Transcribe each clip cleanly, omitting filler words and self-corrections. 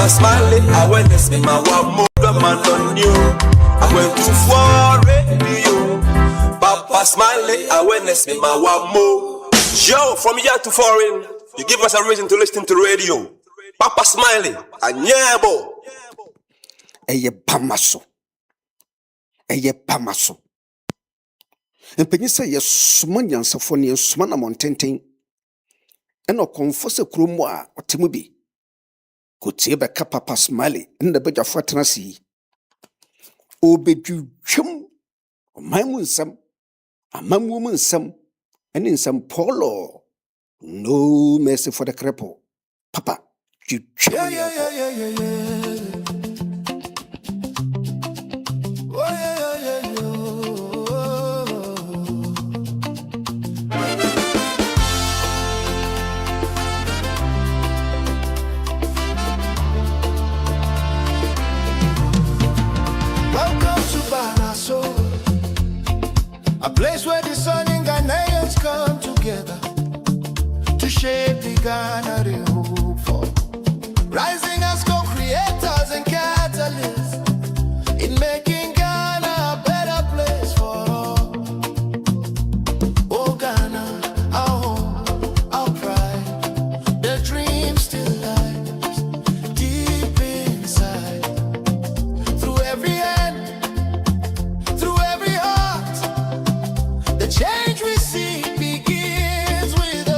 Smiley, awareness in my one more man on you. Akwantufuo radio. Papa Smiley, awareness in my one more. Show from here to foreign. You give us a reason to listen to radio. Papa Smiley, anyabo. Eye pamaso. Eye pamaso. Empenyisa ye suma nyansafo ne suma na montenten. Eno konfo se kromo a otemu bi. Kotie beka Papa Smiley nda bedwafo tenasi. Obedwutwem. Omamu nsam. Amamu nsam. Eni nsam polo. No mercy for the cripple. Papa, you Welcome to Banaso, a place where the sun and Ghanaians come together to shape the Ghana they hope for. Rising as co-creators and catalysts in making Ghana a better place for all. Oh Ghana, our home, our pride, the dream still lies deep inside. Through every hand, through every heart, the change we see begins with us.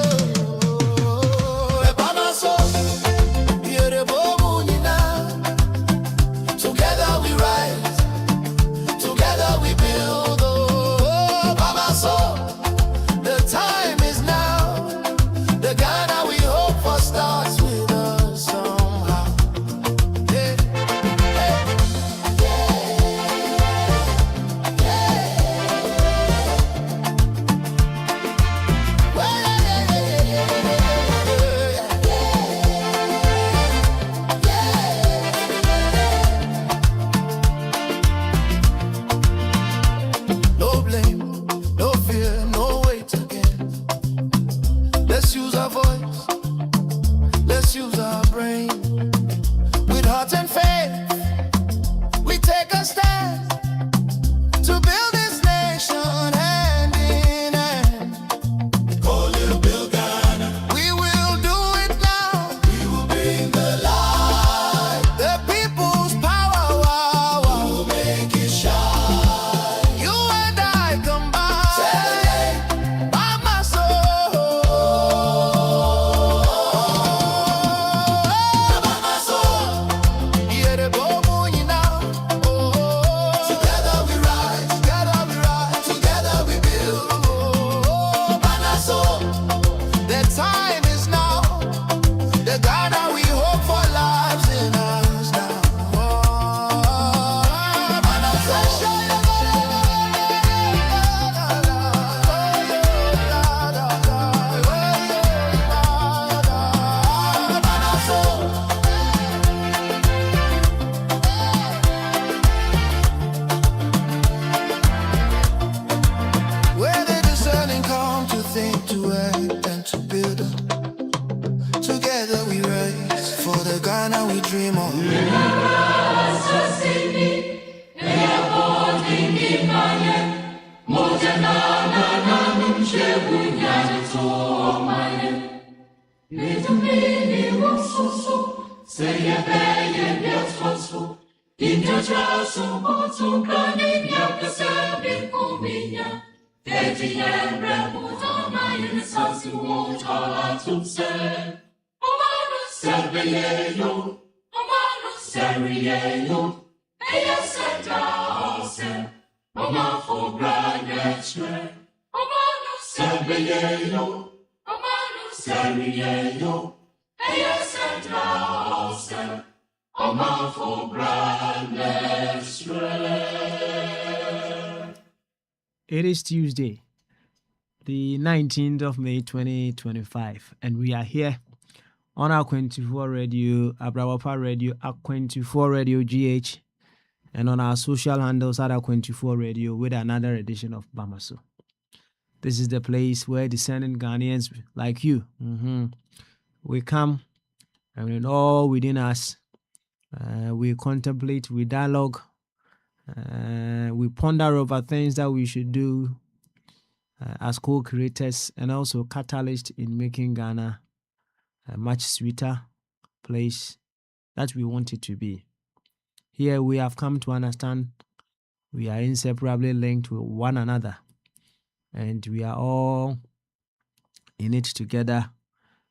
Together we rise, together we build. Oh, Baba, so the time is now. The Ghana we hope for starts with us somehow. Yeah. No blame, no fear, no weight again. Let's use our voice, let's use our brain. With heart and faith, we take a stand to build this nation hand in hand. Call it Build Ghana. We will do it now. We will bring the light. The people's power, wow, wow. We will make it shine. You and I combine. Celebrate by my soul. By my soul. Yeah, the bobo, you know. Together we rise, together we build. Oh, by my soul. The time is now. The Ghana we hope for lives in us now. By my soul. Where the discerning come to think, to act, and to build. Together we rise for the Ghana we dream of. It is Tuesday, the 19th of May 2025, and we are here on Akwantufuo Radio, Abrawapa Radio, Akwantufuo Radio GH, and on our social handles at Akwantufuo Radio with another edition of Bamaso. This is the place where discerning Ghanaians like you, we come and in all within us, We contemplate, we dialogue, we ponder over things that we should do as co-creators and also catalysts in making Ghana a much sweeter place that we want it to be. Here we have come to understand we are inseparably linked with one another, and we are all in it together,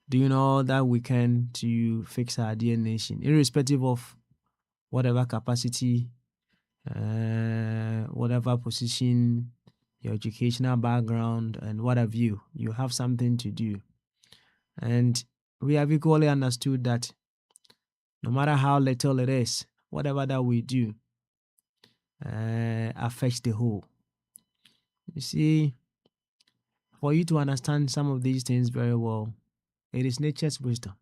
doing all that we can to fix our dear nation, irrespective of whatever capacity, whatever position, your educational background, and what have you. You have something to do. And we have equally understood that no matter how little it is, whatever that we do affects the whole. You see, for you to understand some of these things very well, it is nature's wisdom.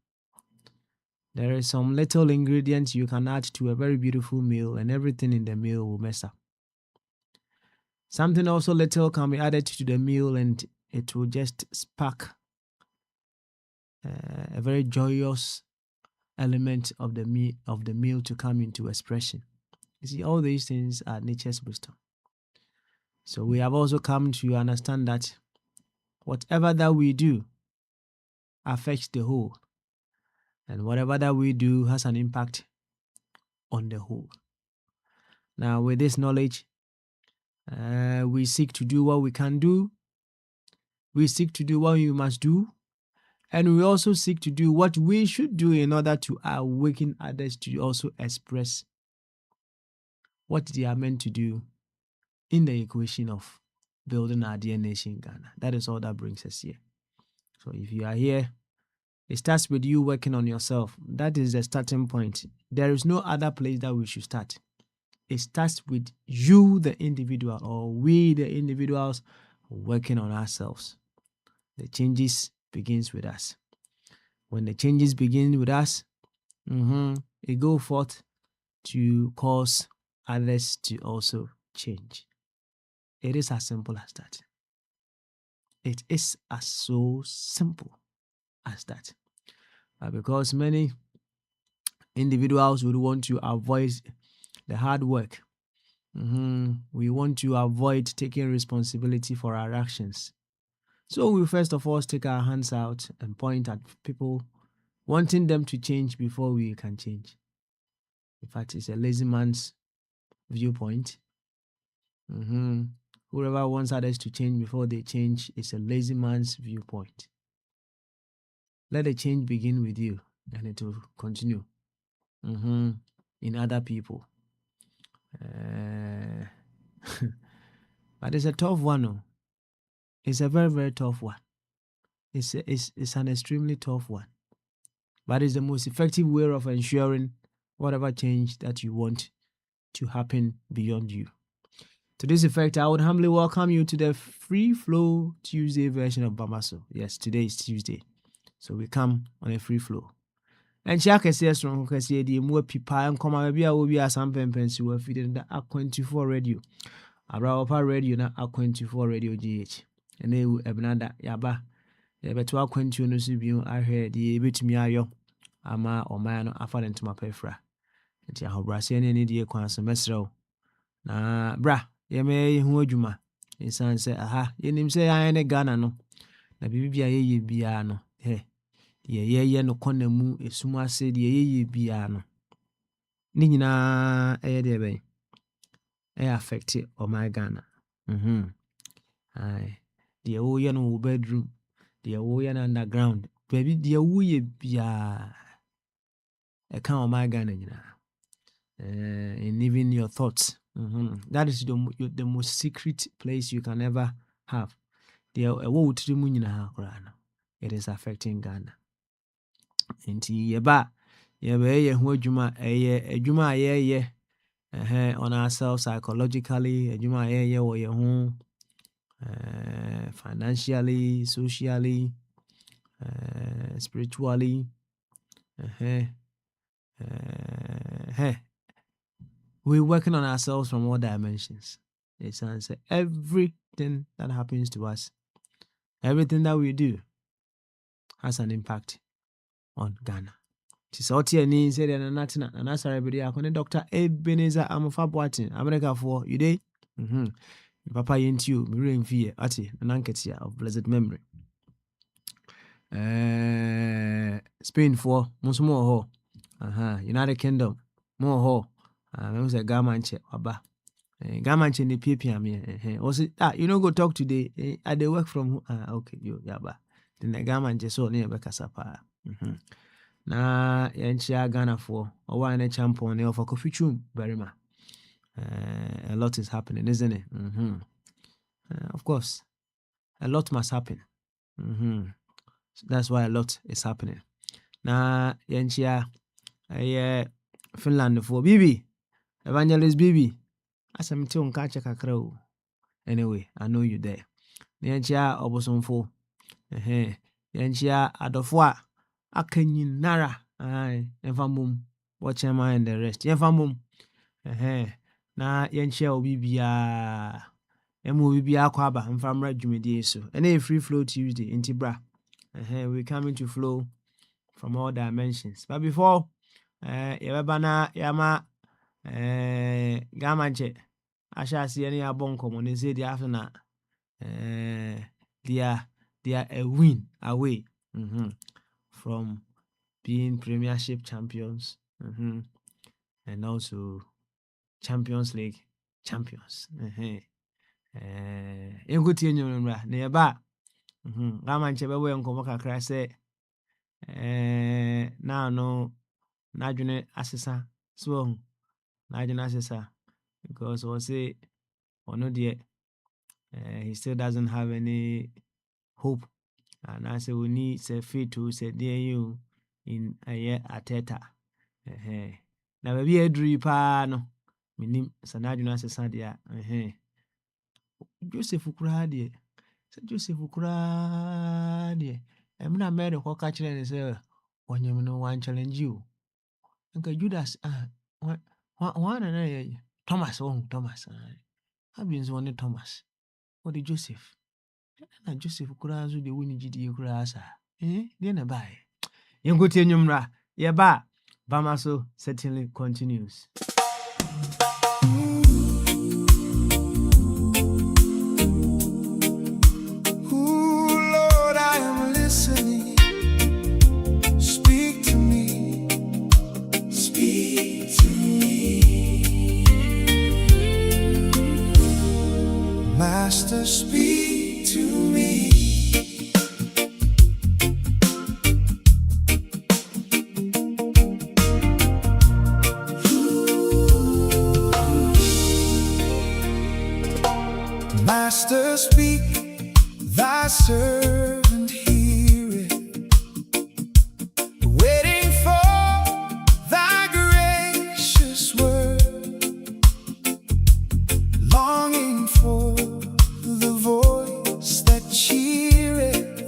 There is some little ingredients you can add to a very beautiful meal, and everything in the meal will mess up. Something also little can be added to the meal, and it will just spark a very joyous element of the meal to come into expression. You see, all these things are nature's wisdom. So we have also come to understand that whatever that we do affects the whole, and whatever that we do has an impact on the whole. Now, with this knowledge, we seek to do what we can do. We seek to do what we must do. And we also seek to do what we should do in order to awaken others to also express what they are meant to do in the equation of building our dear nation, Ghana. That is all that brings us here. So if you are here, it starts with you working on yourself. That is the starting point. There is no other place that we should start. It starts with you, the individual, or we, the individuals, working on ourselves. The changes begins with us. When the changes begin with us, it go forth to cause others to also change. It is as simple as that. It is as so simple as that. Because many individuals would want to avoid the hard work. We want to avoid taking responsibility for our actions. So we first of all stick our hands out and point at people, wanting them to change before we can change. In fact, it's a lazy man's viewpoint. Whoever wants others to change before they change is a lazy man's viewpoint. Let the change begin with you, and it will continue in other people. But it's a tough one. Oh. It's a very, very tough one. It's an extremely tough one. But it's the most effective way of ensuring whatever change that you want to happen beyond you. To this effect, I would humbly welcome you to the Free Flow Tuesday version of Bamaso. Yes, today is Tuesday. So we come on a free flow. And Shaka says from Hokasia, the more people and come out, will be a sample pens who are feeding the Akwantufuo radio. Abrapa radio, not Akwantufuo radio GH. And they will Ebnada Yaba. Yabatu Akwantu no Subiu, I heard the bit me ayo. Ama or man, I fall into my pefra. And Yahobrasian any dear Quansomestro. Na bra, ye may who juma. In son say, aha, ye name say I ain't a Ghana no. Na bibia ye biano. He, ye no konemu, a suma said ye biano. Nina a debe. Affect it or my Ghana. Aye. The old yan bedroom, the old yan underground. Baby, the wee be a count of my Ghana. And even your thoughts. That is the most secret place you can ever have. It is affecting Ghana. Inti yeba ye ho adwuma adwuma ye on ourselves psychologically, adwuma ye wo ye ho financially, socially, spiritually. We're working on ourselves from all dimensions. It's answer everything that happens to us, everything that we do has an impact on Ghana. Tisauti ani said and natina and answer every day. Dr. Ebenezer Amofa Boatin, America for you day. Papa yentu mirror fear ati an anketia of blessed memory. Spain for Musmo ho. United Kingdom more ho. I was a gamanche aba. Gamanche ni PPM me. Also you know go talk today. I they work from okay you yaba. Then the gamanche so near Bekasapa. Na yenchia Ghana for or one champion of a coffee chum very much. A lot is happening, isn't it? Of course, a lot must happen. So that's why a lot is happening. Na yenchia Finland for Bibi, Evangelist Bibi. As I'm telling catch a crow. Anyway, I know you there. Yenchia Obosonfo. Yenchia Adofwa. Akenyin Nara. Enfamum. Watch your mind the rest. Enfamum. Na yenchia obibia. Emu bibia kwaba. Mfamra jumedie so. Any free flow Tuesday. Intibra. We're coming to flow from all dimensions. But before, yabana yama gamanche. I shall see any abonko when they say the afterna. They are a win away from being Premiership champions and also Champions League champions. Enguti enyomra na yaba gamanche bewe nkomo kakra se na no najune asesa so najune asesa because we say ono die he still doesn't have any hope, and I say we need say fit to say dear you in a year ateta na baby edri pa no minim sanajuna asesa dia Joseph kura die se Joseph kura die emna mere ko ka kire ne se wonyem no wan challenge you nka Judas one na Thomas Thomas have been one Thomas what the Joseph na Joseph kura zo de woni gidi kura asa dey na bai yengote nyumra ye ba Bamaso certainly continues. Master, speak to me. Master, speak, thy servant heareth, waiting for thy gracious word, longing for the voice that cheereth.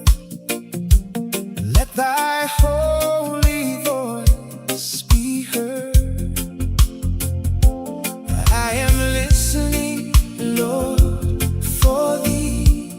Let thy holy voice be heard. I am listening, Lord, for thee.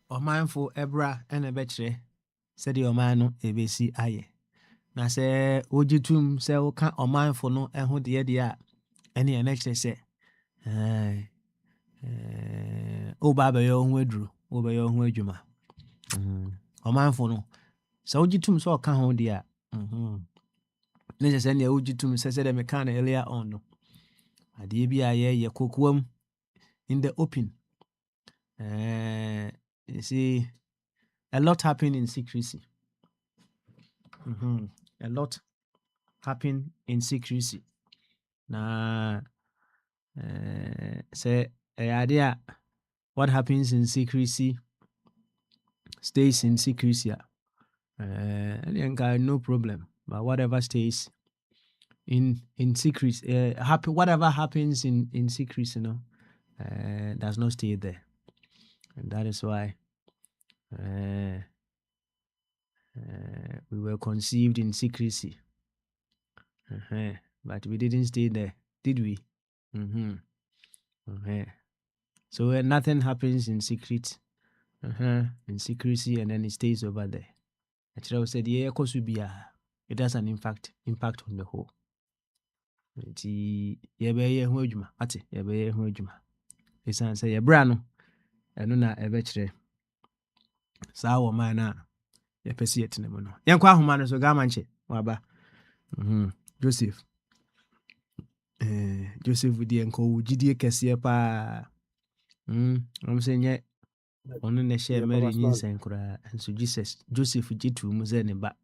Ɔmanfo ɛbra ɛna ɛbɛkyerɛ sɛdeɛ ɔman no ɛbɛsi ayɛ. Na sɛ wogye tom sɛ woka ɔmanfo no ɛho deɛ a ɛne ɛna kyerɛ sɛ woba abɛyɛ wo ho aduro, wobɛyɛ wo ho adwuma. Ɔmanfo no sɛ wogye tom sɛ ɔka ho deɛ a ne kyerɛ sɛ nea wogye tom sɛ sɛdeɛ meka no earlier on no, adeɛ bi a yɛyɛ kokoam in the open. You see, a lot happen in secrecy. A lot happen in secrecy. Na say idea what happens in secrecy stays in secrecy. No problem. But whatever stays in secrecy, whatever happens in secrecy, does not stay there. And that is why we were conceived in secrecy. But we didn't stay there, did we? So nothing happens in secret, in secrecy, and then it stays over there. Actually, I said, yeah, it has an impact on the whole. It's answer your brano. ɛno na ɛbɛkyerɛ saa wɔ man no a yɛpɛ sɛ yɛtena mu no. Yɛnkɔ ahoma no so gama nkyɛ waba. Joseph deɛ nka ɔwɔ gyidie kɛseɛ paa. Ɔm sɛ nyɛ ɔno na ɛhyɛ Mary nyinsɛn koraa, nso Joseph gye too mu sɛ ne ba.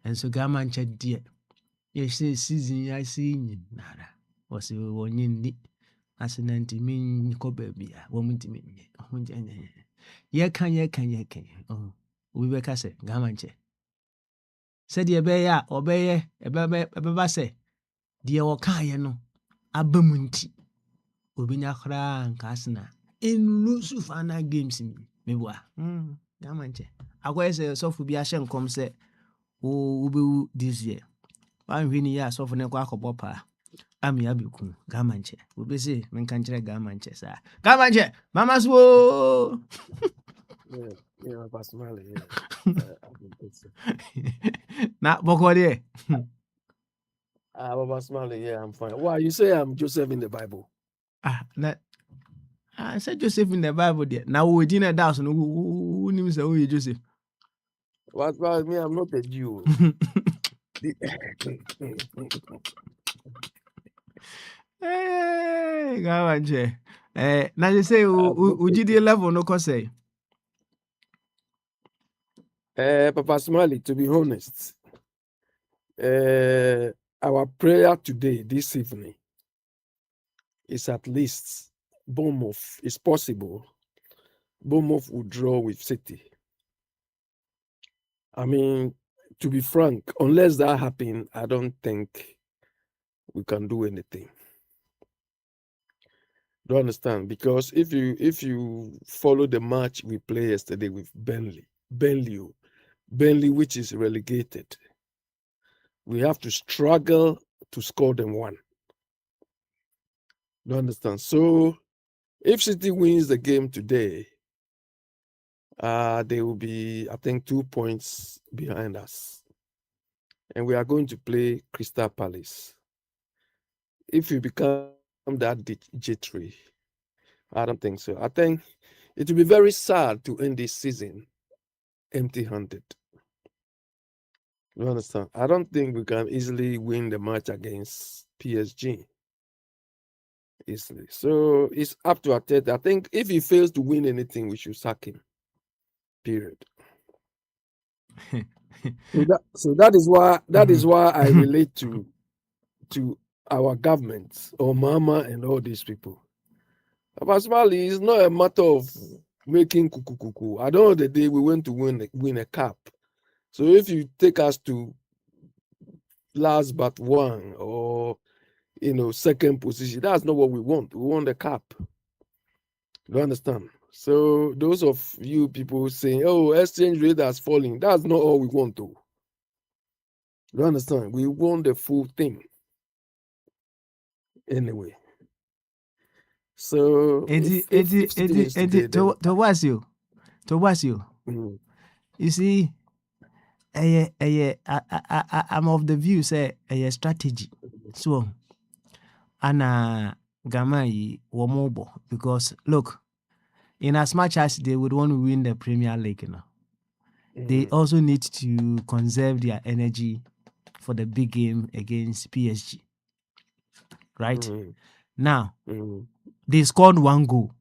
Nso gama nkyɛ deɛ yɛhyɛ season yɛase nyinara wɔsɛ wɔnyɛ nni asenanti min kɔ baabi a wɔn ntimi nyɛ ɔho nyɛ yɛka obi bɛka sɛ gama nkyɛ sɛdeɛ ɛbɛyɛ a ɛbɛba sɛ deɛ wɔkaeɛ no aba mu nti obinya koraa nka asena ɛnlusu final games meboa gama nkyɛ akɔyɛ sɛ sɔfo bi ahyɛ nkɔm sɛ wobɛwu this year wanhwɛ ni yɛ a sɔfo no kɔ akɔbɔ paa ami abeku gama nkyɛ obi sɛ menka nkyerɛ gama nkyɛ saa gama nkyɛ mama so na bɔkɔ deɛ Baba Smiley, yeah, I'm fine. Why you say I'm Joseph in the Bible? I said Joseph in the Bible there. Now we didn't doubt no who name say who Joseph. What about me? I'm not a Jew. Hey, gama nkyɛ. Na you say ugidi level no ko say. Papa Smiley, to be honest, our prayer today, this evening, is at least Bournemouth. It's possible Bournemouth will draw with City. I mean, to be frank, unless that happens, I don't think we can do anything. Do you understand? Because if you follow the match we played yesterday with Burnley, which is relegated, we have to struggle to score them one. Do you understand? So if City wins the game today, they will be, I think, 2 points behind us. And we are going to play Crystal Palace. If we become that jittery, I don't think so. I think it will be very sad to end this season empty-handed. You understand? I don't think we can easily win the match against PSG. Easily. So it's up to Arteta. I think if he fails to win anything, we should sack him. Period. So that is why I relate to our government or Mama and all these people. Personally, it's not a matter of making kuku. At the end of the day, we want to win a cup. So if you take us to last but one or second position, that's not what we want. We want the cup. You understand? So those of you people saying, "Oh, exchange rate has fallen," that's not all we want, though. You understand? We want the full thing. Anyway. So if City wins today, then Towasio. mm, You see, I'm of the view say a strategy. So, Anna Gamai Womobo, because look, in as much as they would want to win the Premier League, they also need to conserve their energy for the big game against PSG. Right? Now, they scored 1 goal.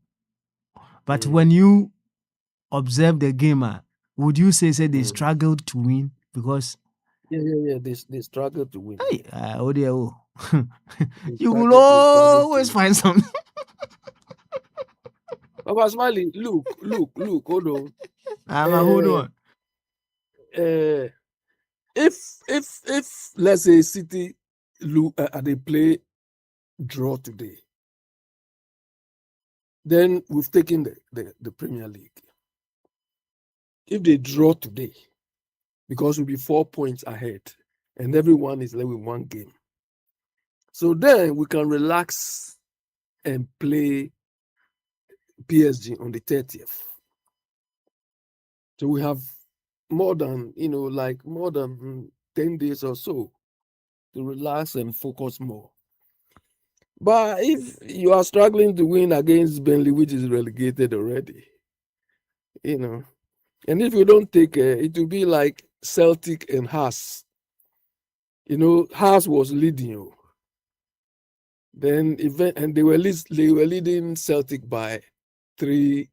But when you observe the game, would you say they struggled to win? Because yeah, they struggled to win. hey, oh dear, They you will struggled to always win. find something. Papa Smiley, look, hold on. Hold on. If let's say City they play draw today, then we've taken the Premier League. If they draw today, because we'll be 4 points ahead, and everyone is left with 1 game, so then we can relax and play PSG on the 30th. So we have more than 10 days or so to relax and focus more. But if you are struggling to win against Burnley, which is relegated already, and if you don't take it will be like Celtic and Haas. Haas was leading then and they were leading Celtic by 3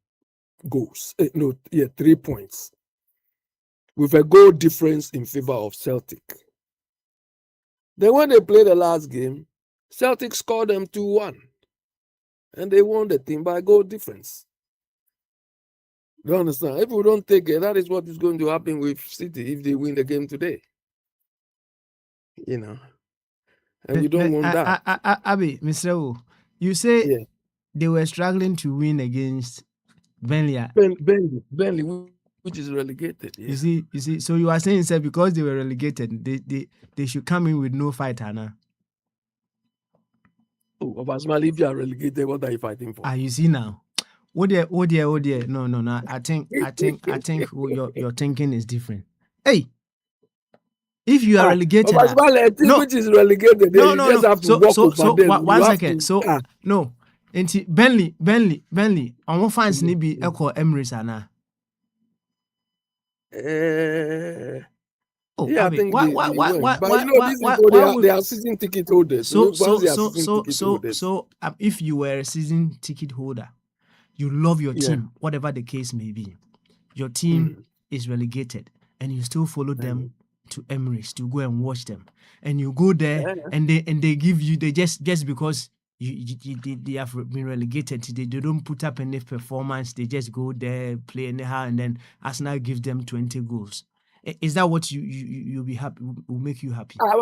goals. 3 points, with a goal difference in favor of Celtic. Then when they played the last game, Celtic scored them 2-1, and they won the thing by goal difference. You understand? If we don't take it, that is what is going to happen with City if they win the game today. And we don't want that. Abi, Mr. O, you say Yeah. they were struggling to win against Burnley. Burnley, which is relegated. Yeah. You see. So you are saying, sir, because they were relegated, they should come in with no fight, Anna. Oh, Basmal, if you are relegated, what are you fighting for? You see now. Oh dear. No. I think your thinking is different. Hey, if you are relegated, which is relegated, you just have to walk over them. One second. No. Enti Burnley. Our fans need be echo Emirates, Anna. I think they went. But these people, they are season ticket holders. So if you were a season ticket holder, you love your team, whatever the case may be. Your team is relegated, and you still follow them to Emirates to go and watch them, and you go there, and they give you just because they have been relegated. They don't put up any performance. They just go there, play anyhow, and then Arsenal give them 20 goals. Is that what you'll be happy? Will make you happy? But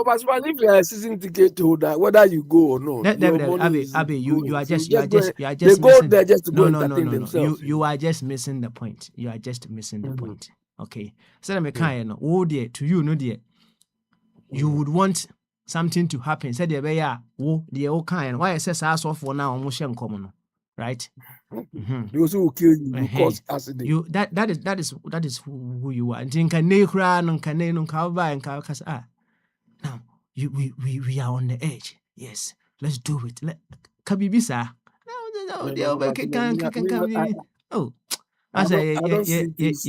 if you are a season ticket holder, whether you go or not, Abi, you are just they missing. go there just to go entertain themselves. You are just missing the point. You are just missing the point. Okay. So let me kind of to you, no dear. You would want something to happen. Said the way the old kind. Why I says ass off for now almost common, right? Those who will kill you because accident. You that is who you are. And think now we are on the edge. Yes, let's do it. Kabibisa. No. Oh, I say, I don't see this.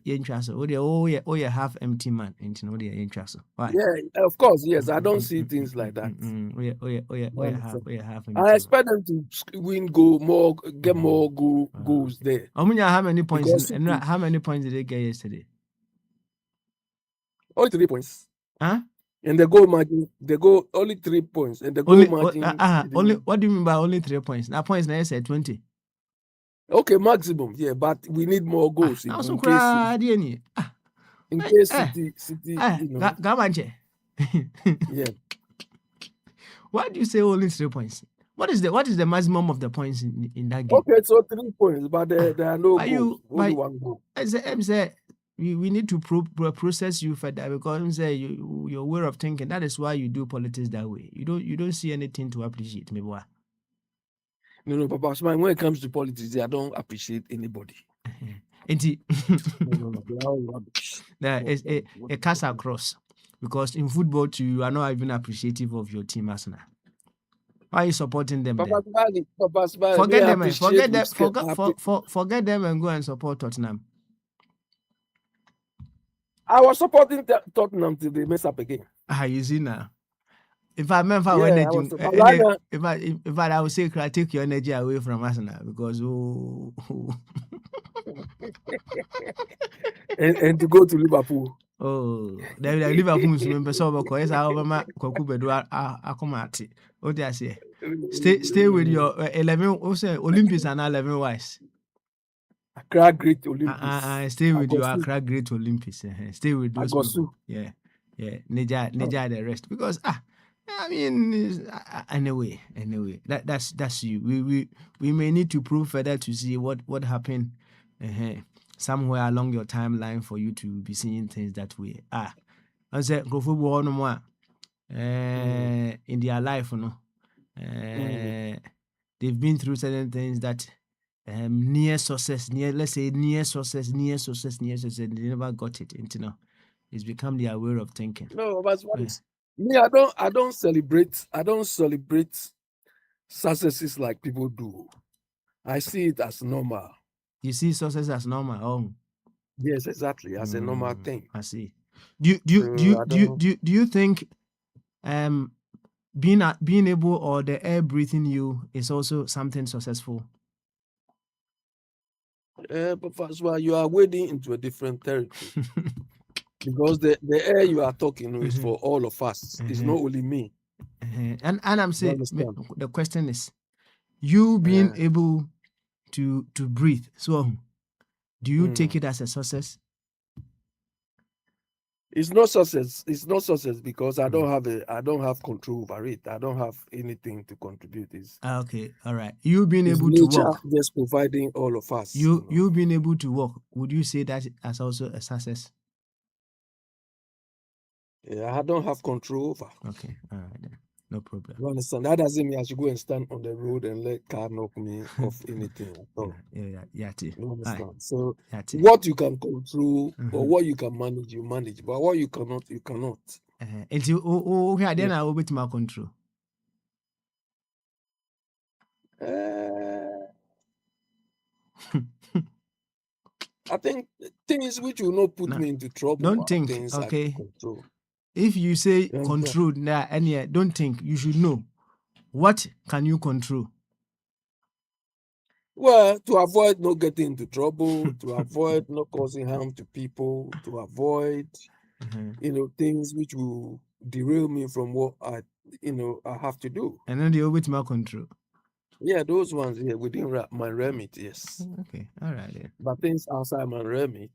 interest. Oh, yeah, half empty man. Oh, yeah, interest. Why? Yeah, of course, yes. I don't see things like that. Oh, yeah, You understand? half I empty. expect them to win more, get more goals there. How many points? Because And how many points did they get yesterday? only 3 points. Huh? And the goal margin, only 3 points. And the goal Only, margin. only. What do you mean by only 3 points? Now points now said 20. Okay, maximum, yeah, but we need more goals I also in cry. case City, Gamanche. yeah. Why do you say only 3 points? What is the maximum of the points in that game? Okay, so 3 points, but there are no goals. Only one goal. I say we need to process you further because your way of thinking. That is why you do politics that way. You don't see anything to appreciate. Maybe why? No, Papa Smile, when it comes to politics, I don't appreciate anybody. No, they are all rubbish. It's a cast across because in football too, you are not even appreciative of your team, Arsenal. Why are you supporting them? Papa Smile, forget them. Forget them and go and support Tottenham. I was supporting Tottenham till they mess up again. You see now. If I remember I would say take your energy away from Arsenal because and to go to Liverpool. Oh, the Liverpool remember so because Obama Kokubedu Akomati. What do I say? Stay with your 11 also Olympics and 11 wise. Accra Great Olympics. Stay with your Accra Great Olympics. Stay with those people. Yeah. Neja the rest because I mean anyway that's you. We may need to prove further to see what happened somewhere along your timeline for you to be seeing things that way. I said go football no more in their life, they've been through certain things that near success, they never got it into it's become their way of thinking. No, but me, I don't celebrate successes like people do. I see it as normal. You see success as normal? Oh, yes, exactly, as a normal thing. I see. Do you think being able or the air breathing you is also something successful? But first of all, you are wading into a different territory because the air you are talking is for all of us. It's not only me. And I'm saying the question is, you being able to breathe. So, do you take it as a success? It's not success. It's not success because I don't have control over it. I don't have anything to contribute. Okay, all right. You being able to walk, just providing all of us. You being able to walk. Would you say that as also a success? Yeah, I don't have control over. Okay, all right then. No problem. You understand? That doesn't mean I should go and stand on the road and let car knock me off anything at all. Yeah. You understand? Aye. So what you can control or what you can manage, you manage. But what you cannot, you cannot. Until then I will be to my control. I think things which will not put me into trouble. Don't think, things okay. I can control. If you say control now, and don't think, you should know what can you control. Well, to avoid not getting into trouble, to avoid not causing harm to people, to avoid things which will derail me from what I have to do. And then they with my control. Yeah, those ones within my remit, yes. Okay, all right then. But things outside my remit,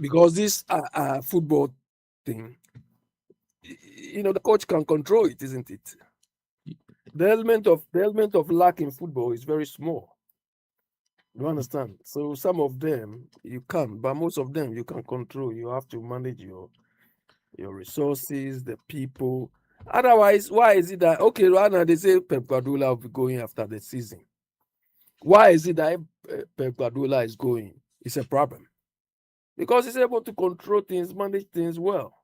because this football thing, the coach can control it, isn't it? The element of luck in football is very small. You understand? So some of them you can't, but most of them you can control. You have to manage your resources, the people. Otherwise, why is it that right now they say Pep Guardiola will be going after the season? Why is it that Pep Guardiola is going? It's a problem because he's able to control things, manage things well.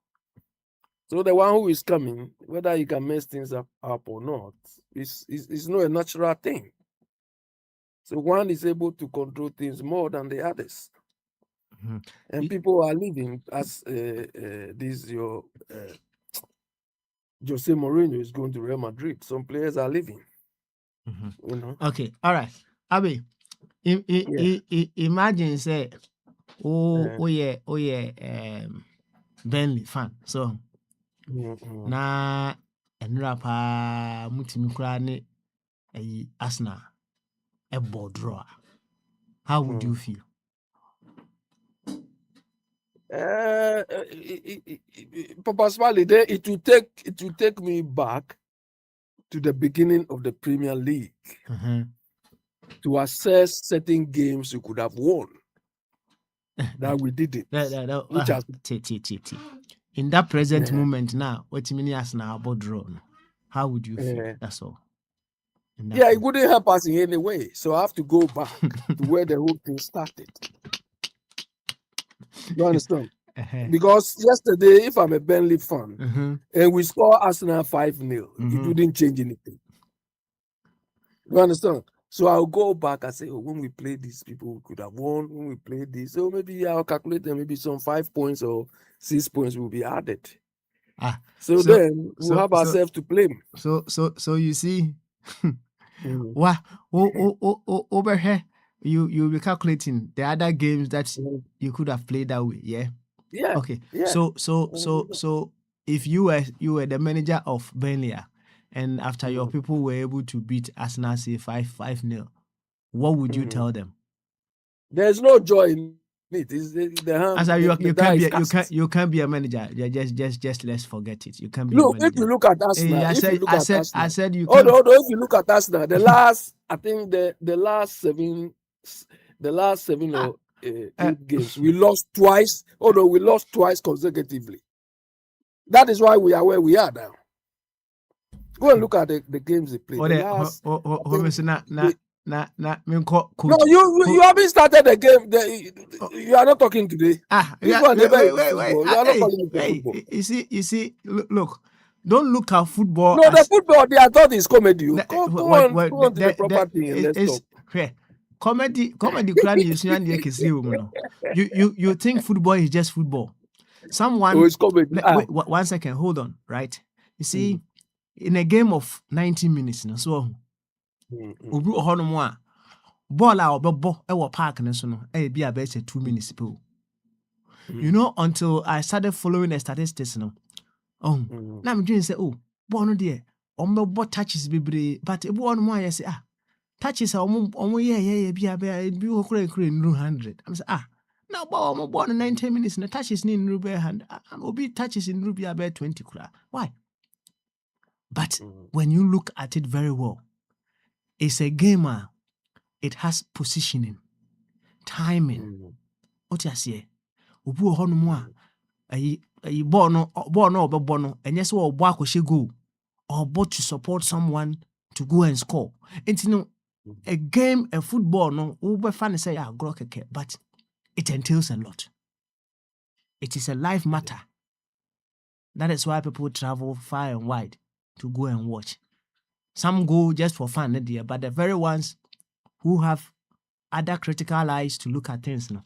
So the one who is coming, whether he can mess things up or not, is not a natural thing. So one is able to control things more than the others. Mhm. And people are leaving as this your Jose Mourinho is going to Real Madrid. Some players are leaving. Mhm. You know. Okay, all right. Abi, imagine say, Burnley fan. So na enra pa mutimi kura ne Arsenal a draw. How would you feel? Papa Smiley, it will take me back to the beginning of the Premier League to assess certain games you could have won that we didn't. Which has in that present moment now, what you mean Arsenal about draw? How would you feel? That's all. Yeah, it wouldn't help us in any way. So I have to go back to where the whole thing started. You understand? Because yesterday, if I'm a Burnley fan and we score Arsenal 5-0, it wouldn't change anything. You understand? So I'll go back and say, when we play these people, we could have won. When we play this, so maybe I'll calculate them. Maybe some 5 points or 6 points will be added. So then we'll have ourselves to blame. So you see, over here, you'll be calculating the other games that you could have played that way. Yeah. Yeah. Okay. Yeah. So if you were the manager of Burnley, and after your people were able to beat Arsenal, say 5-0, what would you tell them? There's no joy in it. It's the hand. You can't be a manager. Yeah, just let's forget it. You can't be Look, a manager. if you look at Arsenal, I said you can't. Although if you look at Arsenal, the last, I think the last seven or 8 games, we lost twice. Although we lost twice consecutively. That is why we are where we are now. Go and look at the games they played. No, you haven't started the game. You are not talking today. You are not calling it football. You see, look. Don't look at football. No, the football I thought is comedy. Go on to the proper thing and let's talk. Comedy you think football is just football. Someone it's comedy. Wait, 1 second, hold on, right? You see, in a game of 90 minutes, so ball out of park and so no, be about 2 minutes. You know, until I started following the statistics, now I'm doing say, ball no there, ball touches be but a ball more, I say, touches are be about 100. I'm say, now ball 90 minutes, and the touches in Ruby hand, and be touches in Ruby about 20. Why? But when you look at it very well, it's a gamer. It has positioning, timing. What you say? Obu ho no mu a ball no, and yes, or ball go or ball to support someone to go and score. And you know, a game, a football, no, we fan say but it entails a lot. It is a life matter. That is why people travel far and wide to go and watch. Some go just for fun, but the very ones who have other critical eyes to look at things now.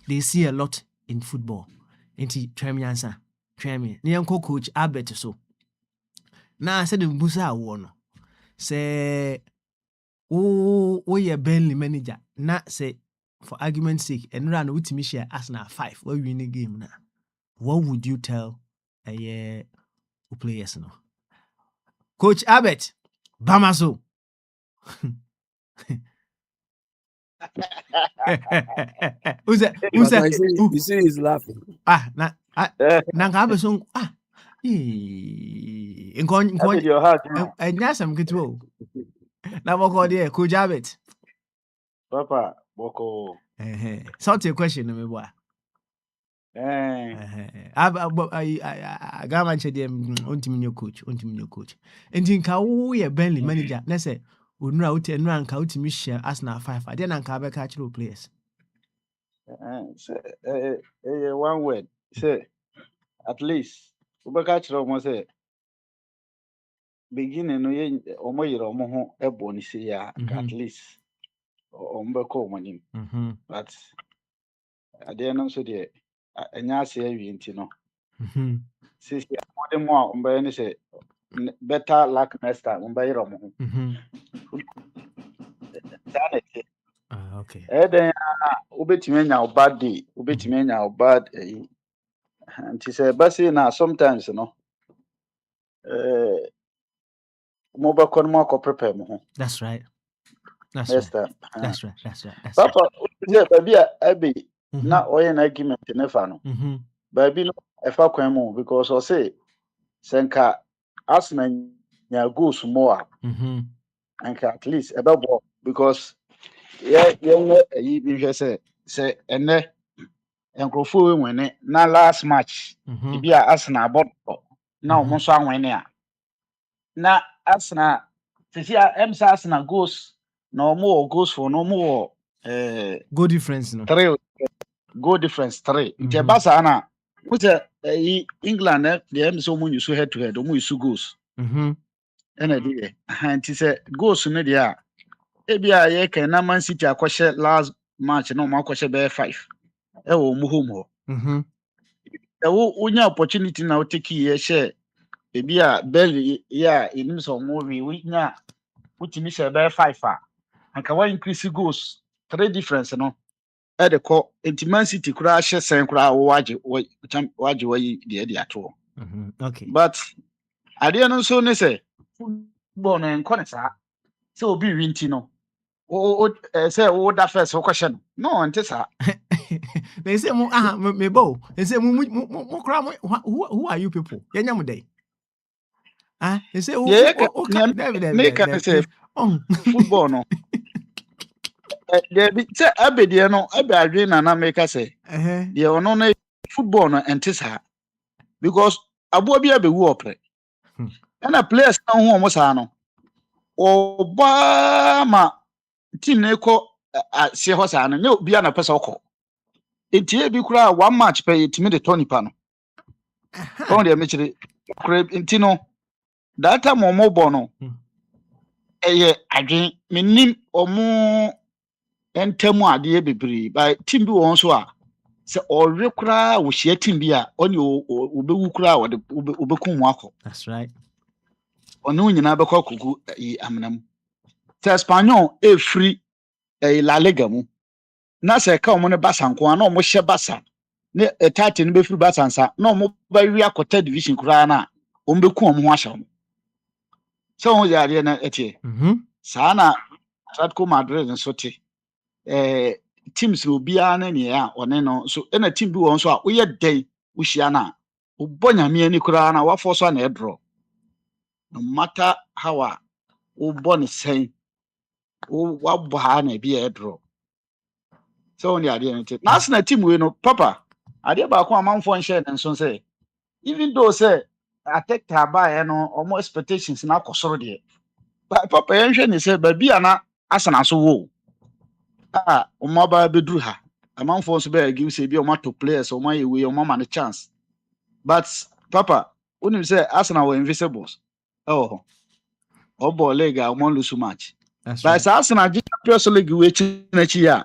They see a lot in football. Inti twemi answer. Twemi. Ni yanko coach Albert so. Na I said mbusa wo no. Say ye Burnley manager. Na say for argument's sake, and run ultimate share Arsenal 5 where we win the game na. What would you tell a players no? Coach Albert, Bamaso. Who's that? You see, he's laughing. Your heart. And yes, I'm good too. Now, what called here? Coach Albert. Papa, Boko. Sort your question, me boy. I got my them on your coach, and think how we a Burnley manager. Let's say, would know out and rank out to me share Arsenal 5. I didn't cover catch players. One word. Say, at least. Ubakachi almost say. beginning no ye omo yere omo ho ebo ni se ya at least omo ko omo nim but ade no so de enya ase awie nti no sisi amode mo a omo ni se better luck next time omo yere omo ho Okay. Then obetimi anya bad day obetimi anya bad nti se basi na sometimes no mobile con more prepare mo. That's right. That's Next right. time. That's right. That's right. That's Papa, yeah, baby, abi Mhm. na oye na argument ne fa no. Baby no e fa kwan mu because I say senka Arsenal nya goals more and at least e be ball because yeah yi bi hwe say ene enkrofo we wene na last match e bi a Arsenal bought na omo so anwene a na Arsenal sisi a emsa Arsenal goals na omo goals for no omo goal difference no. 3 goal difference 3 nti ba sa na wuce England the emsa omo use head to head omo use goals ena dey nti se goals no dey a e bia ye kan na Man City akwhye last match na omo akwhye be 5 e wo omo home ho e wo unya opportunity na o take ye share e bia Belly ya enim so omo we nya utimi share be 5 a anka wa increase goals 3 difference no e de ko enti Man City kura hye sen kura wo waje wa de ato Okay. but ade no so ne say football no enko ne sa say obi winti no o say wo da first wo kwhye no ante sa They say me bo. They say mo who are you people? Yenya mo dey. They say make can say football no there be say abedie no abe adwe na make say there ono no football no ente sa because abo bi abewu opre na players na ho omo sa no oba ma team na eko se ho sa no ne obi na pesa okọ etie bi kura one match pe etimi de Tony pa no on dey mechire kura enti no that time omo bo no eye adwen menim omo entemu ade bebree by team bi won so a se ore kura wo hia team bi a oni obewu kura wo de obekun mu akọ. That's right. Onu nyina bekọ kugu amnam se Espanyol e free La Liga mu na se ka omo ne Barca nko na omo hye Barca ne tate ne be free Barca nsa na omo ba wi akota division kura na omo bekun omo ho ahye omo so omo ya de na etie sa na Atletico Madrid nso te teams no bia na ne ya one no so na team bi won so a woyɛ den wo hia na wo bonyame ani kura na wa force na e draw no matter how wo bon sen wo wa bo ha na bi e draw so on ade no te na na team we no papa ade ba ko amanfo nhye ne nso say even though say attack ba no omo expectations na akosoro de papa yen hwe ne say ba bia na asana so wo omo ba beduru ha amanfo so be give say bi omo to players omo yewe omo man chance but papa unim say Arsenal were invisibles oh ball leg omo lose match but Arsenal Champions League we chi ya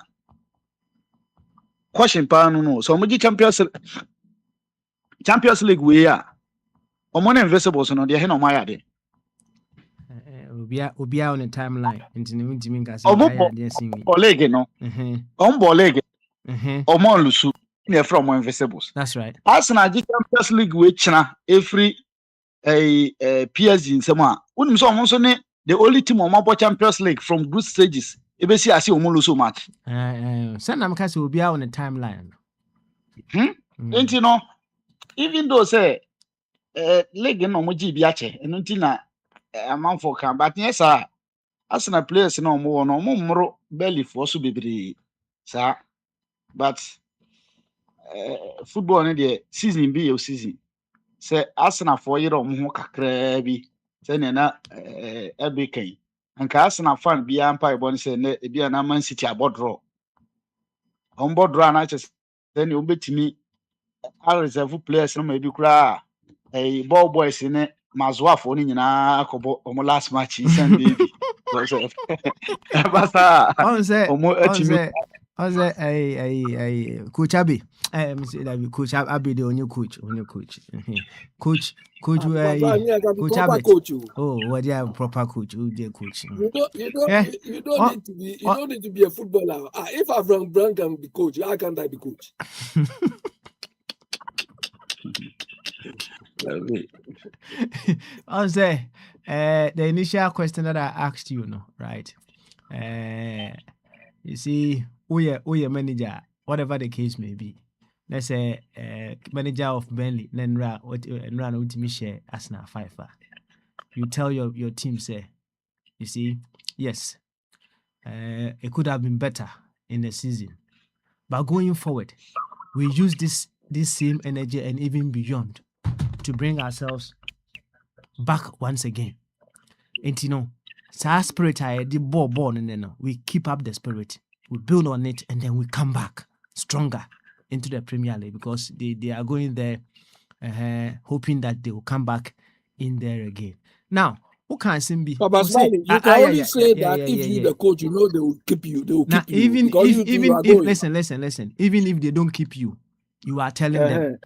question pa no so omo gi Champions League we ya omo na invisibles no de he no ma de obia on the timeline into the ntimi nka say ya de simi league no ball leg omo lusu na from invisibles. That's right. Arsenal Champions League we china every PSG nsem a unim so omo so ne the only team omo Champions League from group stages ebesi ase omo lusu match send am ka say obia on the timeline enti no even though say league no mo gi bi ache eno nti na amanfo kan but yes Arsenal players no omo no omo mmoro belly for so bebre sa but football no dey season bi your season say Arsenal for year omo ho kakra bi say na ebe kan anka Arsenal fan bi ampa e bon say na bia na Man City abodro draw na che say ne obetimi reserve players no ma bi kura ball boys ne Mazwafo ni nyinaa akɔbɔ ɔmo last match yi Sunday bi. Basa On say, ɔmo on atimi say, on say, Coach Abbey. Say that Coach Abbey, the only coach, coach, Papa, I can be Coach proper Abbey. coach. Oh, what they have proper coach? Who they coach? You don't Yeah. you don't Oh, need to be you don't need to be a footballer. If Abraham Brown can be coach, how can't I be coach? I'll say, the initial question that I asked you, no, right? You see, we are manager, whatever the case may be. Let's say, manager of Burnley, then run with me share as na five. You tell your team, say, you see, yes, it could have been better in the season, but going forward, we use this same energy and even beyond to bring ourselves back once again. And you know, our spirit, the ball, no, we keep up the spirit, we build on it, and then we come back stronger into the Premier League because they are going there, hoping that they will come back in there again. Now, who can be? Papa Smiley, you can only say that if you the coach, you know they will keep you. They will now, keep you. even Because if listen, even if they don't keep you, you are telling them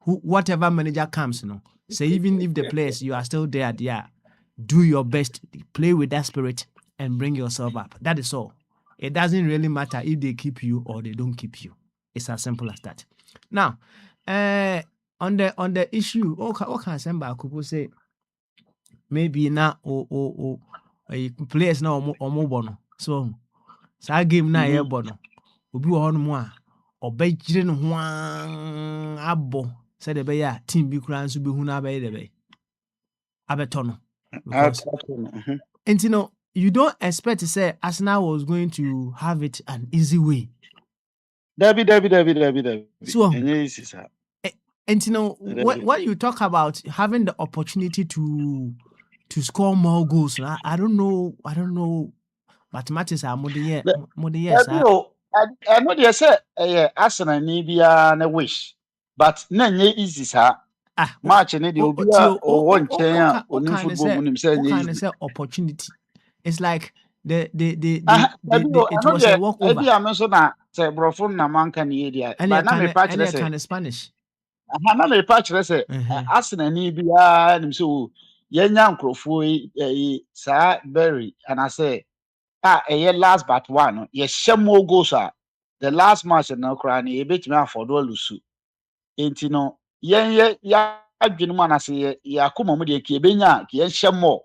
whatever manager comes, you know, say even if the players you are still there, do your best, play with that spirit and bring yourself up. That is all. It doesn't really matter if they keep you or they don't keep you. It's as simple as that. Now, on the issue, what can somebody could say? Maybe now players now or bono. So our game now here bono. Obi wo hono mu a obejire no ho abo said the be team bi kura nso be hu na be the be abeto no because and you know you don't expect to say Arsenal was going to have it an easy way. Debbie. So and you know when you talk about having the opportunity to score more goals, I don't know mathematics are more yes. I know they say Arsenal ni bia na wish, but na nye easy sa. Match ni dey obi a o won chen a onim football munim say nye easy. Say opportunity. It's like it was a walk over. Ebi am so na say brofo na manka ni area. But na me patch say kind of Spanish. Na me patch say Arsenal ni bia nim so yenya nkrofo sa Berry and I say last but one ye shemo goals the last match na kra ni e betimi afford lusu enti no yen ya adwenu ma na se ya akoma mu de ki ebenya ki yen shemo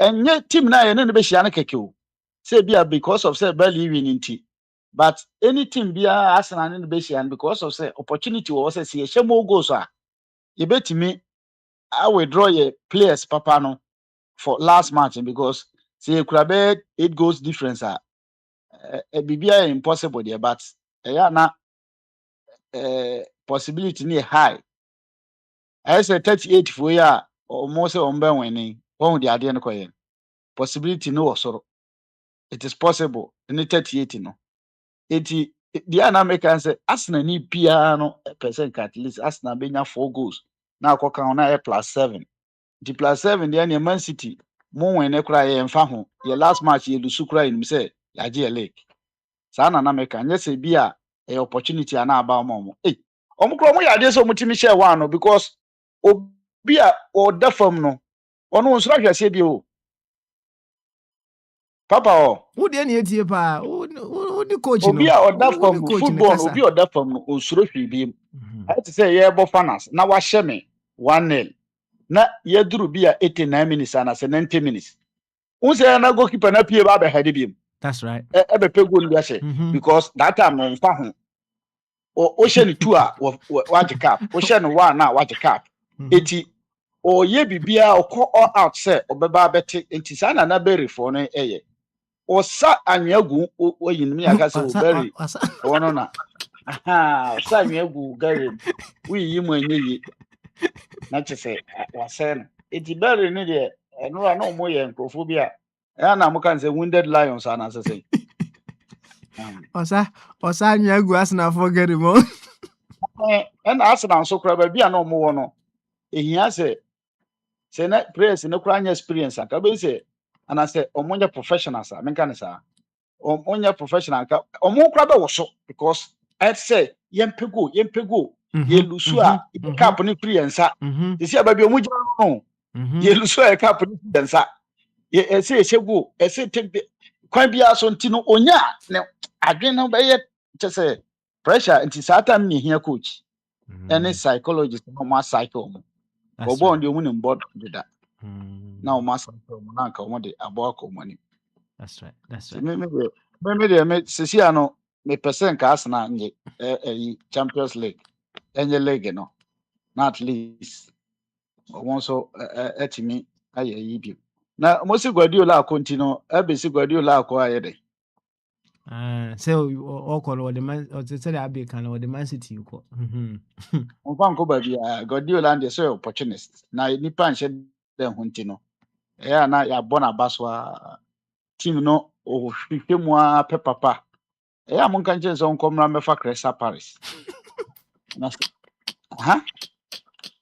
enye team na ye ne be hia na keke o say bia because of say barely win enti but any team bia Arsenal ne be hia because of say opportunity was say ye shemo goals ye betimi I withdraw your players papa no for last match because say could have 8 goals difference bibia impossible there but na possibility near high. I say 38 for ya almost on ben winning on the idea no possibility no so it is possible in 38 no 80 the American say Arsenal ni piano percent at least Arsenal benya 4 goals now akoka na +7 the +7 the Man City mo wen ne kra ye mfa ho ye last match ye lusu kra nim say ya je league sa na America nye se bi a opportunity na aba omo omukro mo ya de so mutimi share one no because obi a o da fam no ono nsura hwese bi o papa who dey na etie pa who the coach no obi a o da fam football obi o da fam no onsuro hwe bi I to say ye bo fanas na wa hye me 1-0 na ye duru bi a 89 minutes and 90 minutes unse na goalkeeper na pie ba be head bi. That's right. Ebe pe goal bi ahye because that time no mfa ho o hye ni 2 a waje cap o hye ni 1 na waje cap eti o ye bibia o call all out say obeba beti enti sa na Berry for no eye o sa anwagu o yinim ya ka say o Berry wono na o sa anwagu Gary we yi mu anyi na che say wase no eti Berry ni de eno na mo ye nkrofo bi a na mo kan say wounded lions ana say Osa nyagu Arsenal forget him. And Arsenal so kra ba bia na mo wo no ehia say Say na players no kura experience aka be say and I say omonya professionals a menka ne sa omonya professional aka omo kura be wo so because I say yempego ye lusu a cap ni free ensa you see ababi omu jira no ye lusu a cap ni free ensa ye say shegu say take the kwan bia so ntino onya ne adwen no be ye say pressure nti saa time ni here coach any psychologist no ma cycle mo obo on the omu ne board do that now master na nka omo de abo akọ money. That's right. Me sisi ano me percent ka Arsenal nye Champions League enye league no na at least omo so etimi aye yi bi na mo si Guardiola akonti no si Guardiola akọ aye de so all call the man or say the Abbey can or the Man City you call. mo fa nko ba bia Guardiola and so opportunist na nipa nche den hunti no na ya bona baswa team no o hwehwe mu a pepapa mo kan chen so nkomra mefa Crystal Paris na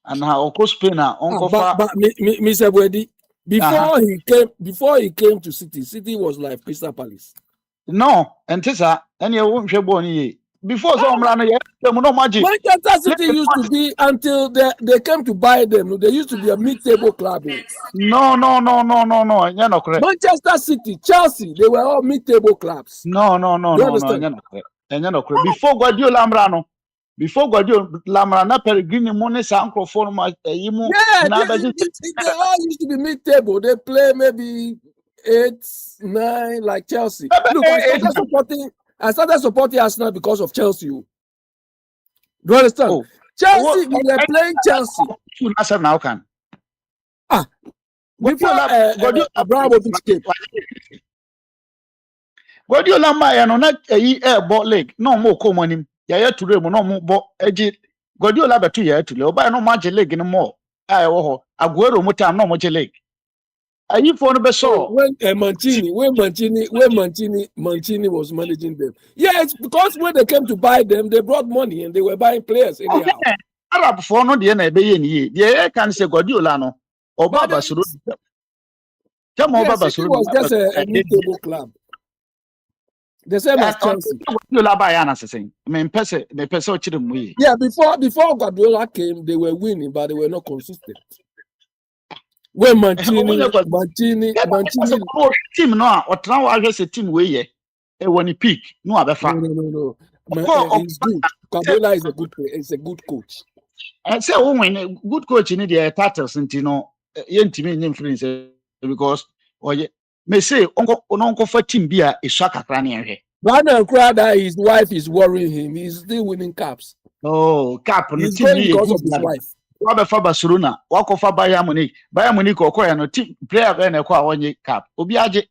and how Spain But Mr. Bwedi, before he came to City was like Crystal Palace. No, and Tessa, any won't share bony. Before some run no magic. Manchester City used to be until they came to buy them. They used to be a mid-table club. No. You're not correct. Manchester City, Chelsea, they were all mid-table clubs. No. You're not correct. Before Guardiola Lambrano. Before Guardiola Lambrana Pellegrini Mone Sanko Forma they all used to be mid-table. They play maybe 8, 9 like Chelsea. Look, I started supporting Arsenal because of Chelsea. Do you understand? Oh. Chelsea, we were playing Chelsea. Now can. Before Abramovich came. Guardiola Maya no not a ball leg. No more common. Ya to remo no more bo eji Guardiola betu ya to le oba no match leg no more. Wo Aguero mutam no match leg. Ayi for no be so when Mancini was managing them. Yes, because when they came to buy them, they brought money and they were buying players anyhow. Arab for no de na be ye ni. Dey can say Guardiola no. Oba Basuru. Was just a mid-table club. The same as Chelsea. Yeah, before Guardiola came, they were winning, but they were not consistent. When Mancini team no, or now I just a team way when he peak. No, no. He's good. Guardiola is a good player. He's a good coach. And so when a good coach in the titles, and you know, influence because may say uncle for team beer is shaka cranium. Brandon Crowder, his wife is worrying him. He's still winning caps. Oh, cap on the team because of his wife. Robert Fabasuruna, walk off Bayern Munich, or no team player when a quite 1 year cap. Obiaje.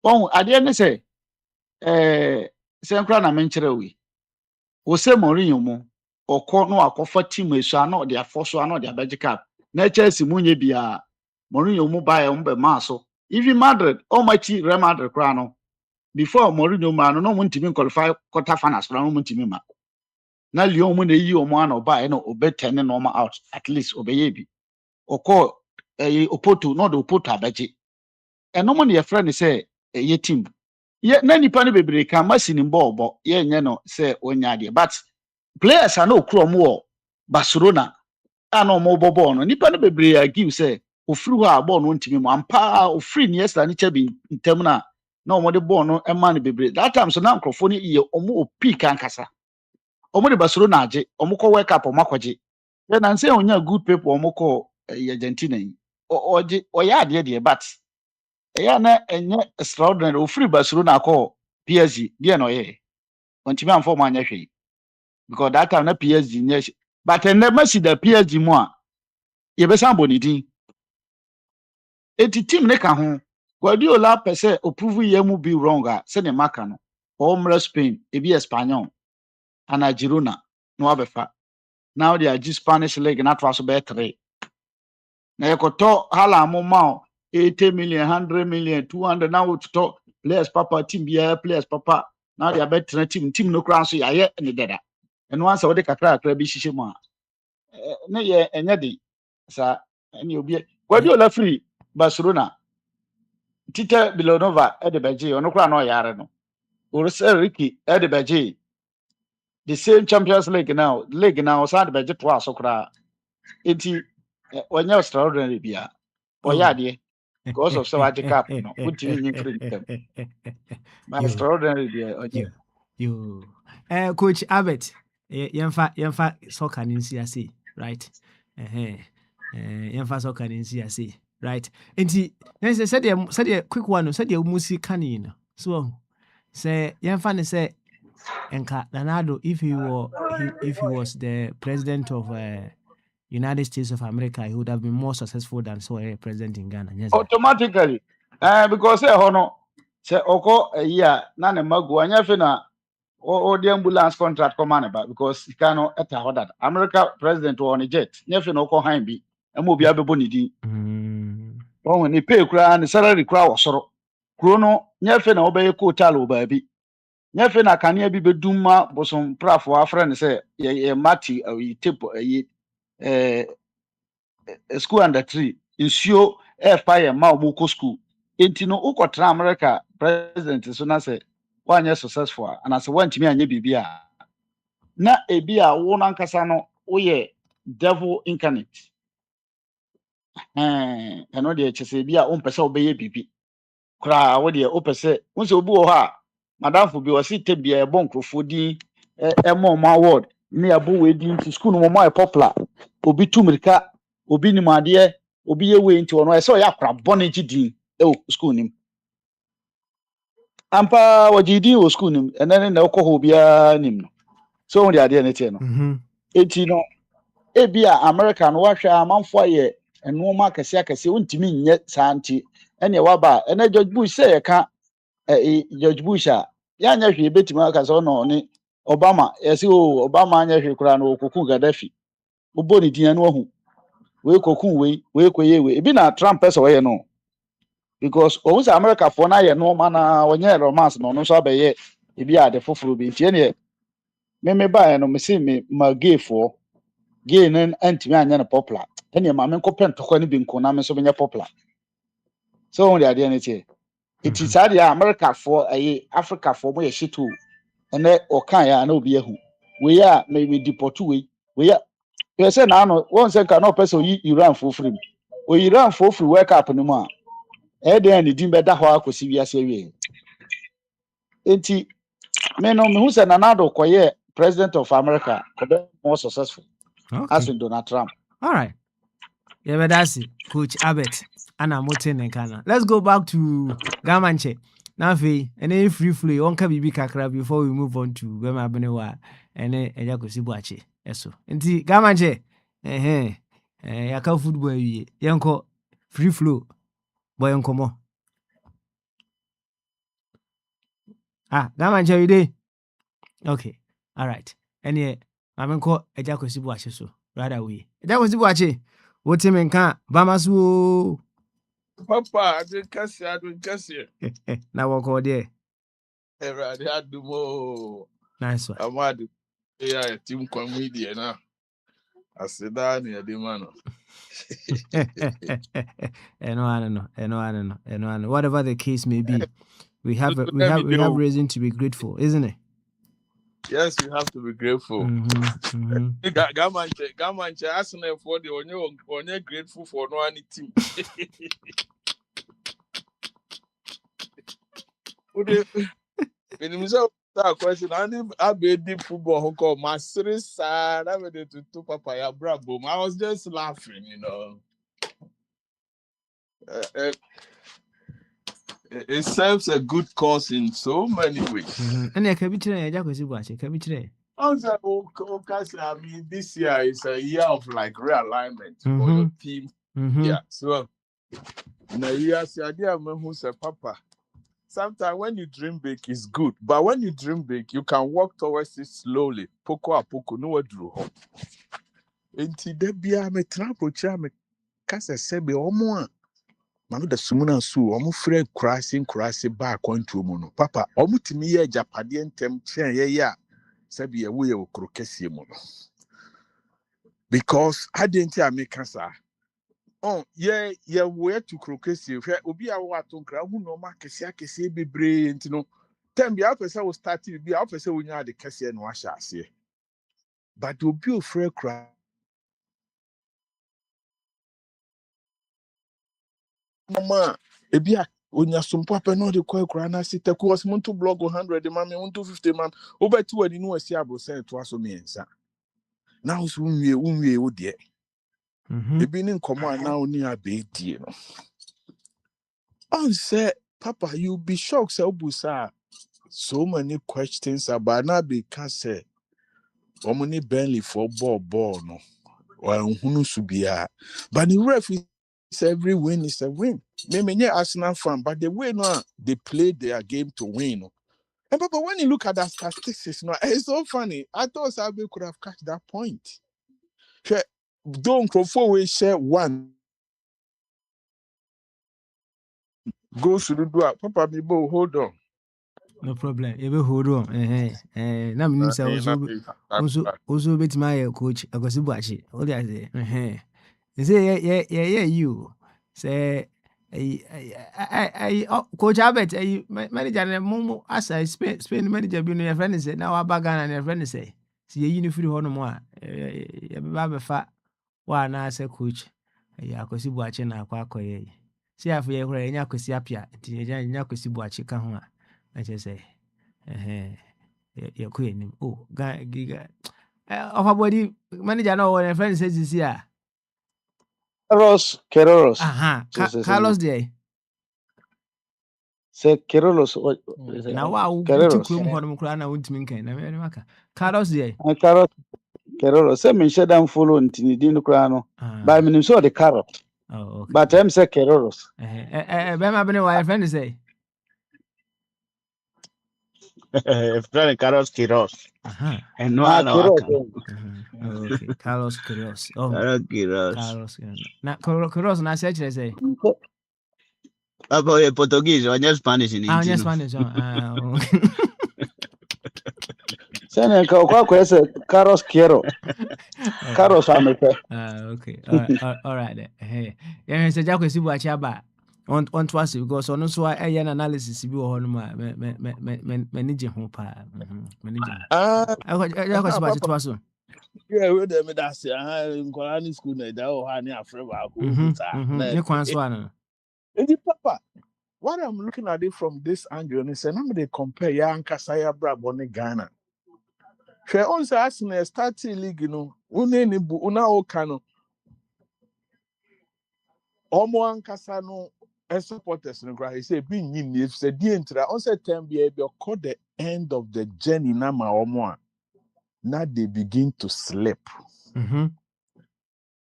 Oh, I didn't say, Sam Crana mentioned we. O say Mourinho or corner or for team, we shall not their force or not their budget cap. Nature Simunye be a Mourinho mobile maso. Even Madrid, almighty Real Madrid Crano. Before Mourinho man, no one team qualify quarter finals from one team. Now Lyon when you or buy no obey 10 normal out, at least obey be. Or call a Opoto, not Opoto budget. And no money a friend say a ye team. Yet nanny penny baby can machine in ball, but ye no say when idea. But players are no chrome war. Barcelona are no more born. Ni penny baby I give say, who threw her born one team, and pa or free yes than each be in terminal. No more the born no and money baby. That time so now microphone ye omo peak and cassa. Omo de Barcelona je, omo ko wake up omakwaje. Then I say on your good people omo ko Argentina. Or ya dear, but na enye extraordinary o free Barcelona call PSG dia no ye. Ontimi am man yahwe. Because that time na PSG nye. But I never see the PSG mo a ye be san bonidin. Eti team ne ka ho. Guardiola pese approve ye mu be wrong a se ne maka no. Omre Spain, ebi Espanyol. Ana Girona no abefa. Now they are just Spanish league na twa so be 3. Na yekoto hala mo ma 80 million, 100 million, 200 now to talk players papa team be players papa. Now they are better team no crown so ya any dada. And once we dey kakra bi hihye mu a na ye enya di sa Any obi Guardiola free Barcelona. Tita Villanova at the Beji, on no yare no. Ursa Ricky at the Beji. The same Champions League now, sad Beji twice okra. Iti when you're extraordinary beer. Or yadi, because of Savage Cup, no, which you free them. My You. extraordinary beer. You. Coach Abbott, yɛmfa soccer no nsi ase, right? Yɛmfa soccer no nsi ase, right? Nti, sɛdeɛ quick one no, sɛdeɛ musi kane no, so sɛ yɛmfa ne sɛ enka Ronaldo, if he was the president of United States of America, he would have been more successful than president in Ghana. Yes, Automatically, because hono say oko a year na ne magu anya fe na o the ambulance contract come on about because he cannot at that America president on a jet nefe no ko han bi amo bi abebo ni din won ni pay kura ni salary kura wo soro kuro no nefe na obeye ko talo ba bi nefe na kanea bi beduma bosom prafo afra ne say ye mati we tape school under 3 nsuo fire ma omo ko school enti no ukotra America president so na say wanye successful and as one timi anye bibia na ebi a wo nankasa no wo ye devil incarnate eno de chese ebi a wo mpese obeye bibi kra wo de wo pese wo se obi wo ha madamfo bi wo si tebia e bon krofo din mo ma award ni abo we din to school no mo e popular obi tumirika obi nimade obi ye we nti ono e se o ya kra bone gidin e school nim ampa wajidi o school nim enene na okọ bia nim no so on the ade ne tie no eti no ebia America no wahwe amanfo ye enoma akese wontimi nye santi ene waba ene George Bush say ka George Bush a ya nya hwe betima aka so no ni Obama yesi o Obama anya hwe kura no okokun Gaddafi obo ni dia no hu we kokun we koye we ebi na Trump person we no because almost America for na ye no mana wonye romance no so abeye ebi ade foforo bi ntie ne me ba no me see me ma gay for gay nan antimi anya na popular ene ma me nkopɛ ntokwa ne bi nko na me so benya popular so on the ade ne tie it is sad ya America for Africa for mo ye shitu ene okan ya na obi ehu we ya me deport we ya you say na no one say can no person yi Iran for free o Iran for free wake up no ma den ni din beda ho akosi wiase wie enti me no me hu say Ronaldo koye president of America could be more successful as in Donald Trump. All right. Yeah, but that's it. Coach Abbott. Anna Moten and Kana. Let's go back to Gamanche. Now, and then free flow on Kabibi Kakra before we move on to Bema Benewa and then Yakosibuache. Eso. And the Gamanche. Yaka football. Yanko free flow. Boy, Uncle Mo. Gamanche, you day? Okay. All right. And yeah, I'm call Ejakosibuache so right away. Ejakosibuache. What him and can't Bamasu. Papa, I didn't catch you. Now walk all there. I had to more. Nice one. I'm mad. Yeah, team comedian now. I said that near the man. And whatever the case may be, we have reason to be grateful, isn't it? Yes, you have to be grateful. Gamanche, Arsenal for the only grateful for no any team. When you say that question, I be deep football who call my serious side. I went to Papa ya bravo. I was just laughing, you know. It serves a good cause in so many ways. And I can be today. I mean, this year is a year of like realignment for your team. Yeah, so now you are the idea who say, Papa. Sometimes when you dream big, it's good, but when you dream big, you can walk towards it slowly. Poco a poco, no drew home. Enti debia me trapocha me kasa sebe omo manu da sumuna su omo frɛ krasi ba Akwantufuo mu no papa omo timi ye japade ntem chen ye ya sebe ye wo ye okrokese mu no because I didn't make kasa Oh, yeah, where to crocus. Obi a waton kra hu no ma kese bebre ntino. Tem bi afese we start bi afese we nya de kese no ahya ase. But obi ofre kra mama ebi a onya sompo ape no de kwa kra na sita ku was muntu blog 100 man me muntu 50 man. Obeti wani no asi abosen to aso me ensa. Now so unwie wo de. Ebi ni nkomo ana oni abedie no. On say papa you be shocked say obusa so many questions about now because say omuni Burnley for ball no or hunu subia but the ref is every win is a win. Me Arsenal fan but the way no they play their game to win. No. And papa when you look at that statistics no it's so funny. I thought Sabi could have catch that point. Don't Crawford we share one go to the door. Papa me bo hold on. No problem. You be hold on. Na me nim say also bet my coach Akwantufuo achi. What do I say? They say yeah you. Say coach Albert manager na mumu asa Spain manager bi no your friend say na wa baga na your friend say. See you free ho no mo a be ba fa wa na say coach. Akwantufuo achi na akwakoye. See afọ ye hore nya Akwasi apia. Nti nya Akwantufuo achi ka ho a. I just say you're queen. Oh, giga. Of a body manager, no one friend says this year. Kerolos. Aha, Carlos Day. Say Kerolos. Now, wow, Kerolos. Honum Crana wouldn't mean can. Carlos Day. Kerolos. Say me shed and follow in Dino Crano. By me, so the carrot. Oh, okay. But I'm say Kerolos. Bema been a friend say. Friend Carlos Kiros. And no Okay, Carlos Quiroz. Oh, Carlos. Now, Quiroz, and I said, say. About Portuguese or just Spanish in English. Spanish. Send Carlos Quiero. Carlos America. Okay. All right. Hey, yeah, say Akwantufuo achi aba. On twice because on so I an analysis bi wo ho no ma manage ho pa manage Akwantufuo achi twice. Yeah, we dem that say nkola ni school na da o ha ni afre ba ko huta. Ne kwan so ana. Edi papa, what I'm looking at it from this angle is say na me dey compare ya ankasa ya brabo ne Ghana. Hwe on say Arsenal starting league no, une ni bu una o kano. Omo ankasa no supporters no cry say be nyin if say die ntra on say time be call the end of the journey na ma omo a. Now they begin to slip. And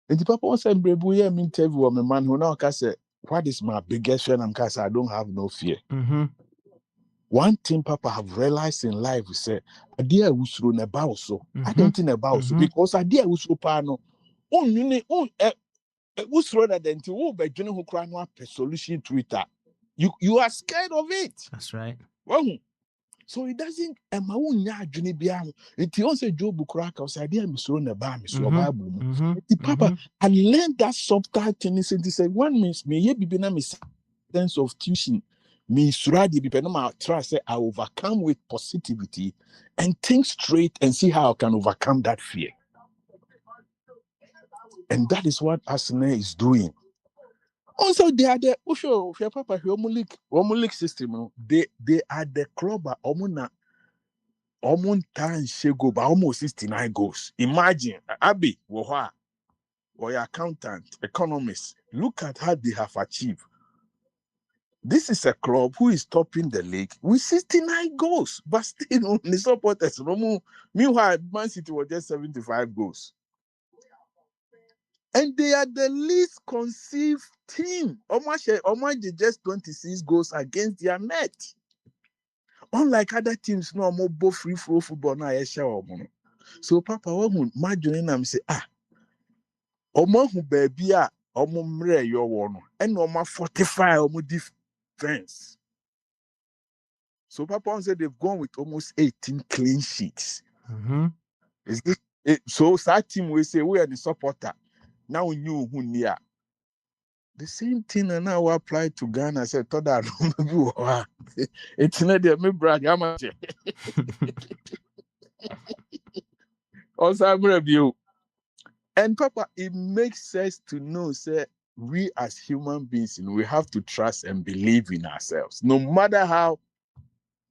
the papa was saying, "Brebu, yeah, me interview my man who now can say, what is my biggest fear? I'm say I don't have no fear." One thing Papa have realized in life is say, "Idea was run about so. I don't think about so because idea was so pano. Oh, you know, was rather than to oh, by Johnny who cry no solution to it. You are scared of it. That's right. Well, so it doesn't it also Job Bukraka was idea misro na ba misro Bible. Papa, I learned that subtle thing. He said, one means me ye be na me sense of tuition. Me suradi be no try say I overcome with positivity and think straight and see how I can overcome that fear. And that is what Arsenal is doing. Also, they are the Papa Homulik system. They are the club almost 69 goals. Imagine, Abi, or your accountant, economist, look at how they have achieved. This is a club who is topping the league with 69 goals, but still, the supporters. Meanwhile, Man City was just 75 goals. And they are the least conceived team. Almost just 26 goals against their net. Unlike other teams, no more both free flow football now. So Papa, what imagine am say omo hu baby a omo mre yo wo no and omo fortify omo defense. So Papa said they've gone with almost 18 clean sheets. Is this so that team we say we are the supporter. Now we knew who near. The same thing and now apply to Ghana. I said, thought that it's not the me brag. Also, I'm review. And Papa, it makes sense to know, say, we as human beings, we have to trust and believe in ourselves. No matter how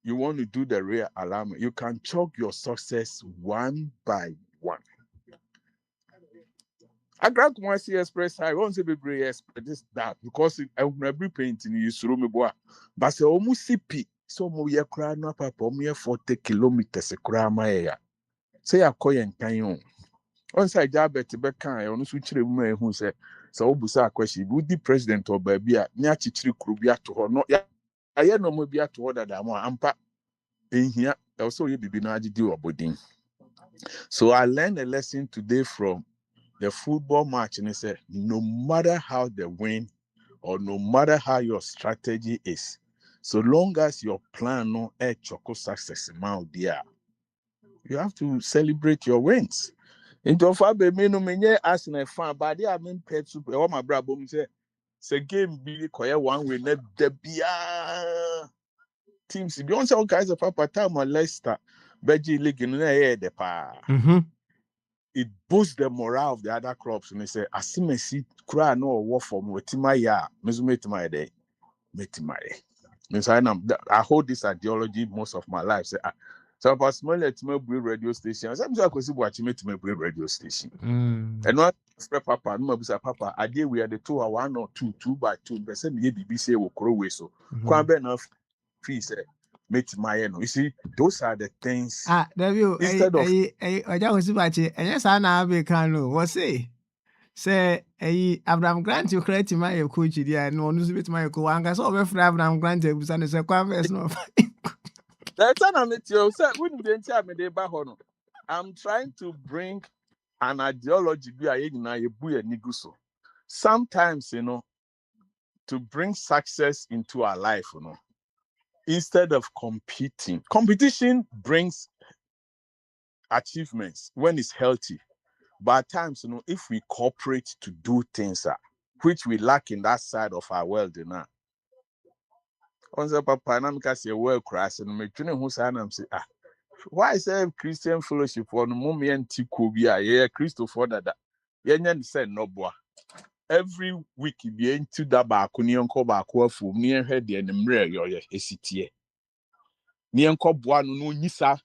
you want to do the realignment, you can chalk your success one by one. I grant one see express I won't say be express this that because I will be painting you through me boy. But say almost CP so mo ye kra no papa mo 40 kilometers kra ma ya. Say akoye nkan on. On say diabetes be kan on so chire mu ehun say so obusa akwashi bi di president or baby a ni achichiri kru bi ato ho no ya aye no mo bi ato ho dada mo ampa ehia also ye bibi na agidi obodin. So I learned a lesson today from the football match, and they said, no matter how they win or no matter how your strategy is, so long as your plan no choco success amount there, you have to celebrate your wins. Into Fabe me no menye Arsenal fan, but they are mean pet super. All my brother say game be quiet one way, net the teams. If you want all guys of Papa time or Leicester, Belgium League in the pa. It boosts the morale of the other clubs. And they say, Asimesi, cry no war for Metimaya, Mezumetimaya day, Metimaya. I hold this ideology most of my life. Say, so about small radio station. Sometimes I could see watching radio station. And one Papa, no Papa, I did we are the 2 or 1 or 2, 2 by 2. But some BBC will grow away. So, quite enough fees. You see, those are the things. Instead of I was watching, and yes, I now be can what say Abraham Grant, you create my coach, dear, no news with my co anchor, so over Abraham Grant, who's on the converse. No, that's an amateur, sir. Wouldn't be entire me, I'm trying to bring an ideology be a niguso. Sometimes, to bring success into our life, instead of competing. Competition brings achievements when it's healthy. But at times, if we cooperate to do things which we lack in that side of our world, Papa, I'm say world crash and me who say why is there Christian fellowship for the moment Tikobia, Christopher that Yanyan said no boy. Every week be into that balcony uncle for near head the mre your ACTA. Near Cobwa no nisa.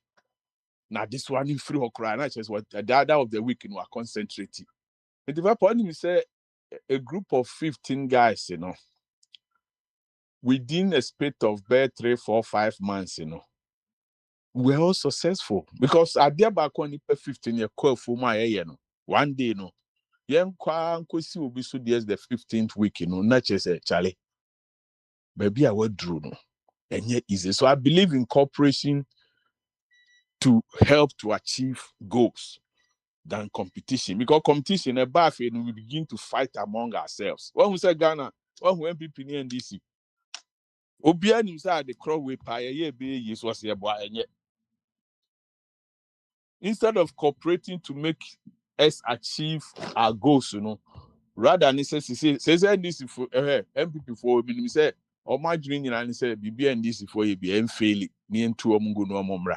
Now this one in free or cry, not just what the other of the week are concentrating. And the point me say a group of 15 guys, within a space of bare 3, 4, 5 months, we're all successful because I dare back on 15 year call for my one day, young see will be so there's the 15th week, not just a Charlie. Maybe I would drew, and yet easy. So I believe in cooperation to help to achieve goals than competition, because competition a bad and we begin to fight among ourselves. When we say Ghana, when we MPP in DC, Obian inside the crowd we pay a be was a boy. Instead of cooperating to make us achieve our goals, rather than says this for MPP for me say, or my dream and say BB and this for you be failing me and 2 no momra.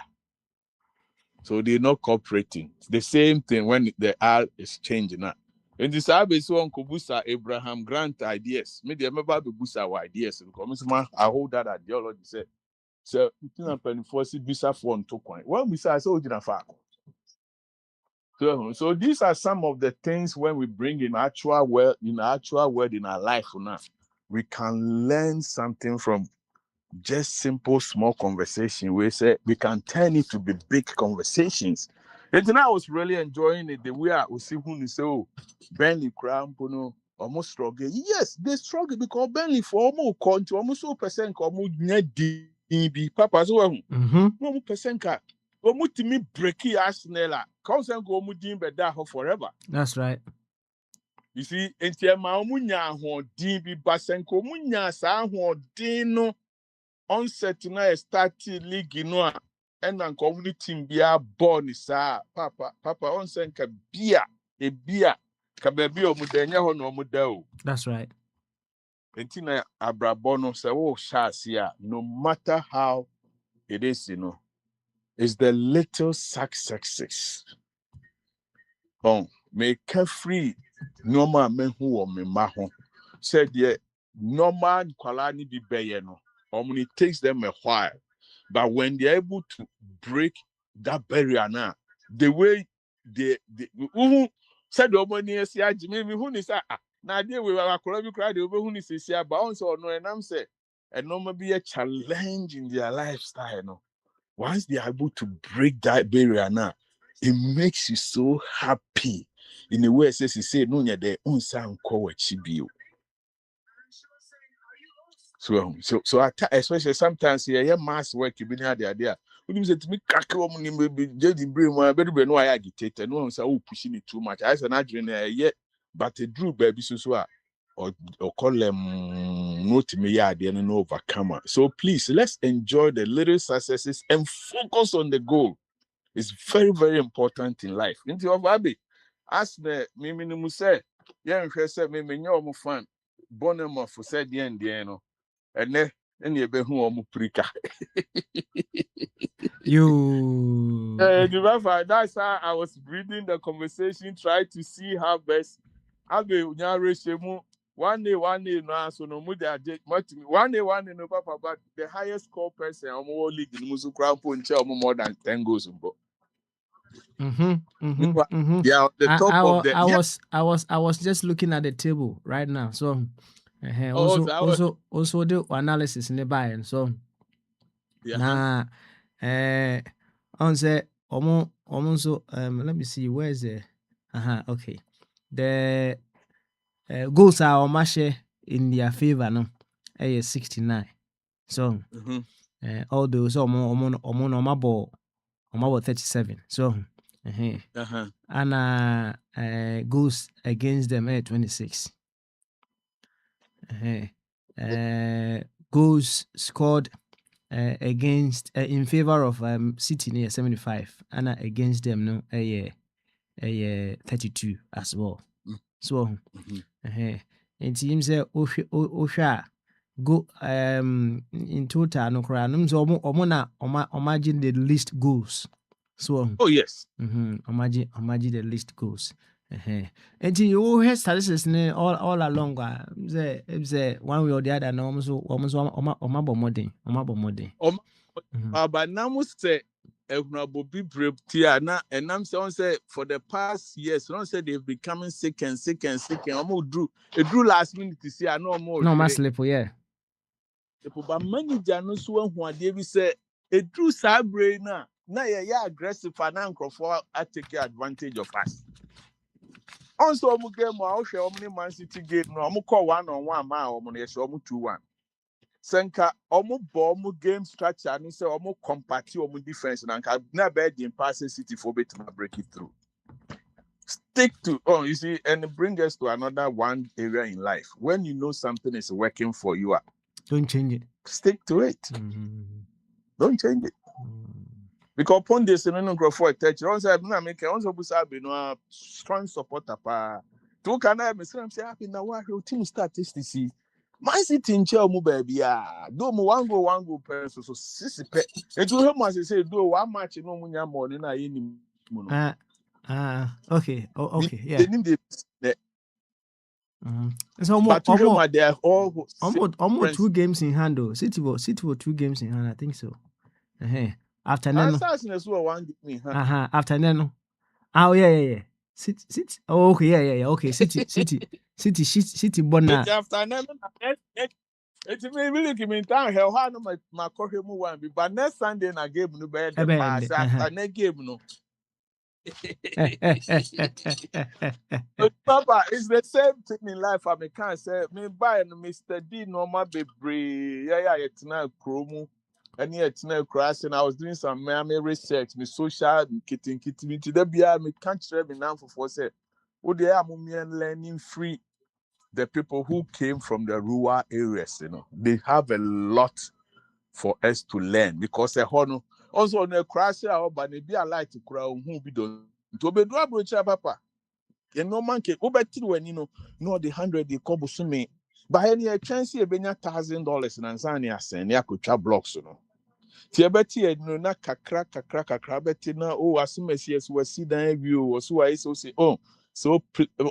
So they're not cooperating. It's the same thing when the R is changing now. In this service, one could boost Abraham Grant ideas. Maybe I'm about to boost our ideas. Because I hold that ideology. So, you know, Pennyforce, Bisa for 2 point. Well, we say, I saw in a fact. So these are some of the things when we bring in actual world in our life now, we can learn something from just simple small conversation. We say we can turn it to be big conversations. And then I was really enjoying it. The way I was see who say, oh, Burnley Crampono almost struggle. Yes, they struggle because Burnley for almost country, almost 2% almost DB. Papa, so no percent car. Almost to me breaky Arsenal. Consent go mudim better forever. That's right. You see, in Tiama Munya ho DB Basenko Munya sa ho dino. Onset na start league and then community team bia born papa onset ka bia ka baby o mudenya ho no mudao. That's right. Entina abrabono say oh shasia, no matter how it is, it's the little successes. Oh, make free normal men who are me maho. Said yeah, normal quality be bayeno. It takes them a while. But when they're able to break that barrier now, the way they who said the money is yeah, Jimmy, who is now they we were cry the who is here, but also no, and I'm saying, and no be a challenge in their lifestyle. Once they are able to break that barrier now, it makes you so happy. In a way, it says, you say, no, you're the unsound call chibio. So especially sometimes yeah, mass work you been had the idea. When you say to me, maybe just bring one, better be no I agitate, and no one say, oh, pushing it too much. I said, not doing yet, but a drew baby so or call them not me yeah, they no overcomer. So please let's enjoy the little successes and focus on the goal. It's very, very important in life. Into your baby, as the minimum say, yeah, said, me no fan, bonum for said the end, and then you be who prika. You. That's how I was reading the conversation, try to see how best. I'll be one day, no, so no more one day, no, papa, but the highest score person, I'm all league in Musu Crown Punch, more than 10 goals. Yeah, the top of the. I was just looking at the table right now. So, Oh, also the analysis in the buy and so. yeah. Nah, on say so let me see where is the okay. The goals are on match in their favor no. 69. So although so about 37. So and goals against them 26. Goals scored against in favor of City near 75 and against them no 32 as well. So it seems Osha go in total no cry no so imagine the least goals. So oh yes. Imagine the least goals. And you have statistics all along. Say one way or the other. No, almost But now must say, be brave Tiana, and I'm say for the past years, don't say they've becoming sick and almost drew last minute to see I know more. No, sleep, yeah. But many janus who are David say a true sabre now yeah aggressive financial for I take advantage of us. Also, I'm game more share Man City game no I'm call 1-on-1 mile on 2-1. Senka omo game structure and say omo compati omo defense and na bad in passing City for bit to break it through. Stick to you see and bring us to another one area in life. When you know something is working for you, don't change it. Stick to it. Don't change it. Because upon this, no grow for a touch. Also, I make also no strong supporter. To can I say happy now? Why your team start to see? My City in chair, baby. Do one go person. So sissy pet. And to him, as I say, do one match. No munya more than I any. Okay. Okay. Yeah. They need the. So but to him, they are all almost 2 games in hand. Though City were 2 games in hand. I think so. After then, after then, oh yeah. City. Oh okay, yeah. Okay, City. Bona. After then, it's really give me time. How hard my coffee move one, but next Sunday I game no bad. After next game no. Papa, it's the same thing in life. I can't say me buy and Mr. D normal baby. Yeah, it's now chromo. And yet, and I was doing some research, me social kitty to the beer, me can't share me now for say, oh, they are learning free. The people who came from the rural areas, they have a lot for us to learn because also on a crash but they be alive to crowd who be done to be do papa. And no man can over when no the 100 they come to me. By any chance, you benya $1,000 and Ansani ascend, ya could trap blocks, you know. Tiabeti, no, na kakra, beti na, oh, as soon as yes, was see the view, was who I so say, oh, so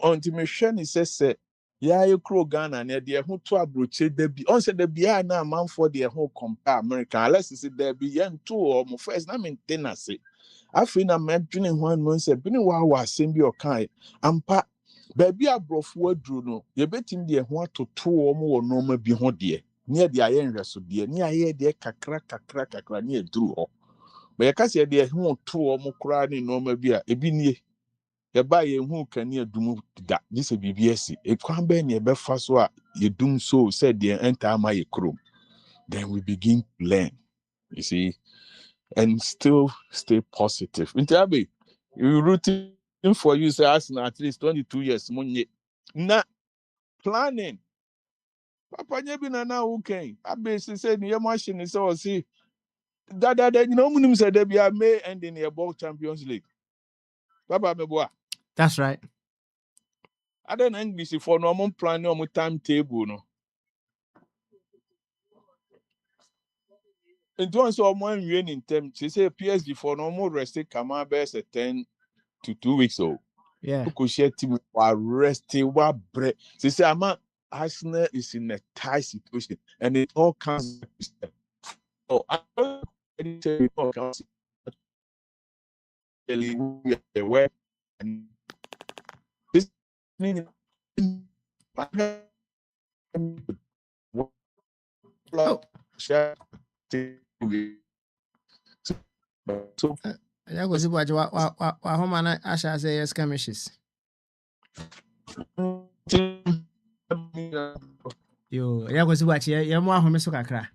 on to me, Shani says, yeah, you crow Ghana, and the who to abroach there be on said the beer now, man for the whole compare America, unless it's there be young two or more first, na maintenance. I feel na mentioning one month, said, Benny Wawa, send your kind, and pa. Baby, I brought forward, Bruno. You bet him the one to 2 or more normal behind dear. Near the iron so dear, near here, dear kakra, near drew. But I can't say dear who 2 or more crying normal beer, a be you buy a who can near doom that this a BBS. A can't be near Befaswa, you doom so said the entire my crew. Then we begin to learn, you see, and still stay positive. Intabi, you rooting for you, say, at least 22 years, money. Na planning. Papa nyebi na na okay. Abesi said your machine is all see. That you know munim said they be a may end in the ball Champions League. Papa meboa. That's right. I don't English for normal plan no timetable no. And once or one win in term, she say PSG for normal rest come out best 10 to 2 weeks old. Yeah. Because she team wa resting wa break. She say ama Arsenal is in a tight situation and it all comes. Oh, I don't tell you all comes. Where and this meaning Oh. So I go see what home and I shall say skirmishes. Yo, I go see what you more home so kakra.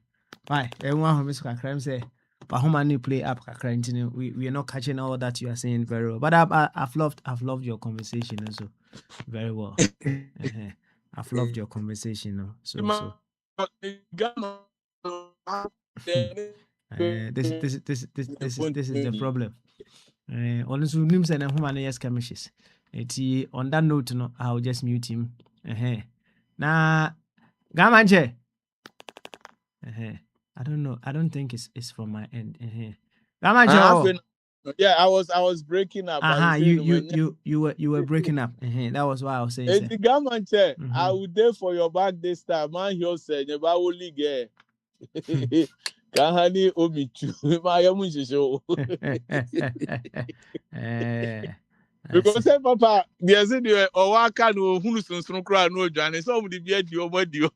Why? Everyone home so kakra say Pahoma play up kakra. We are not catching all that you are saying very well. But I've loved your conversation also very well. I've loved your conversation. So this is the problem. Honestly, names and human skirmishes. On that note, no, I'll just mute him. Now, Gamanche. I don't know. I don't think it's from my end. Gamanche. Yeah, I was breaking up. You were breaking up. That was why I was saying. It's the Gamanche. I will there for your back this time. Man, you said you about only get. Kahani omichu. My show. Because say papa, there say the owaka no hunu sunsun kra no dwane. Some the be di omodi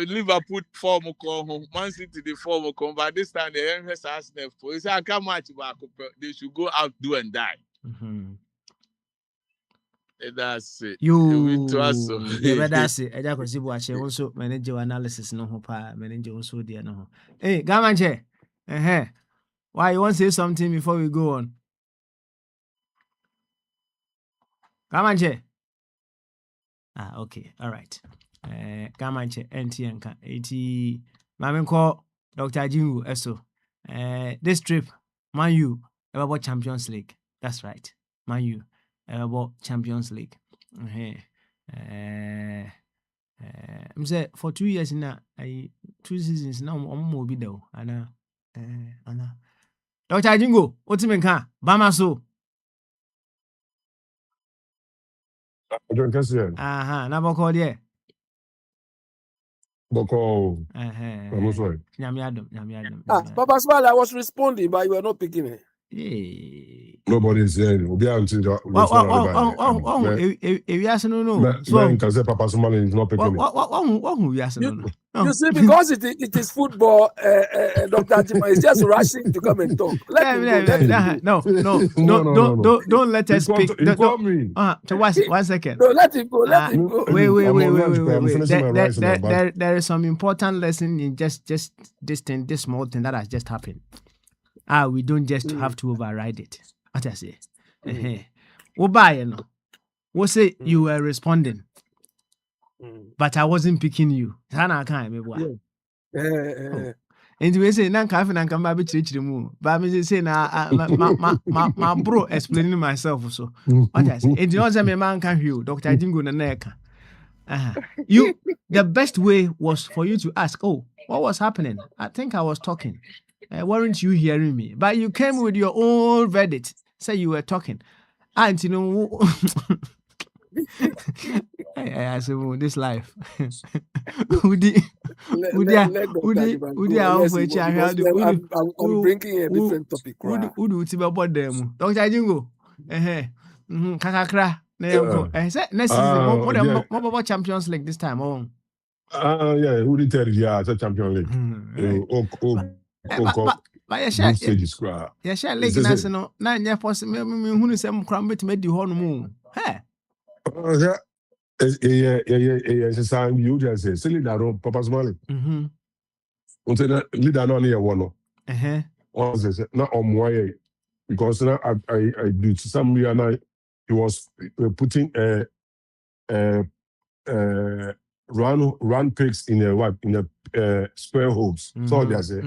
Liverpool form come, Man City the form come, but this time the MS Arsenal. He say I can't match back. They should go out, do and die. That's it. That's it. I just see what also manage your analysis no hopa, manage also there no. Hey, Gamanche. Why you want to say something before we go on? Gamanche. Okay, all right. Gamanche NTNK 80 Mamen call Dr. Jingu Eso. This trip, Man U about Champions League. That's right. Man U about Champions League. I'm say for 2 years now, 2 seasons now I'm more be though. Anna. Dr. Jingo, what's in car? Bamaso. I don't guess yet. Never called yet. Boko. I'm sorry. Nyamiadum. Papa Smile, I was responding, but you were not picking it. Nobody is saying we'll be able to no. Man can say Papa Smile is not picking it. You see, because it is football, Dr. Jima is just rushing to come and talk. Let him go. No. Don't let us speak. One second. No, let him go. Wait. There is some important lesson in just this small thing that has just happened. We don't just have to override it. What I say? We'll say you were responding. But I wasn't picking you. And we say nan kafe nan kamba be chirichiri mu. But me say na my bro explaining myself so. What I say? And you know say me man can hear Dr. Jingo na neka. You the best way was for you to ask, oh, what was happening? I think I was talking. Weren't you hearing me? But you came with your own verdict. Say you were talking. And you know I said, well, this life. Let Dr. Jiman go, I'm bringing a different topic. Dr. Jingo. Kakakra. Next season, what Champions League this time? Oh. Yeah, who did tell you? Yeah, it's a Champion League. But yeah, share league national. Now, yeah, possible. Who is some crumble to make the whole moon? Hey. Yeah, it's a sign you just say, silly that on Papa's money. Until leader not near one. Once they say, not on my because now I do some year now. He was putting run picks in a square holes. So they say,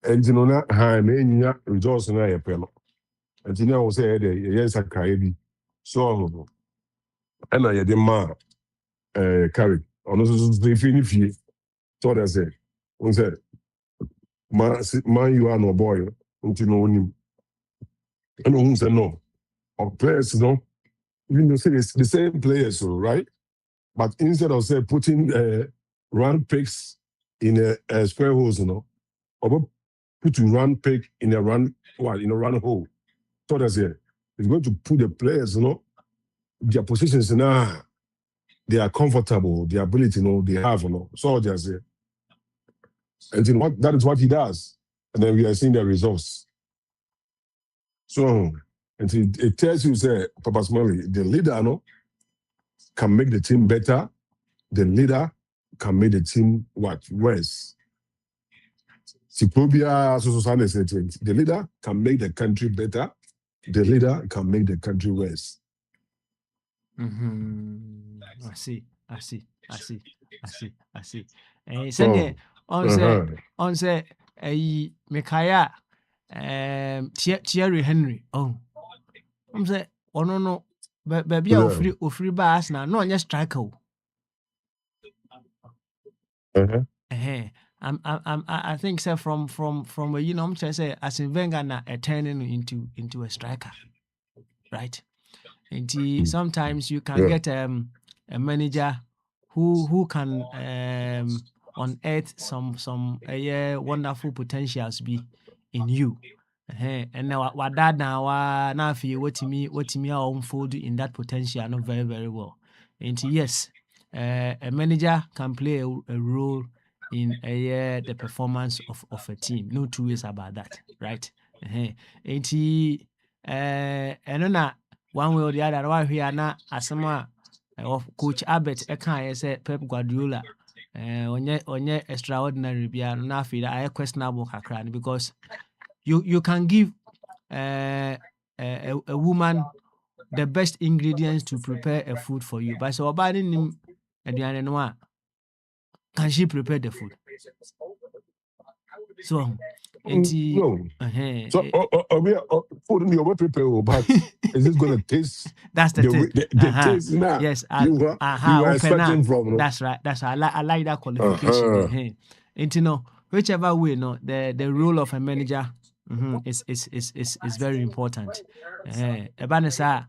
and you know na ha me nya results na ye pelo. And you know say yes a cry so and I the man carry on so fini so they say on say man you are no boy until no him and on say no of players no even though say it's the same players so right but instead of say putting run picks in a square holes or put a run pick in a run hole. So that's it. It's going to put the players, their positions they are comfortable, the ability, they have, So that's it. And then that is what he does. And then we are seeing the results. So and it tells you, say, Papa Smalley, the leader, can make the team better. The leader can make the team worse. The leader can make the country better. The leader can make the country worse. I see. Sunday on say Mekaya Thierry Henry. Oh, I'm say no. Baby, free bars now. No, just striker. I think so from I'm trying to say as in Wenger na turning into a striker, right? And sometimes you can get a manager who can unearth some wonderful potentials be in you. And now what that now if you what me unfold in that potential not very, very well. And yes, a manager can play a role in the performance of a team. No two ways about that, right? And one way or the other, why we are not as of Coach Abbott, I say Pep Guardiola, onye extraordinary bia na feel I questionable kakran because you can give a woman the best ingredients to prepare a food for you, but so about him can she prepare the food? So, no. So, food in your prepare, but is it going to taste? That's the thing. The taste now. Yes, you are expecting from. That's right. I like that qualification. And whichever way, the role of a manager is very important. Ebanesa,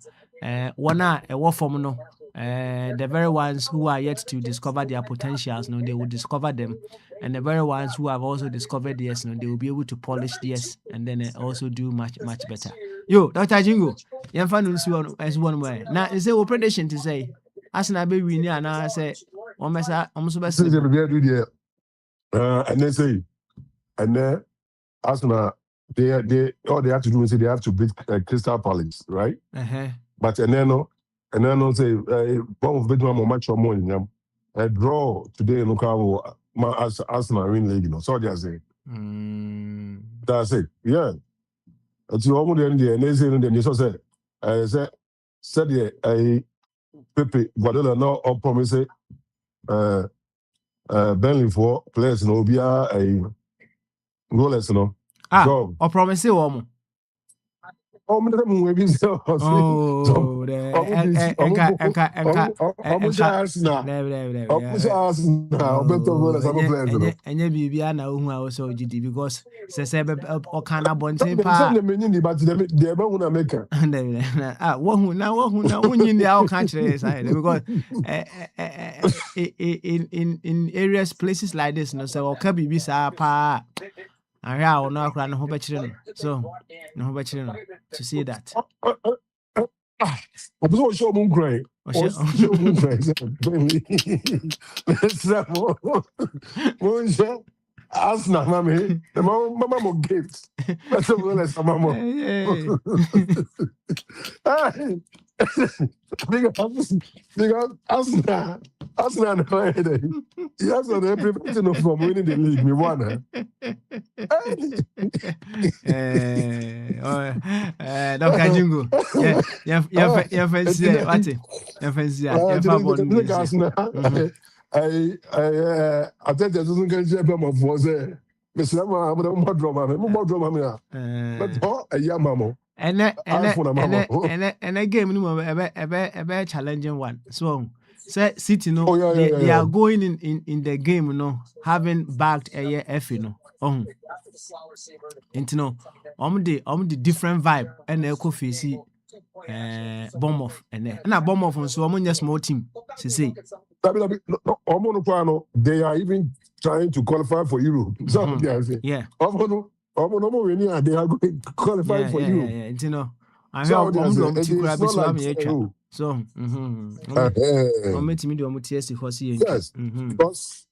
the very ones who are yet to discover their potentials, they will discover them, and the very ones who have also discovered theirs, they will be able to polish theirs and then also do much better. Yo, Dr. Jingo, you find as one way. Now, is there a prediction to say? As an abbey, we and I say, and then say, and then as they all they have to do is they have to beat Crystal Palace, right? But and then say one of the match or more a draw today in local Arsenal win league, so they say. That's it. Yeah. It's almost the end and they say then you say said Pepe Guardiola now promise Burnley for players no be Rolex, no. Ah, So, or promise you one. oh, me that mo ebi say, Oh, enye bibia na ohu a wo so gidi because se o kana bonten pa wohu na wonyi ndi a o kan kire side because in areas places like this no so o ka bibi sa pa ahwe a ono akra ne ho be kire no so ne ho be kire no to see that I was show moon gray. Show moon gray. Asna, mommy. The mama gifts. That's a well as a mama. Because Asna, yes, they're preventing from winning the league. Me wanna. Dr. Jingo, yeah, fancy, what it? Yeah, fancy, yeah, I think there's something going to happen. Of was there, Miss Lama, I'm more drama, but a young mamma. And a game, a challenging one. So, City, no, they are going in the game, you know, having backed a year F, you know. Into no, the different vibe and echo face bomb off and a bomb off on so I'm just small team. Say, they are even trying to qualify for Europe. So yeah. They are going to qualify for Europe. Yeah, you know. I heard so yes, because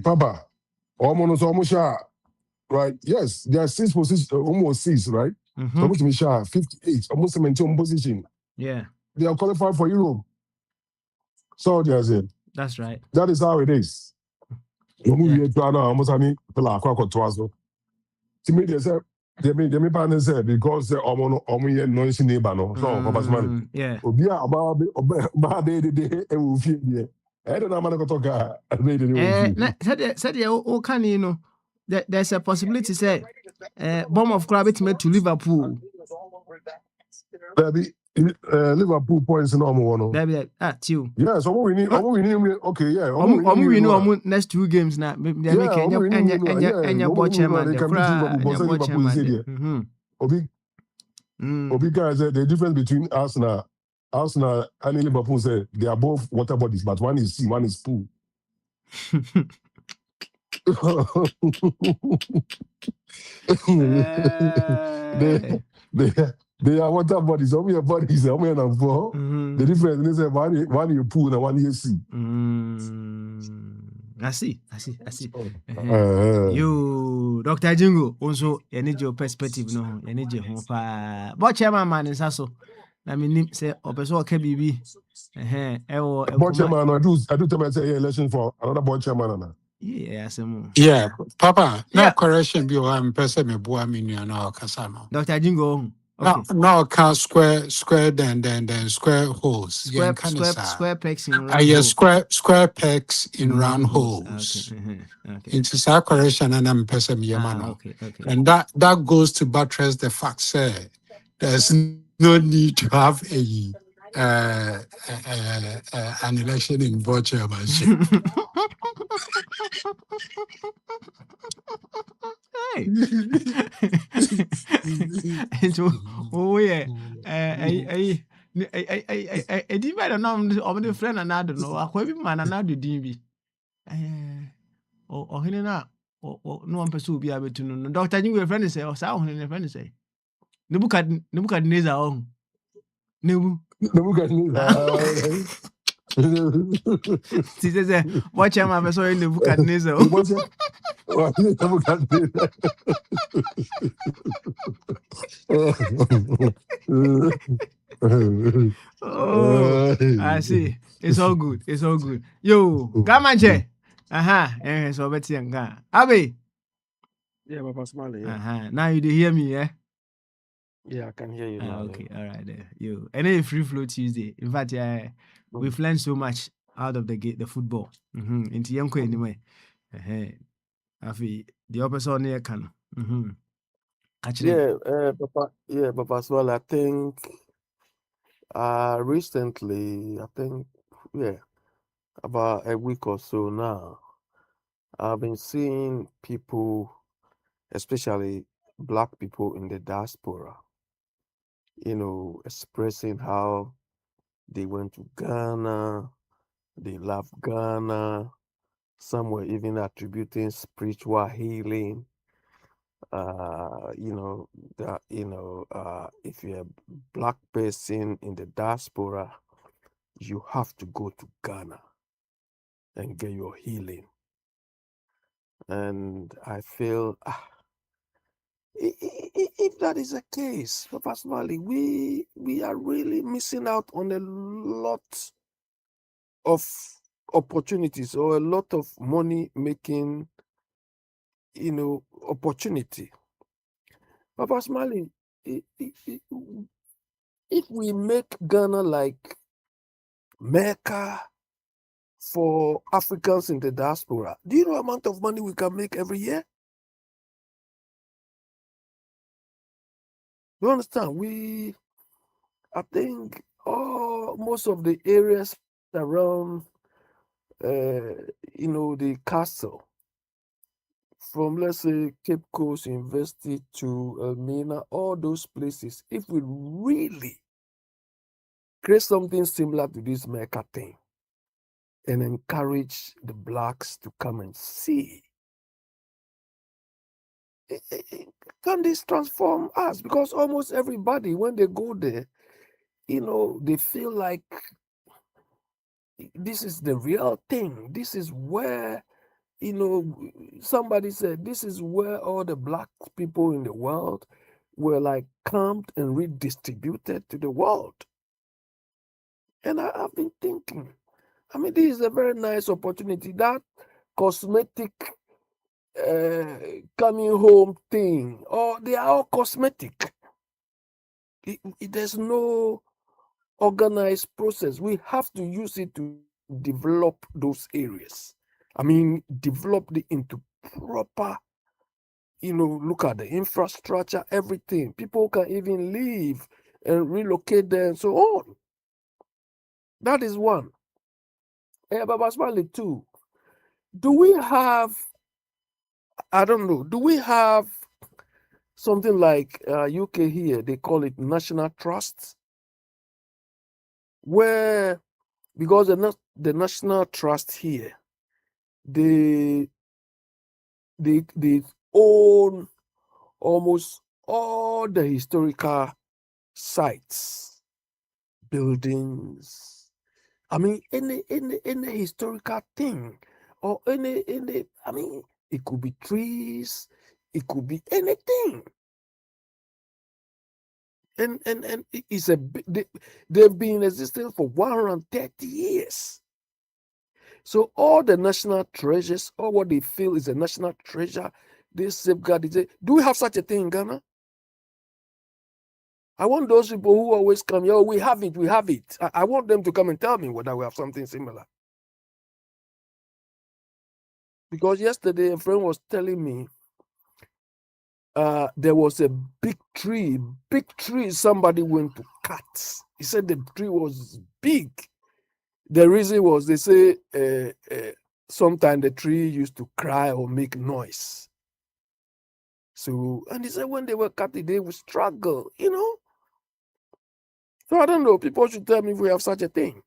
Papa, almost right? Yes, there are 6 positions, almost 6, right? Almost 58, almost 17 position. Yeah, they are qualified for Europe. So that's right. That is how it is. Almost I mean, to me, they say. They may partner say because the omo noise neighbor no so Papa yeah. Obi about they will feel there. I don't know man go talk said you can you know there's a possibility say bomb of crab to Liverpool. Baby Liverpool points no more. Baby you. Yeah, so we need okay, yeah. We know next 2 games now. They make any chairman. Obi guys the difference between Arsenal and Liverpool say they are both water bodies, but one is sea, one is pool. They are water bodies. Some of your bodies, some of them for. The difference is one you pool and one you see. I see. You, Dr. Jingo, also, you need your perspective, no, you need your home. But chairman man is also. I mean, say, Opeso KBB. Board chairman, I do tell myself election for another board chairman. Yeah, Papa, no correction be one person me boa me no kasano. Dr. Jingo. Okay. No, can square then square holes. Square pegs in round holes. Square pegs in round holes. Okay. It's a correction and I'm person okay. And that goes to buttress the fact say there's no need to have an election in board chairmanship. Hey. Oh yeah. I didn't of the friend and I don't know. I quite man and I do DB. Oh, no one pursue be able to know. Doctor, you were friend say, or sound in a friend say. Nebuchadnezzar on. Nebuchadnezzar. She says, watch him. I'm sorry, Nebuchadnezzar. Oh, I see. It's all good. Yo, come on, Jay. So Betty and Ga. Abby. Yeah, Papa Smiley. Yeah. Now you hear me, yeah? Yeah, I can hear you now. Okay, all right there. Yo, and then free flow Tuesday. In fact, we've learned so much out of the football. Into Yanko anyway. Afi The opposite near can. Papa as well. I think recently, about a week or so now, I've been seeing people, especially black people in the diaspora, expressing how they went to Ghana, they love Ghana. Some were even attributing spiritual healing. If you're a black person in the diaspora, you have to go to Ghana and get your healing. And I feel, if that is the case, personally, we are really missing out on a lot of opportunities or a lot of money making, opportunity. Papa Smiley, if we make Ghana like Mecca for Africans in the diaspora, do you know the amount of money we can make every year? You understand? I think most of the areas around, the castle, from let's say Cape Coast University to Elmina, all those places, if we really create something similar to this Mecca thing and encourage the blacks to come and see, can this transform us? Because almost everybody, when they go there, they feel like this is the real thing. This is where, somebody said, this is where all the black people in the world were like camped and redistributed to the world. And I've been thinking, this is a very nice opportunity. That cosmetic coming home thing, or they are all cosmetic. There's no organized process. We have to use it to develop those areas. Develop it into proper, look at the infrastructure, everything. People can even live and relocate there and so on. That is one. Baba Smiley, two. Do we have, I don't know, do we have something like UK here? They call it National Trust, where, because the National Trust here, they own almost all the historical sites, buildings. Any historical thing, or any. It could be trees, it could be anything. And it's they've been existing for 130 years. So all the national treasures, or what they feel is a national treasure, they safeguard it. Do we have such a thing in Ghana? I want those people who always come, we have it, we have it. I want them to come and tell me whether we have something similar. Because yesterday a friend was telling me there was a big tree somebody went to cut. He said the tree was big. The reason was, they say sometimes the tree used to cry or make noise. So, and he said when they were cutting, they would struggle, So I don't know, people should tell me if we have such a thing.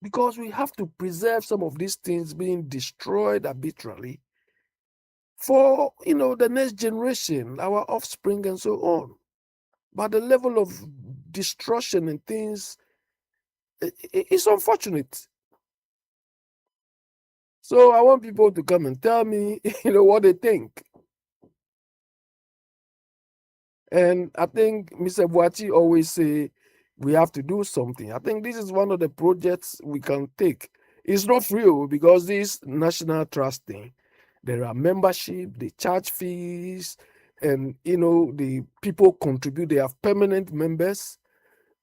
Because we have to preserve some of these things being destroyed arbitrarily for, the next generation, our offspring and so on. But the level of destruction and things, it's unfortunate. So I want people to come and tell me, what they think. And I think Mr. Boachi always say we have to do something. I think this is one of the projects we can take. It's not free, because this national trust thing, there are membership, they charge fees, and the people contribute. They have permanent members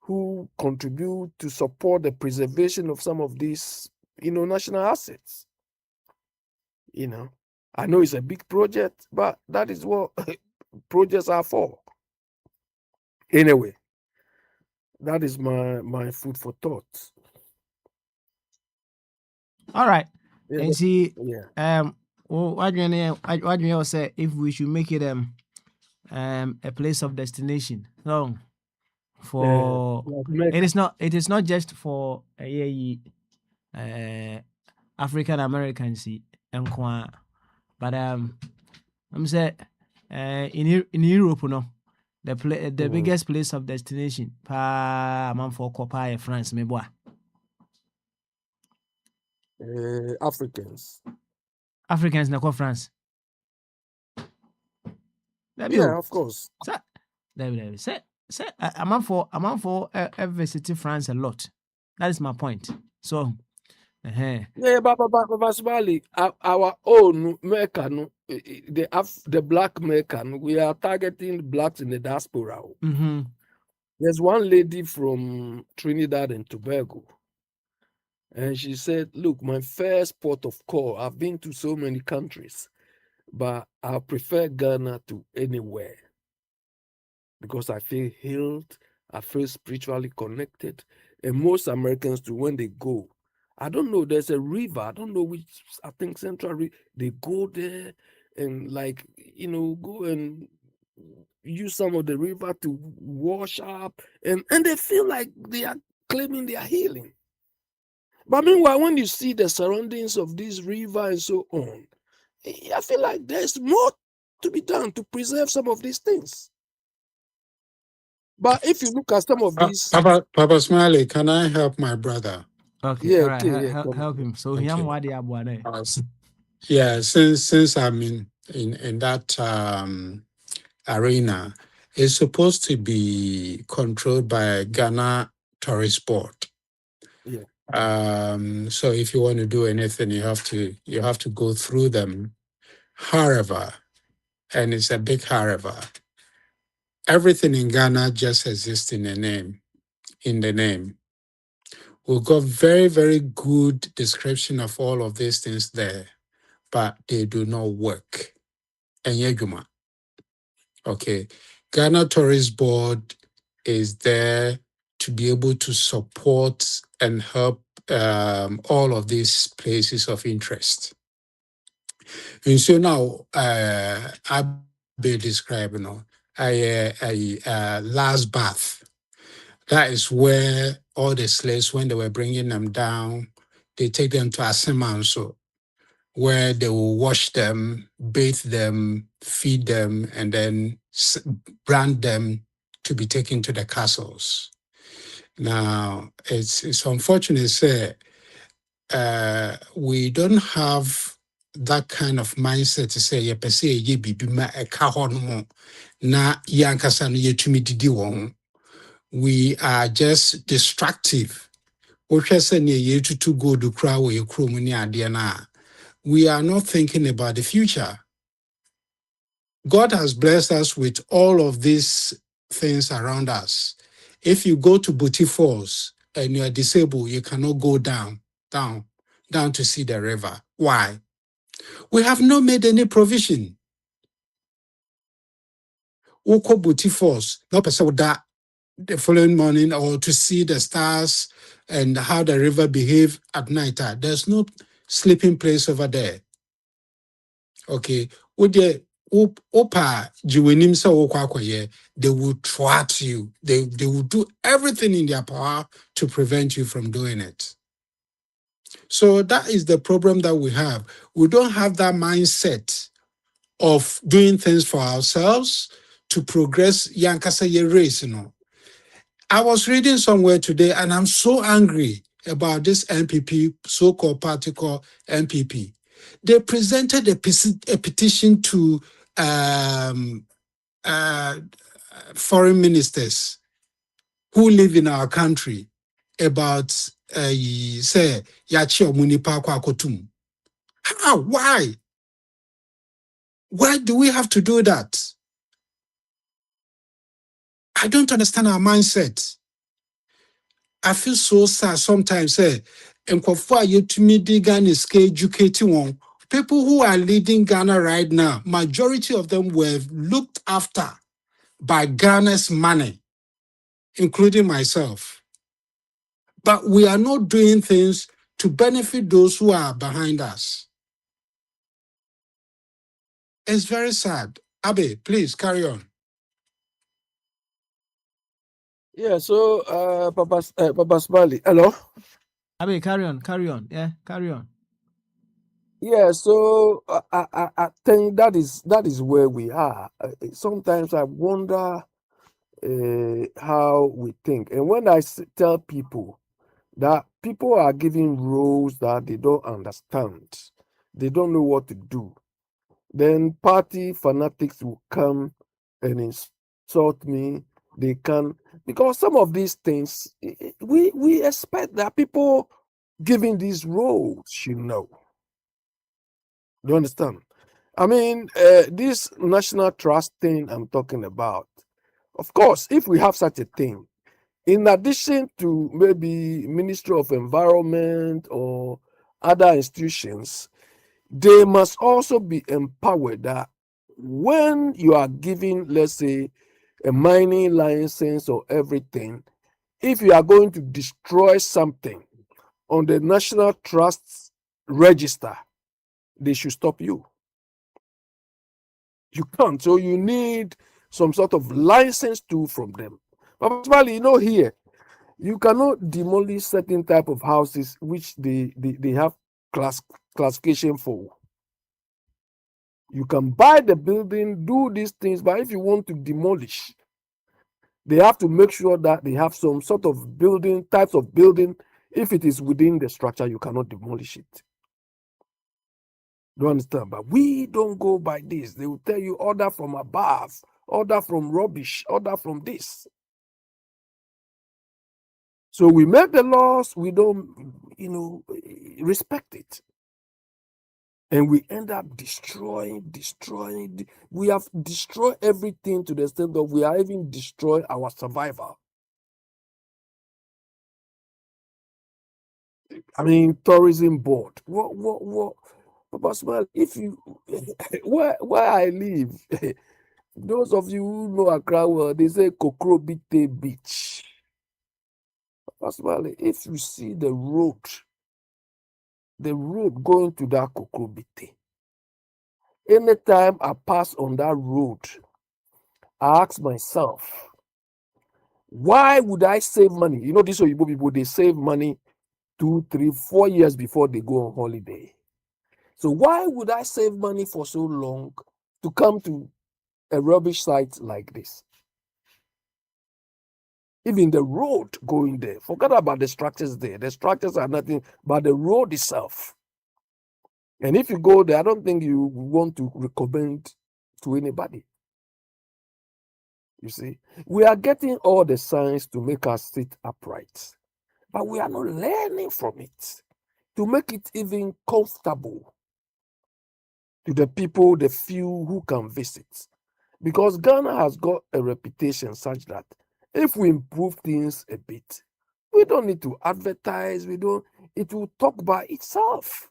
who contribute to support the preservation of some of these, national assets. I know it's a big project, but that is what projects are for. Anyway, that is my food for thought. All right. Yeah, And see, yeah. what do you say if we should make it a place of destination? So for Like it is not just for African Americans see but I'm say in Europe no the biggest place of destination pa man for Copa France me boy. Africans. Africans na France. Yeah, of course. Say I'm for visit France a lot. That is my point. So Yeah, but Smiley, our own American, the black American, we are targeting blacks in the diaspora. mm-hmm. There's one lady from Trinidad and Tobago, and she said, "Look, my first port of call. I've been to so many countries, but I prefer Ghana to anywhere because I feel healed. I feel spiritually connected, and most Americans too, when they go." I don't know. There's a river. I don't know which. I think Central. They go there and go and use some of the river to wash up, and they feel like they are claiming their healing. But meanwhile, when you see the surroundings of this river and so on, I feel like there's more to be done to preserve some of these things. But if you look at some of these, Papa Smiley, can I help my brother? Okay, yeah, all right, okay, yeah, help him. So Okay. Yeah, since I'm in that arena, it's supposed to be controlled by Ghana Tourist Board. yeah. So if you want to do anything, you have to go through them. However, and it's a big however, everything in Ghana just exists in the name. We've got very, very good description of all of these things there, but they do not work. And Yeguma. Okay. Ghana Tourist Board is there to be able to support and help all of these places of interest. And so now, I've been describing a last bath. That is where all the slaves, when they were bringing them down, they take them to Asemanso, where they will wash them, bathe them, feed them, and then brand them to be taken to the castles. Now, it's unfortunate, say, we don't have that kind of mindset to say, ye bibi ma eka ho no mo na yankasa no yetumi didi won. We are just destructive. We are not thinking about the future. God has blessed us with all of these things around us. If you go to Booty Falls and you are disabled, you cannot go down to see the river. Why? We have not made any provision. Oko Booty Falls, no person would die the following morning or to see the stars and how the river behave at night. There's no sleeping place over there. Okay. Opa jiwenim sa wokwakoye, they will thwart you. They will do everything in their power to prevent you from doing it. So that is the problem that we have. We don't have that mindset of doing things for ourselves to progress yankasa ye race, I was reading somewhere today and I'm so angry about this NPP, so-called party called NPP. They presented a petition to foreign ministers who live in our country about, say, Yachi Munipa Kwakotum. How? Why? Why do we have to do that? I don't understand our mindset. I feel so sad sometimes. Nkofo a yetumi di Ghana ska educate won People who are leading Ghana right now, majority of them were looked after by Ghana's money, including myself. But we are not doing things to benefit those who are behind us. It's very sad. Abe, please carry on. Yeah, so Papa Smiley, hello. Abe, carry on. Yeah, carry on. Yeah, so I think that is where we are. Sometimes I wonder how we think, and when I tell people that people are giving roles that they don't understand, they don't know what to do, then party fanatics will come and insult me. They can, because some of these things we expect that people giving these roles, Do you understand? I mean, this national trust thing I'm talking about. Of course, if we have such a thing, in addition to maybe Ministry of Environment or other institutions, they must also be empowered that when you are giving, let's say, a mining license or everything, if you are going to destroy something on the National Trust Register, they should stop you. You can't. So you need some sort of license too from them. But especially, here, you cannot demolish certain type of houses which they have classification for. You can buy the building, do these things, but if you want to demolish, they have to make sure that they have some sort of building, types of building. If it is within the structure, you cannot demolish it. Do you understand? But we don't go by this. They will tell you order from above, order from rubbish, order from this. So we make the laws, we don't, respect it. And we end up destroying. We have destroyed everything to the extent that we are even destroying our survival. I mean, tourism board. What? Papa Smile, if you, where I live, those of you who know Accra well, they say Kokrobite Beach. Papa Smile, if you see the road going to that Kokrobite, anytime I pass on that road, I ask myself, why would I save money? These Oyibo people, they save money 2, 3, 4 years before they go on holiday. So why would I save money for so long to come to a rubbish site like this? Even the road going there, forget about the structures there. The structures are nothing but the road itself. And if you go there, I don't think you want to recommend to anybody. You see, we are getting all the signs to make us sit upright, but we are not learning from it to make it even comfortable to the people, the few who can visit. Because Ghana has got a reputation such that if we improve things a bit, we don't need to advertise, it will talk by itself.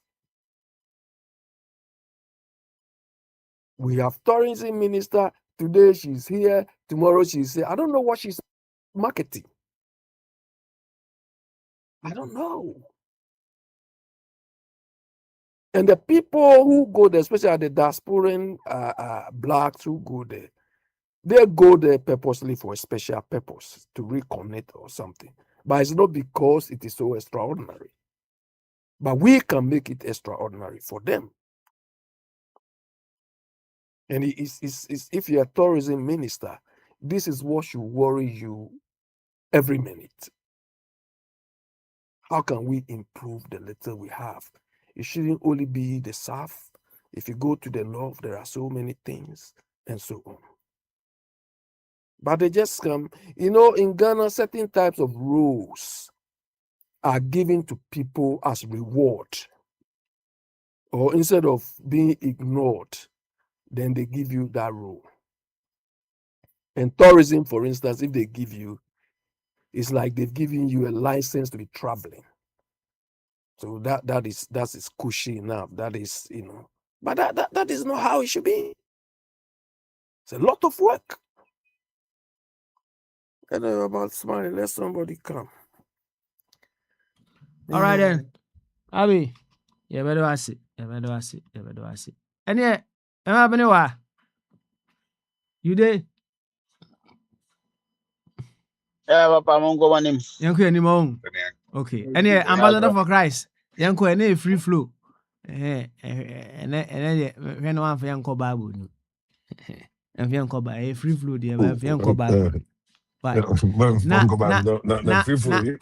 We have tourism minister, today she's here, tomorrow she's here. I don't know what she's marketing. I don't know. And the people who go there, especially the diasporan blacks who go there, they go there purposely for a special purpose, to reconnect or something. But it's not because it is so extraordinary. But we can make it extraordinary for them. And if you're a tourism minister, this is what should worry you every minute. How can we improve the little we have? It shouldn't only be the south. If you go to the north, there are so many things and so on. But they just come, in Ghana, certain types of rules are given to people as reward. Or instead of being ignored, then they give you that rule. And tourism, for instance, if they give you, it's like they've given you a license to be traveling. So that is cushy enough. That is, but that is not how it should be. It's a lot of work. I don't know about smiling. Let somebody come. All right then. Abi, you better ask it. You better ask it. You better ask it. And yeah, am I been wa? You did? Papa Mongo Wanim. Yanko anymore. Okay. And yeah, ambassador for Christ. Yanko any free flow. And then when one for Yanko Bible. And Yanko by free flow, dear, Yanko Bible.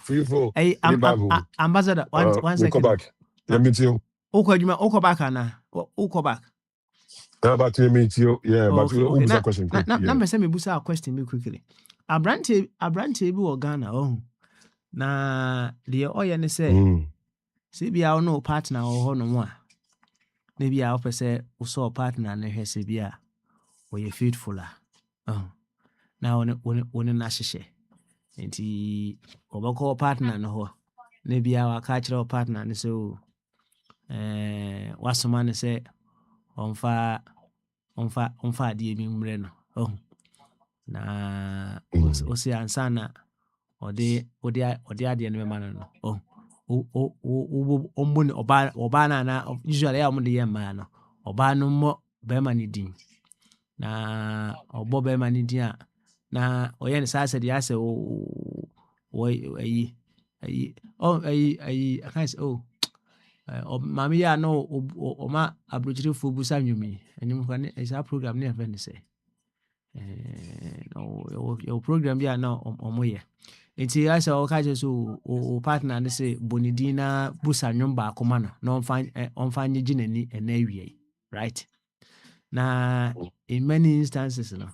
Free flow. Hey, ambassador, one second. Go back. Let me tell you. Oko back, Anna. Oko back. How about you meet you? Yeah, but Okay. that question. Now, send me busa a question me quickly. Abrante bi wo Ghana na the oya ne say se bia no partner ho no mo a na bia wo pese wo so partner na hwese bia wo ye faithful na woni na hyehye enti obako partner no ho na bia wa ka kire partner ne so wasoma ne say onfa ade bi mre no na osi ansa na ode ade no ma no omboni oba na usually ya omde ye ma no oba no mo be ma ni din na obo be ma ni din a na oye ne sa de ase ayi I can't say mami ya no o ma abrochirefo busa nwumi enyim kwa ne esa program ne efe ne say no program bia na omoye enti asa o ka je so o partner ne say bonidina busa nwum ba akoma no na onfa nye ginani ena awie right na in many instances no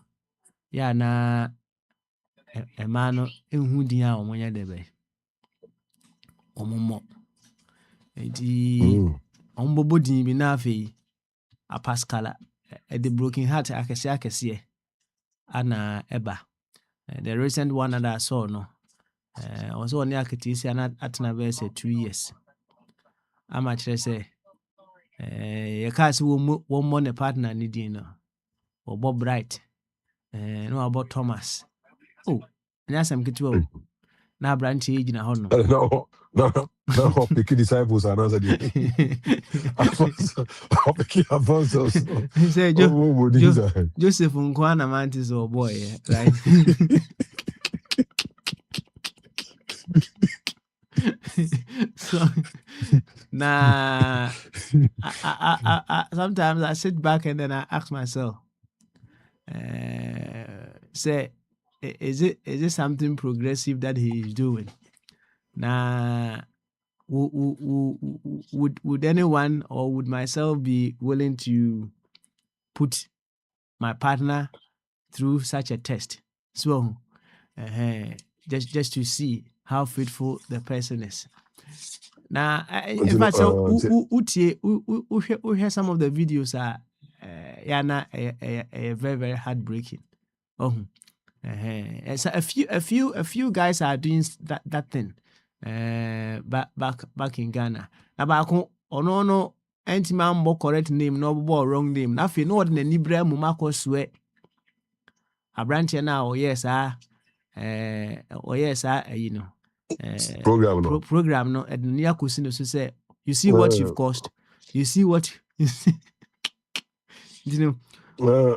ya na ema no ehu din a omonya debe omomo enti ombobo din bi na afi a pascala the broken heart akese ana eba the recent one that I saw no also on yakiti atna be say 2 years ama kire say ye ka se wo mo ne partner ni din no obo bright no about Thomas nya sam kitwa na branch e gina ho no no pick disciples and answer the pick apostles say Joseph Nkwana Mantis or boy right so nah I sometimes I sit back and then I ask myself say is it something progressive that he is doing nah would anyone or would myself be willing to put my partner through such a test so just to see how faithful the person is. Now, in fact, so we hear some of the videos are very very heartbreaking. So a few guys are doing that thing back in Ghana. Now, back no anti-man more correct name, no wrong name. Nothing, no one any brand mumako sweat. A branch now, yes, you know. Program no and near kusino so say you see what you've caused, you see what you know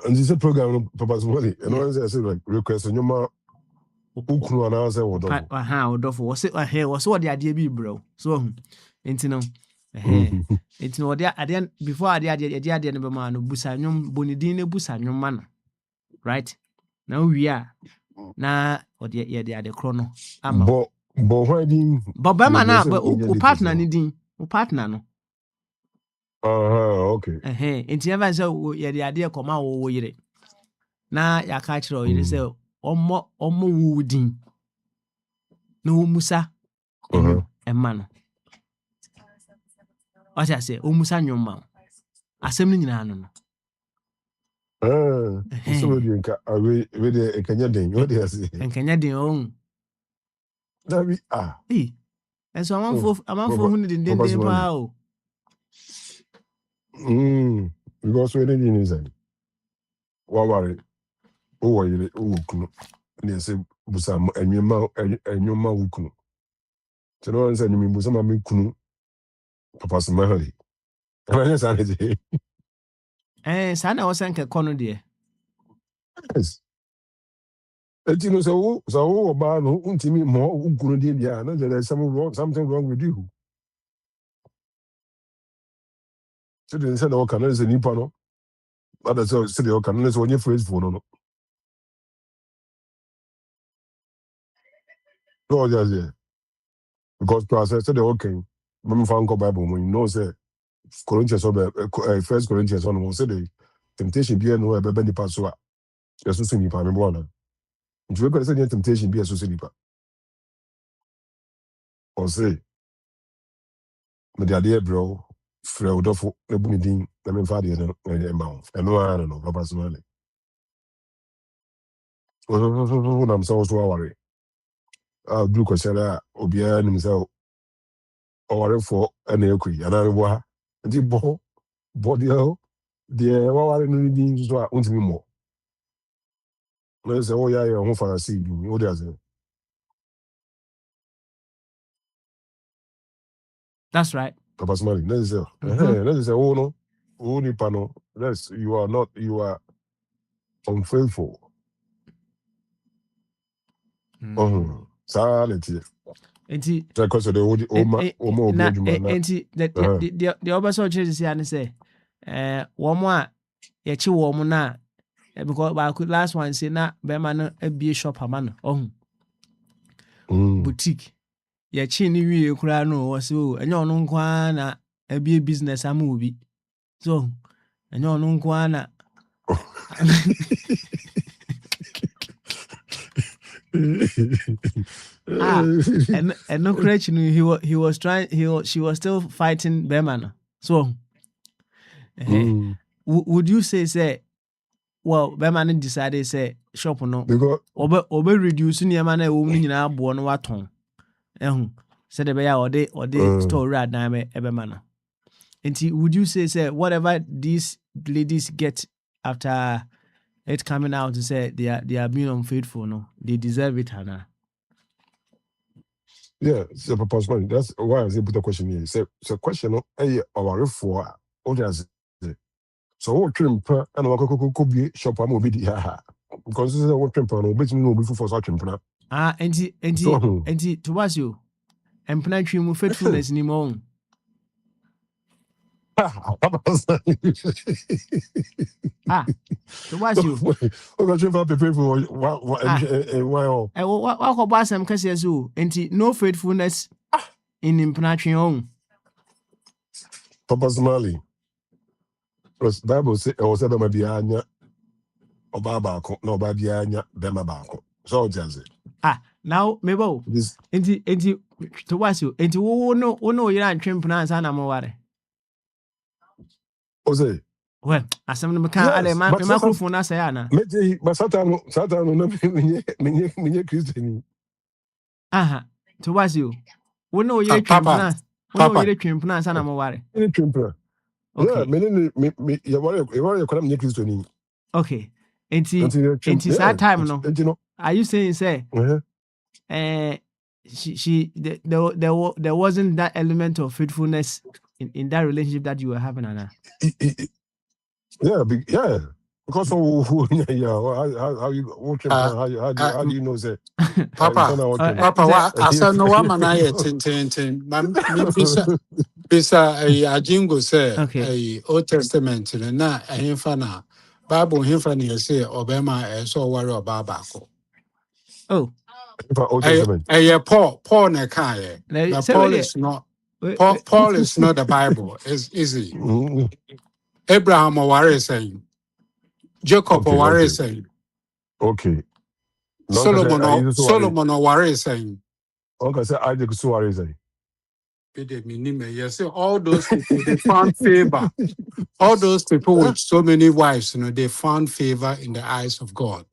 and this program Papa's money and always I say like request on your ma ukunu and answer was it here was what the idea be bro so no it's no there at the end before I did no man busa nyum bonidin busa nyum man right now we are na or the chrono ama but why didn't but na but o partner ni din o partner no okay enti ever say ye the ade koma wo yire na ya ka kire o yire say omo wo din na o musa emma no what I say o musa nyoma asem ni nyina no so we the Kenya den what they say Kenya den that we And so I'm for who didn't power. Because we didn't use it. What worry? Oh, you they say Busam and your mouth and your mouth. So no one said me Busama me kunu. Papa's Mahali. Sana was sank a corner dear. Yes. You know, so about no ultimate more good India. There's something wrong with you. So they said, "Oh, can I say Nipano?" Others said, "Oh, can I say when you're first for no?" No, just yeah. Because process said, "Okay, Mama found God Bible when you know say Corinthians First Corinthians 1 will say the temptation be no ebe be nipa so a yeso so nipa me bona." Nti we go say the temptation be yeso so nipa. Or say me the idea bro frɛ wodɔfo na bu ne din na memfa adeɛ no ɛma wo ɛno ara no papa so male wonam sɛ wo so aware a duru kɔhyɛ no a obiara nim sɛ ɔwarefoɔ ɛna ɛkɔi anaa mebɔ ha nti bɔ deɛ waware no ne din nso a wontumi mmɔ na sɛ woyɛ ayɛ ho farase bi wode asɛ That's right. papa so male na sɛ wo no wo nipa no you are unfaithful. Saa letie. Enti because the the obaso church say and say womo a ye chi womo na because ba last one say na be ma no abie shop ama no boutique ye chi ni wie kura no wo se o enye ono nko na abie business ama obi so enye ono nko na and no correction she was still fighting Berman. So would you say well Berman decided say shop no because obe reduce niam na wo ni nyina abo no waton said the bear or they store rad na Berman no. And would you say whatever these ladies get after it coming out to say they are being unfaithful, no, they deserve it, Hannah. Yeah, so Papa's money. That's why I say put a question here. So question our for all does so what trim per and what could be shop I'm be because this is what trim per no bit no be for such trim. And to was you and plant you faithfulness in your own. So what's you? Okay, trim for people what about some cases no faithfulness in implanting own. Papa's Mali. Because Bible say I was ever be anya or babako, no babianya, bema bako. So just it. Now maybe this to was you into no you're not trim pronounce anamore. Ose. Well, as some of the microphone as I am. But Satan, no, Christian. To was you. We know you're Papa. You're trim pronounce anamore. Any trimper. Okay. Okay. It's that time, no. Are you saying say? There wasn't that element of faithfulness in that relationship that you were having, Anna. Yeah. Because how do you know that? Papa, what? I said no one man. I ten. Bisa a jingo say a Old Testament na a himfana Bible himfana say Obama so worry about Bako. Oh, Paul na kai. Paul is not Paul is not the Bible. It's easy. Abraham or worry saying Jacob or worry saying okay. Solomon or worry saying okay, say Isaac so worry saying. Yes, all those people they found favor. All those people with so many wives, they found favor in the eyes of God.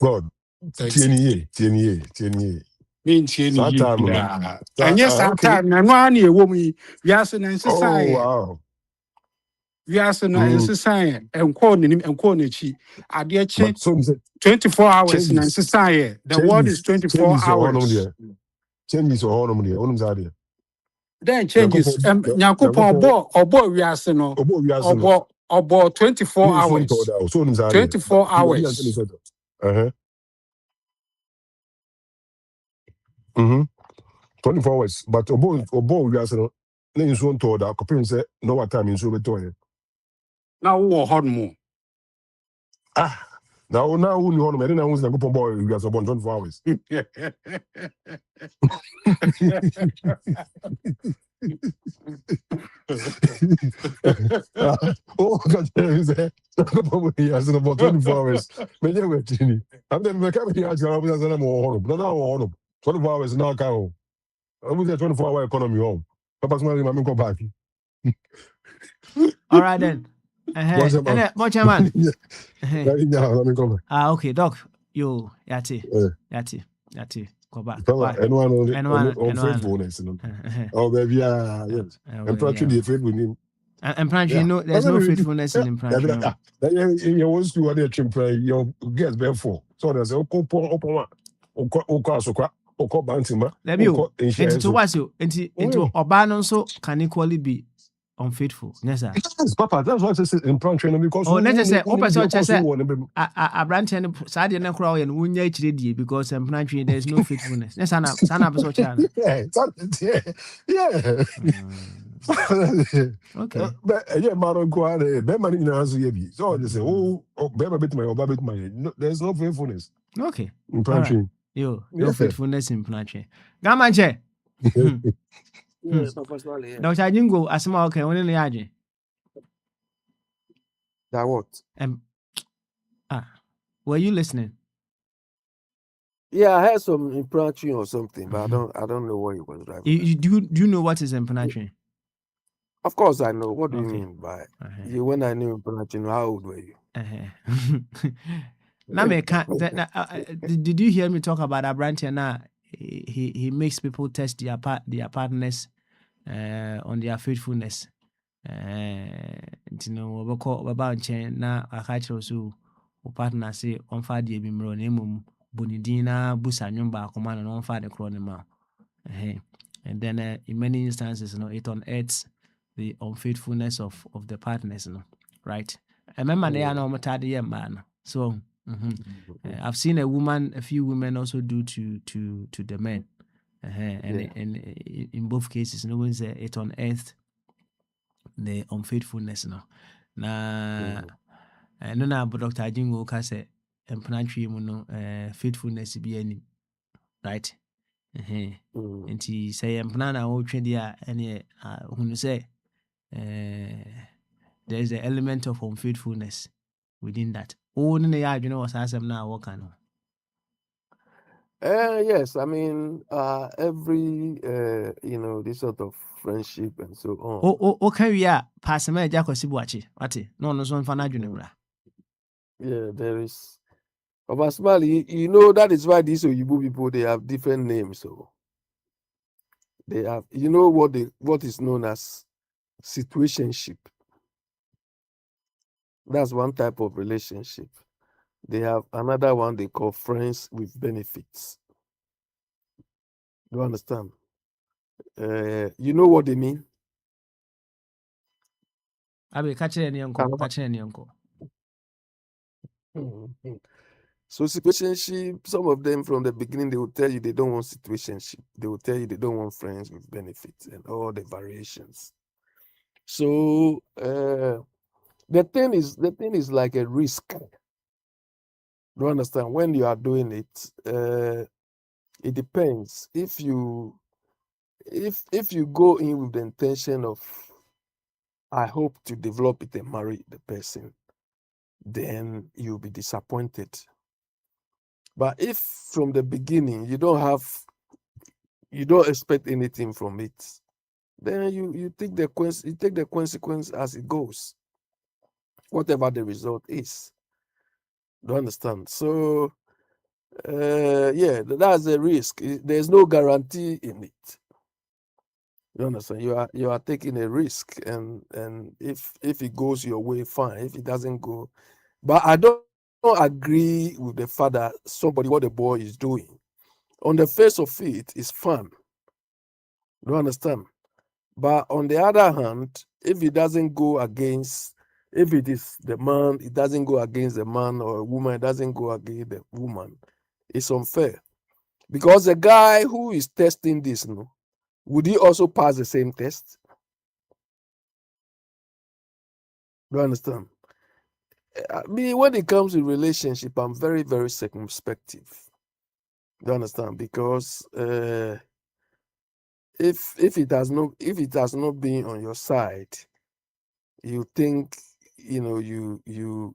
God. TNE. mentie ne That yie time, biara ɛnyɛ saa okay. time na no ara ne ɛwɔ mu yi wiase no Oh, nsesaeɛ wow. wiase no nsesaeɛ ɛnkɔɔ n'anim ɛnkɔɔ n'akyi adeɛ kye But some say 24 hours na changes, nsesaeɛ the world is 24 changes or hours there. Changes or honor there. Onum zade. then changes nyankopɔn ɔbɔ wiase no Obo wiase no. ɔbɔ 24 Ni so hours ntoda. So onum zade. 24 hours Uh-huh. 24 hours. But obo wiase no. Na so ntoda. Kopin say no what time so beto. na wowɔ hɔ no mu Ah. Now who ni honor me na who say go boy wiase obo 24 hours. Oh, God, say yes, about 24 hours. Me dey wait ni. I'm then me come here ask you about say na mo honor. No, na mo honor. 24 hours now ka ho. I was 24-hour economy home. Papa smart me come back. All right then. Much man. Okay, Doc. Yo, yati. Go back. Anyone on faithfulness. Oh, baby, yes. And practically faithful with him. And Pranchi, no, there's no faithfulness in Pranchi. You want to want to pray your guests therefore. So there's a open bantima. Let me into what's you into Obano so can equally be unfaithful. Yes, sir. Yes, Papa, that's what I said in Pranchi because necessary open so a branch and side and crowd and win HD because in Pranchi there's no faithfulness. Yes, Sana episode. Yeah. Okay. But yeah, Maron Quade, Beman in answer ye. So they say, oh, Bema bit my or Babit my. There's no faithfulness. Okay. In Pranchi. Yo, no faithfulness in Pranchi. Gamanche. Yes, Papa Smiley. Yeah. Dr. Jingo, Asma, okay, only the Yaji. That what? Were you listening? Yeah, I heard some in Pranchi or something, but I don't know what he was driving. Do you know what is in Pranchi? Of course I know. What do you mean by you? When I knew in Pranchi, how old were you? Did you hear me talk about Abrantia now? He makes people test their partners on their faithfulness. You know, we call about chain now. I catch also partner say on Friday be mro name Bonidina Busa Nyumba command on Friday cronima. And then in many instances, you know, it unearths the unfaithfulness of the partners, you know, right? I remember they are not man. So I've seen a few women also do to the men, and in both cases, no one say it unearthed the unfaithfulness. No, na no na but Dr. Ajingo ka say empathy mu no faithfulness be any right. Nti say empana na wo twe dia ene hunu say there is the element of unfaithfulness within that. Only the you know was asem na work no. Yes, I mean, every this sort of friendship and so on. Okay, we are pass me ja kwasi buachi. Ati, no so mfa na adwene bra. Yeah, there is. But Smiley, you know that is why these Oyibo people they have different names. So they have, you know what is known as situationship. That's one type of relationship. They have another one they call friends with benefits. Do you understand? You know what they mean? Abi catch any uncle. So situationship, some of them from the beginning, they will tell you they don't want situationship. They will tell you they don't want friends with benefits and all the variations. So the thing is like a risk. Do you understand? When you are doing it, it depends. If you go in with the intention of I hope to develop it and marry the person, then you'll be disappointed. But if from the beginning you don't expect anything from it, then you take the consequence as it goes, whatever the result is. Do you understand? So Yeah, that's a risk. There's no guarantee in it. You understand? You are taking a risk, and if it goes your way, fine. If it doesn't go, but I don't agree with the fact that somebody what the boy is doing. On the face of it, is fun. You understand? But on the other hand, if it doesn't go against, if it is the man, it doesn't go against the man, or a woman, it doesn't go against the woman, it's unfair. Because the guy who is testing this, would he also pass the same test? Do you understand? Me, when it comes to relationship, I'm very, very circumspective. Do you understand? Because if it has not been on your side, you think you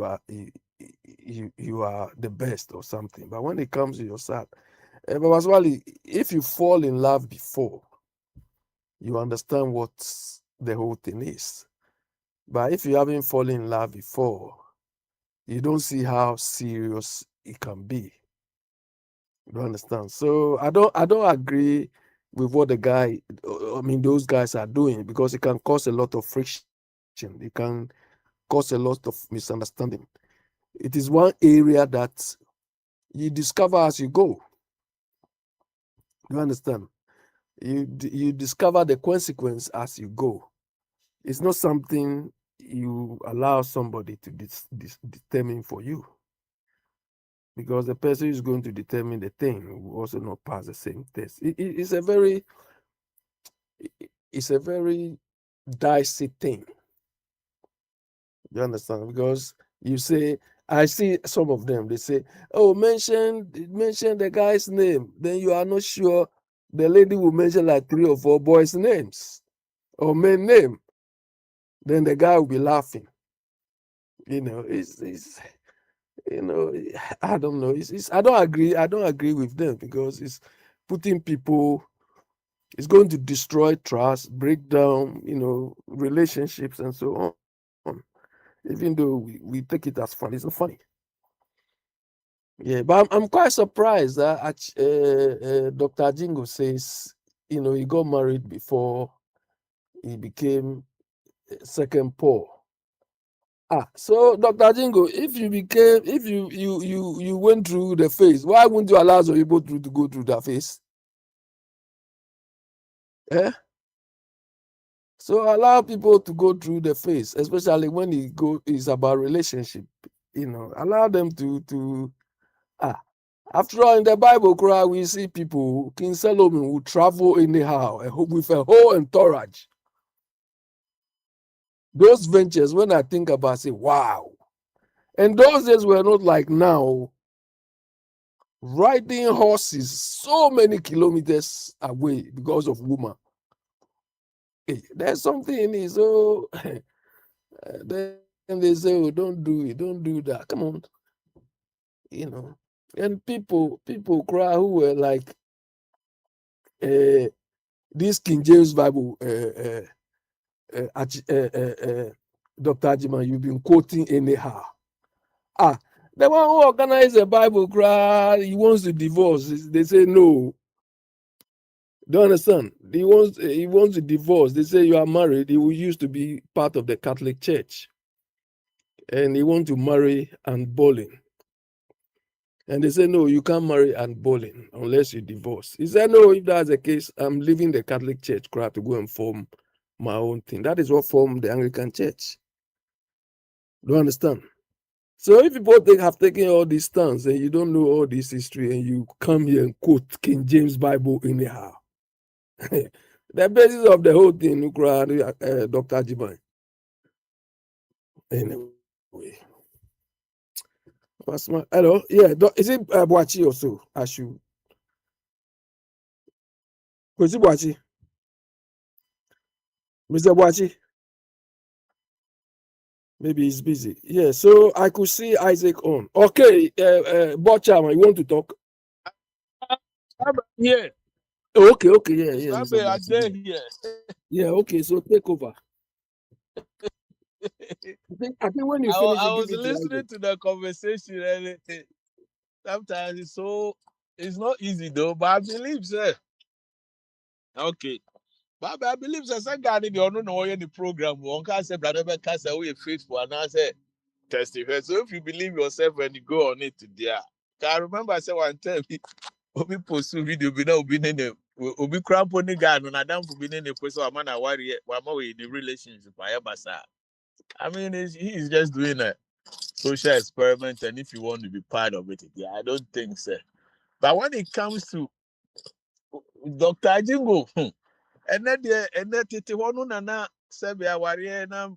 are the best or something. But when it comes to your side, but actually, if you fall in love before, you understand what the whole thing is. But if you haven't fallen in love before, you don't see how serious it can be. You don't understand? So I don't agree with what those guys are doing, because it can cause a lot of friction. It can cause a lot of misunderstanding. It is one area that you discover as you go. You understand? You discover the consequence as you go. It's not something you allow somebody to determine for you, because the person who's going to determine the thing will also not pass the same test. It's a very dicey thing. You understand? Because you say, I see some of them, they say, oh, mention the guy's name. Then you are not sure. The lady will mention like 3 or 4 boys' names or men name. Then the guy will be laughing. It's I don't know. I don't agree with them, because it's putting people, it's going to destroy trust, break down, relationships and so on. Even though we take it as fun, it's not funny. Yeah, but I'm quite surprised that Dr. Jingo says, he got married before he became second Paul. So Dr. Jingo, if you went through the phase, why wouldn't you allow some people to go through that phase? Eh? So allow people to go through the phase, especially when it's about relationship. Allow them to. After all, in the Bible, we see people, King Solomon, who travel anyhow with a whole entourage. Those ventures, when I think about, I say, wow. And those days were not like now. Riding horses so many kilometers away because of woman. Hey, there's something in it. So then they say, oh, don't do it, don't do that. Come on. And people cry who were like this King James Bible, Dr. Ajiman, you've been quoting anyhow. The one who organized the Bible cry, he wants to divorce. They say no. Do you understand? He wants to divorce. They say you are married. He used to be part of the Catholic Church, and he wants to marry Anne Boleyn. And they say, no, you can't marry Anne Boleyn unless you divorce. He said, no, if that's the case, I'm leaving the Catholic Church to go and form my own thing. That is what formed the Anglican Church. Do you understand? So if people have taken all these stands and you don't know all this history and you come here and quote King James Bible anyhow, the basis of the whole thing, Dr. Jibai. Anyway. Hello, yeah, is it Boachi also? Ashu? Is it Boachi? Mr. Boachi? Maybe he's busy. Yeah, so I could see Isaac on. Okay, Bochama, you want to talk? Yeah. Okay, yeah. Sabe, I dare here. Yeah, okay, so take over. I think when you finish, I was listening to the conversation and sometimes it's not easy though, but I believe so. Okay. But I believe so. Some guy they don't know any program. One can say brother can say we faithful and I say testify. So if you believe yourself when you go on it there. I remember I said one time Obi post video be now be in Obi cramp on the guy and Adam for being in the person man I worry one more in the relationship. I mean he's just doing a social experiment and if you want to be part of it, yeah, I don't think so. But when it comes to Dr. Jingo, and that it one na say be aware na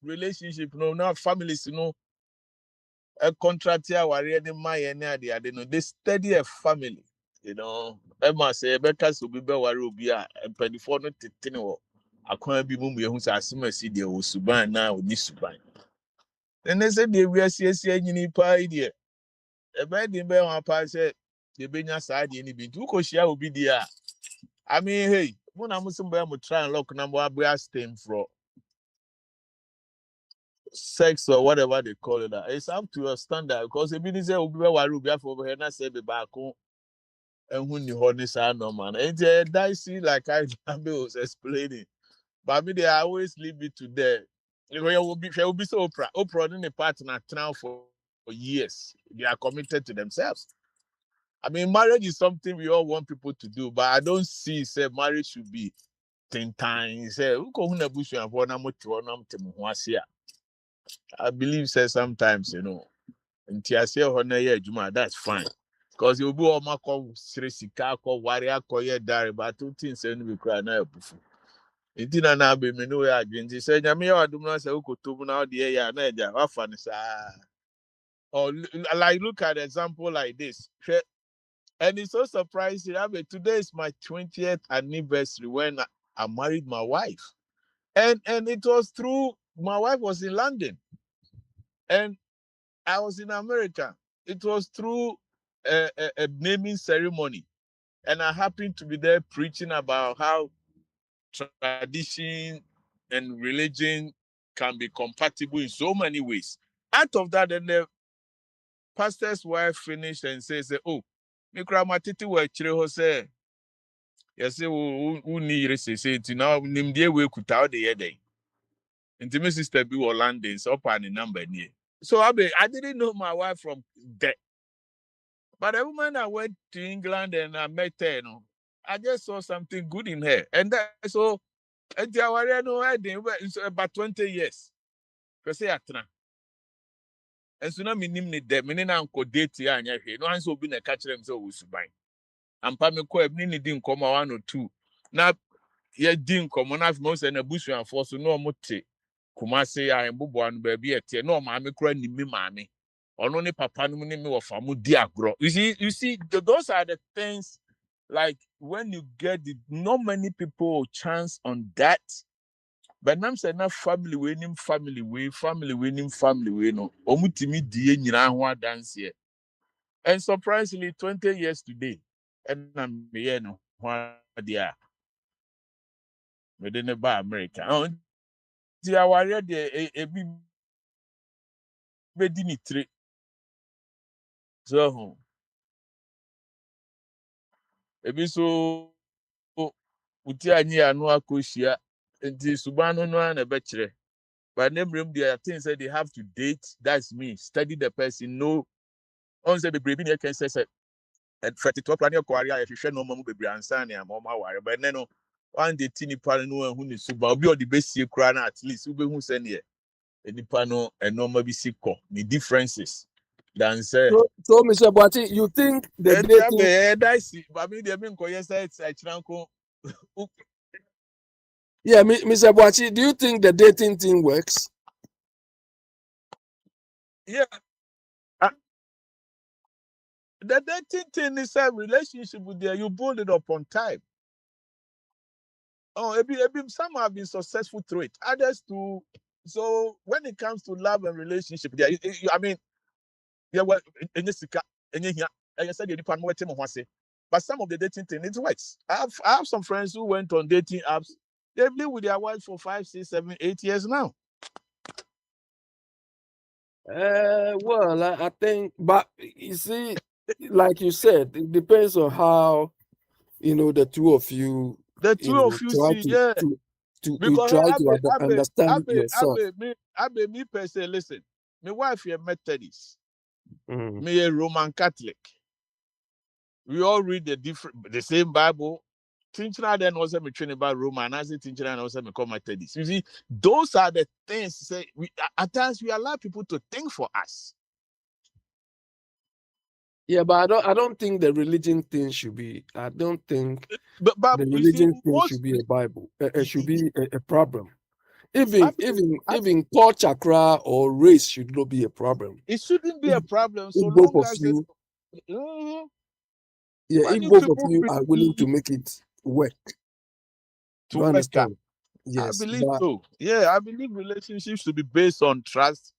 relationship no na families no a contract here aware the my they know they study a family, you know. I must say better so be worry obi a mpanyfo no tete ne wo akwan bi mu ehu say asema si de wo suban na oni suban. Then they say they we are see nyini pa ide. E be dey be wan pa say they benya saa de ni bi ntu ko hia obi dia. I mean, hey, when I'm try and look number we stem for sex or whatever they call it. It's up to your standard because if you say will be worry for here, not say be back home and when you hold this no man. And dicey like I was explaining. But me they always leave it to there. You know, will be so Oprah in the partner now for years. They are committed to themselves. I mean, marriage is something we all want people to do, but I don't see say marriage should be 10 times. Say, I believe say sometimes, you know, that's fine. Because you'll be all my call Srisika, call warrior, call your diary, but 2 things and we cry now. It didn't know be me no agent. He said, Yami, I do not say, who could to now the air, Naja, often, or like look at an example like this. And it's so surprising. I mean, today is my 20th anniversary when I married my wife. And it was through my wife was in London and I was in America. It was through a naming ceremony. And I happened to be there preaching about how tradition and religion can be compatible in so many ways. Out of that, then the pastor's wife finished and says, oh, Mikra were chire say, yes, who need say now nimdie we kuta the day. Intimate sister be London, so up and number near. So I didn't know my wife from there. But the woman I went to England and I met her, you know, I just saw something good in her. And that so it's about 20 years. Because and so now minim ni de mini na uncle date ya anya hwe no anso obi na ka kire mse wo suban ampa me ko ebni ni di nkoma 1 or 2 na ye di nkoma na afimo se na busuafo so no omote kumase ya mbobo anu ba bi ete na o maame kura ni mi maame ono ne papa no ni me wo fa mu di agro you see those are the things like when you get it, not many people chance on that. But I'm saying na family we nim family we no omutimi die nyina ho dance here. And surprisingly 20 years today and I'm here no ho dia within about America. Oh, ti aware de e bi bedi ni tre. So e bi so uti anyi anu akohia nti subano no na be kire. But name there are things that they have to date. That's me. Study the person. Know on say the baby can say and 32 plan your career if you share no more baby answer and I'm worry. But no one day tini pan no who is super be the best crown at least who send here. Any pano and normal be sick the differences than say So Mr. Boati, you think the dating I mean they mean yes I yeah, Mr. Boati, do you think the dating thing works? yeah. The dating thing is a relationship with you. You build it up on time. Oh, some have been successful through it. Others too. So when it comes to love and relationship, yeah, I mean, yeah, well, in this I said but some of the dating thing it works. I have some friends who went on dating apps. They've lived with their wife for 5, 6, 7, 8 years now. Well, I think, but you see, like you said, it depends on how the two of you The two of you try see, yeah. you Because try to understand yourself. me per se, listen. My wife is Methodist. Mm. Me a Roman Catholic. We all read the same Bible. Tinchina then also me train about Roman. I say Tinchina and also me call Methodist. You see, those are the things. Say at times we allow people to think for us. Yeah, but I don't think the religion thing should be. I don't think But the you see, religion thing should be a Bible. It should be a problem. Even thought chakra or race should not be a problem. it shouldn't be a problem so If both long of as you, when if you both of people you are willing to make it work, to you work understand? I Yes, believe but so. Yeah, I believe relationships should be based on trust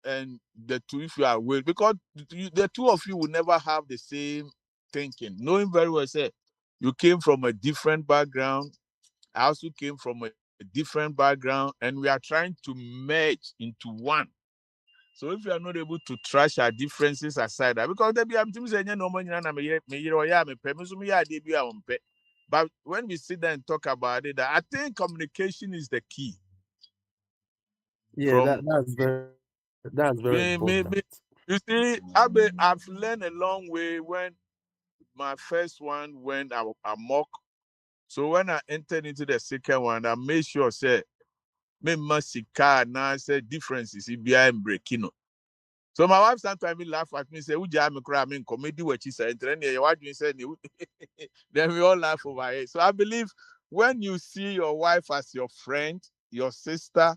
and the two, if you are willing, because the two of you will never have the same thinking. Knowing very well, say you came from a different background. I also came from a different background, and we are trying to merge into one. So if you are not able to trash our differences aside, because there be I'm saying no money na me but when we sit there and talk about it, I think communication is the key. yeah, From that's very important. you see, I've learned a long way when my first one went amok. So when I entered into the second one, I made sure say me masika now say differences if I'm breaking. So my wife sometimes laugh at me, say, "Uja me cry, me comedy what she said." And then what you said, then we all laugh over it. So I believe when you see your wife as your friend, your sister,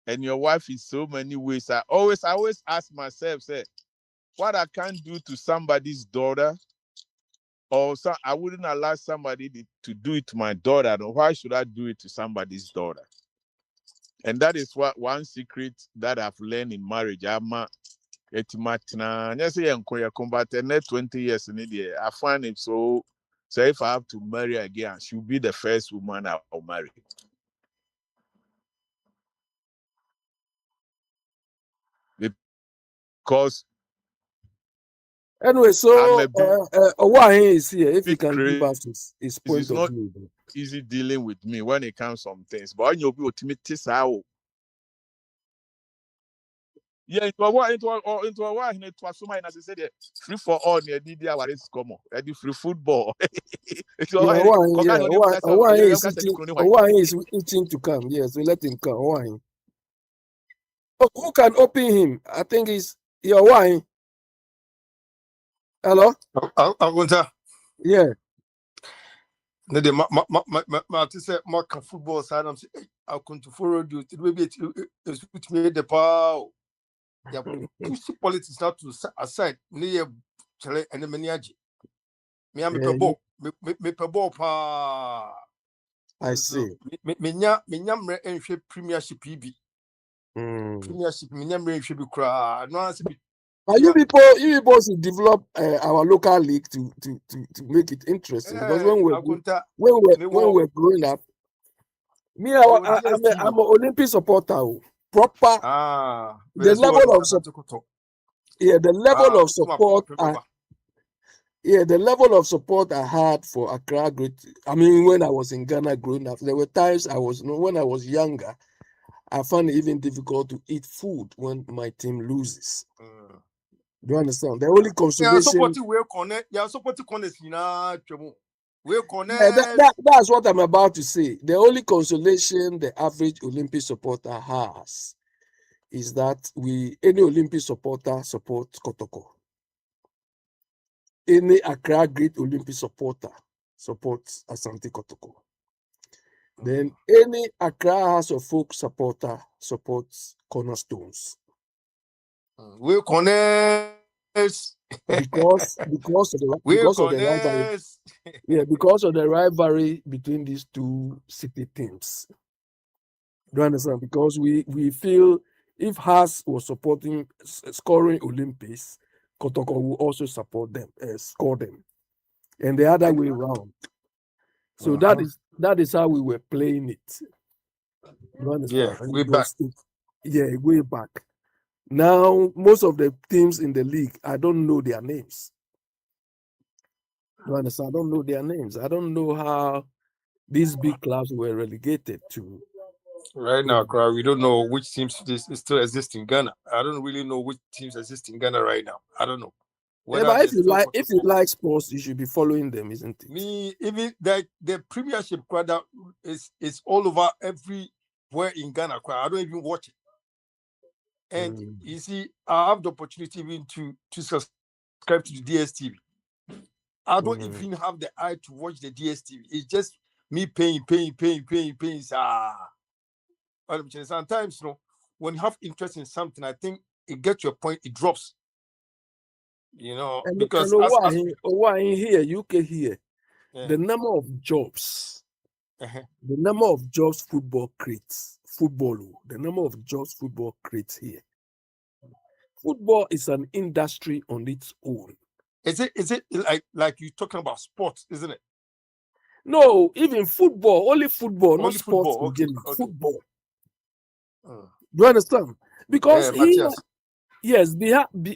and your wife in so many ways, I always ask myself, say, what I can't do to somebody's daughter, or so I wouldn't allow somebody to do it to my daughter. Then why should I do it to somebody's daughter? And that is what one secret that I've learned in marriage. Etimatna, yes, yeah, combat and 20 years in India. I find it so if I have to marry again, she'll be the first woman I'll marry. Because Anyway, I'm so a bit Owahe is here. If he can give crazy. us his point It's of not view. easy dealing with me when it comes to some things. But when you'll be ultimately how yeah, it was so much as I said, free for all near Didia what is common. I do free football. It's all Yeah, right. Owahe is itching to come. Yes, we let him come. Owahe. Oh, who can open him? I think it's Owahe. Hello? Agunta, Yeah. ne de ma te sɛ maka football saa nam sɛ Akwantufuo radio it will be with me the power ya push politics now to aside ne yɛ kyerɛ ɛne mani agye me a Yeah, mepɛ ball mepɛ ball paa I see. menya mmerɛ nhwɛ premiership yi bi premiership menya mmerɛ nhwɛ bi koraa no ansɛ bi You people should develop our local league to make it interesting because when we're growing up, me I'm an Olympic supporter. Proper the level of support. Yeah, the level of support. The level of support I had for Accra Great. I mean, when I was in Ghana growing up, there were times when I was younger, I found it even difficult to eat food when my team loses. Do you understand? The only consolation. That's what I'm about to say. The only consolation the average Olympic supporter has is that any Olympic supporter supports Kotoko. Any Accra Great Olympic supporter supports Asante Kotoko. Then any Accra House of Folk supporter supports Cornerstones. We connect because of the rivalry. Yeah, because of the rivalry between these two city teams. Do you understand? Because we feel if Haas was scoring Olympics, Kotoko will also support them, score them, and the other way around. So that is how we were playing it. You understand? Yeah, way back. Yeah, way back. Now, most of the teams in the league, I don't know their names. You understand? I don't know their names. I don't know how these big clubs were relegated to. Right now, we don't know which teams still exist in Ghana. I don't really know which teams exist in Ghana right now. I don't know. Yeah, but if you like sports, you should be following them, isn't it? Me, even the Premiership crowd is all over everywhere in Ghana. I don't even watch it. And you see, I have the opportunity even to subscribe to the DSTV. I don't even have the eye to watch the DSTV. It's just me paying. Sometimes, when you have interest in something, I think it gets to a point, it drops. Because why in here, UK here, the number of jobs, the number of jobs football creates here. Football is an industry on its own. Is it like you're talking about sports, isn't it? No, even football, only football, not sports. Football. Okay. Football. Do you understand? Because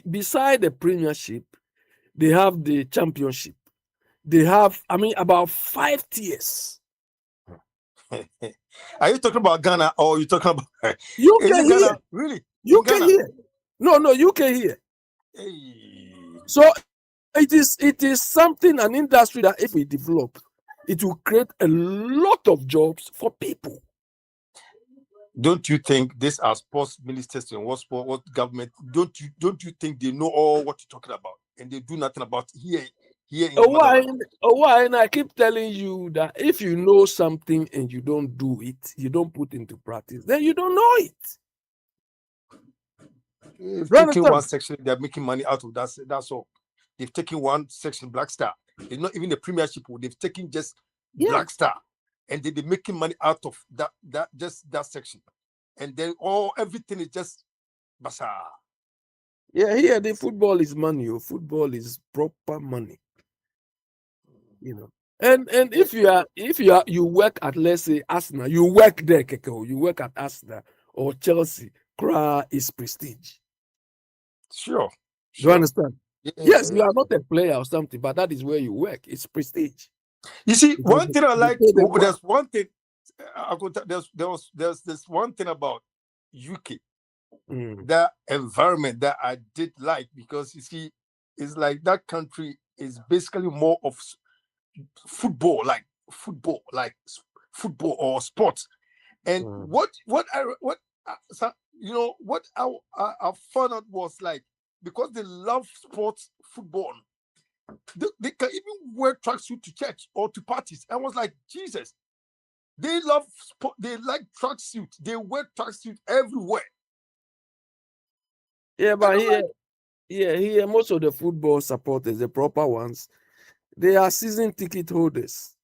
beside the Premiership, they have the Championship. They have, about 5 tiers. Are you talking about Ghana or are you talking about UK here? Ghana? Really? UK here? No, UK here. Hey. So it is something, an industry that if we develop, it will create a lot of jobs for people. Don't you think these are sports ministers and what government? Don't you think they know all what you're talking about and they do nothing about here in why? And I keep telling you that if you know something and you don't do it, you don't put into practice, then you don't know it. They've taken one section, they're making money out of that. That's all. They've taken one section, Black Star. It's not even the Premiership. They've taken just Black Star, and they're making money out of that section, and then everything is just bazaar. Yeah, here the football is money. Football is proper money. And if you work at, let's say, Arsenal, you work there, Keko, you work at Arsenal or Chelsea, CRA is prestige. Sure. Do you understand? Yes, you are not a player or something, but that is where you work. It's prestige. You see, one thing I like, there's one thing, there's this one thing about UK, that environment that I did like, because you see, it's like that country is basically more of football or sports. And what I found out was, like, because they love sports, football, they can even wear tracksuit to church or to parties. I was like, Jesus, they love sport, they like tracksuit, they wear tracksuit everywhere. Yeah, but here, most of the football supporters, the proper ones, they are season ticket holders.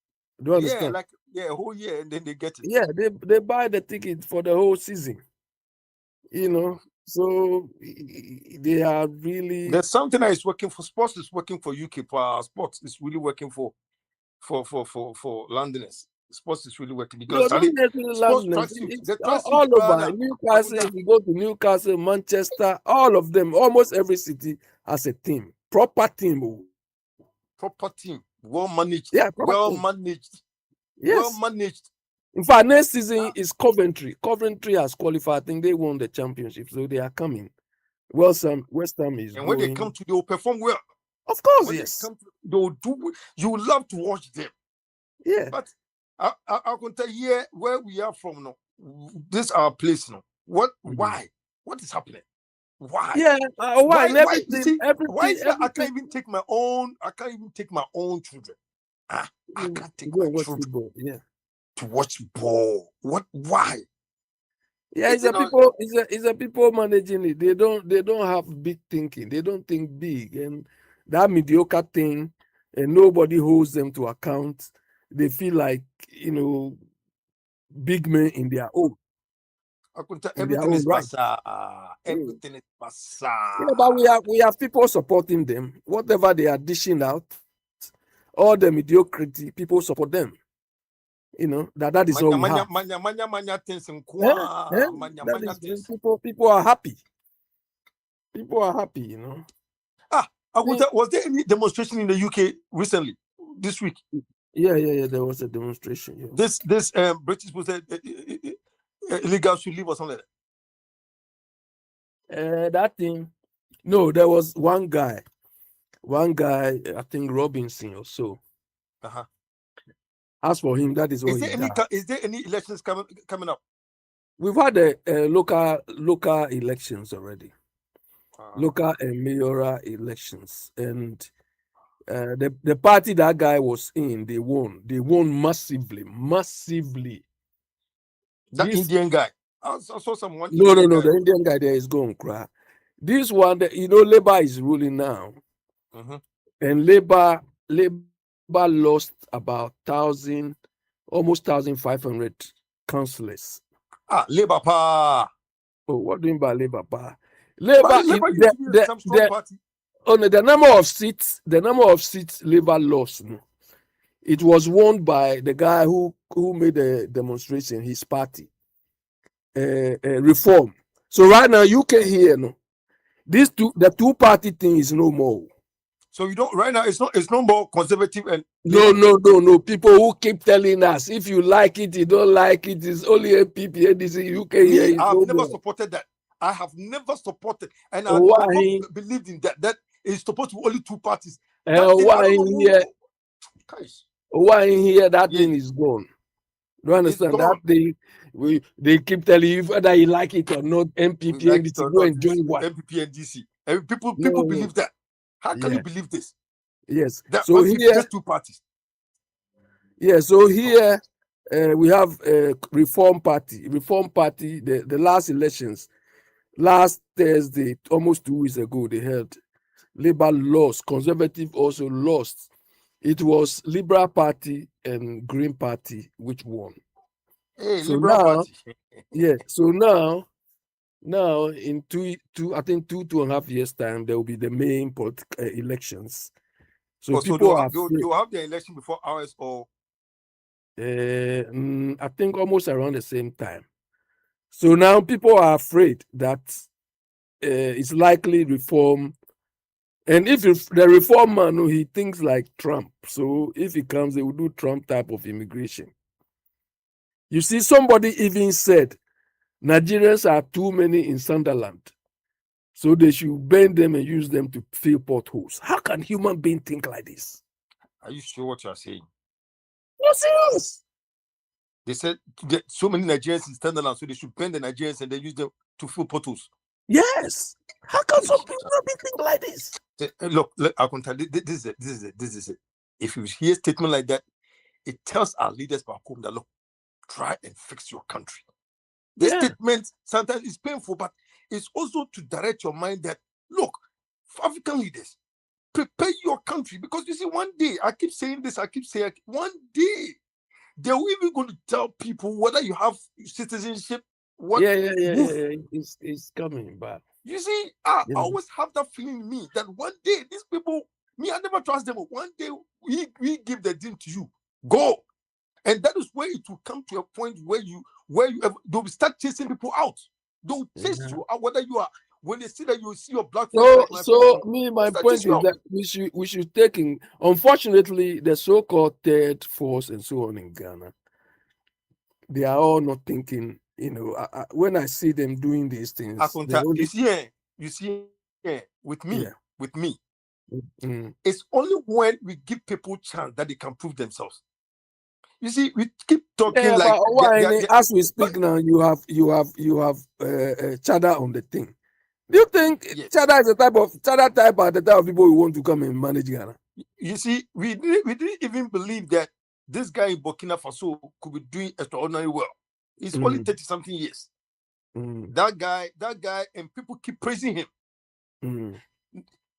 Do you understand? Whole year, and then they get it. Yeah, they buy the ticket for the whole season. So they are really. There's something that is working for sports. Is working for UK. For sports, is really working for Londoners. Sports is really working because all over Newcastle. If you go to Newcastle, Manchester, all of them, almost every city has a team, proper team. Well managed. Yeah, well managed. Yes. Well managed. In fact, next season is Coventry. Coventry has qualified. I think they won the championship, so they are coming. West Ham is. And when they come to, they will perform well. Of course, yes. They will do. You will love to watch them. Yeah. But I can tell you where we are from now. This is our place now. What? Why? What is happening? Why? Yeah. Why? Everything. Why is that? I can't even take my own. I can't even take my own children. I can't take my children. Football. Yeah. To watch ball. What? Why? Yeah, it's a people managing it. They don't have big thinking. They don't think big, and that mediocre thing, and nobody holds them to account. They feel like big men in their own. Everything is bazaar. Everything is bazaar. Yeah, but we have people supporting them. Whatever they are dishing out, all the mediocrity, people support them. That is all we have. Things People are happy. People are happy, you know. Was there any demonstration in the UK recently, this week? Yeah. There was a demonstration. Yeah. This British was illegal should leave or something like that. That thing. No, there was one guy. I think Robinson or so. As for him, that is what is there any elections coming up? We've had a local elections already. Local and mayoral elections, and the party that guy was in, they won massively. That Indian guy. I saw someone. No, the Indian guy there is gone cry. This one, Labour is ruling now, and Labour lost about almost 1,500 councillors. Labour pa. Oh, what do you mean by Labour pa? Strong party. Oh no, the number of seats Labour lost. No, it was won by the guy who made the demonstration. His party, Reform. So right now you can hear no. The two-party thing is no more. So you don't right now. It's no more conservative and no. People who keep telling us if you like it, you don't like it. It's only NPP, NDC. You can hear. I've never supported that. I have never supported, and I never believed in that. That is supposed to be only two parties. Why in here? That thing is gone. Do you understand that thing? They keep telling you whether you like it or not. NPP, NDC, go and join what? NPP and DC. People believe that. How can you believe this? Yes. That so here, just two parties. Yeah. So here we have Reform Party. The last elections, last Thursday, almost 2 weeks ago, they held. Labour lost. Conservative also lost. It was Liberal Party and Green Party which won. Hey, so Liberal Party. Yeah. So now in two and a half years time, there will be the main political elections. So people you have the election before ours, or I think almost around the same time. So now people are afraid that it's likely Reform. And if the Reform man, he thinks like Trump. So if he comes, they will do Trump type of immigration. You see, somebody even said Nigerians are too many in Sunderland, so they should ban them and use them to fill potholes. How can human beings think like this? Are you sure what you are saying? No, serious. They said so many Nigerians in Sunderland, so they should ban the Nigerians and they use them to fill potholes. Yes. How can some people think like this? Look, I can tell you, this is it. If you hear a statement like that, it tells our leaders back home that, look, try and fix your country. This statement sometimes is painful, but it's also to direct your mind that, look, African leaders, prepare your country. Because you see, one day, I keep saying this, one day, they're even going to tell people whether you have citizenship. It's coming back. You see, I always have that feeling in me that one day these people, I never trust them. One day we give the deal to you, go, and that is where it will come to a point where they'll start chasing people out. They'll chase you out, whether you are when they see that you see your black. My point is that we should take in. Unfortunately, the so-called third force and so on in Ghana, they are all not thinking. You know, when I see them doing these things, you see, with me, it's only when we give people chance that they can prove themselves. You see, we keep talking as we speak now, you have Chada on the thing. Do you think Chada is the type of people who want to come and manage Ghana? You see, we didn't even believe that this guy in Burkina Faso could be doing extraordinarily well. He's only 30-something years. That guy, and people keep praising him.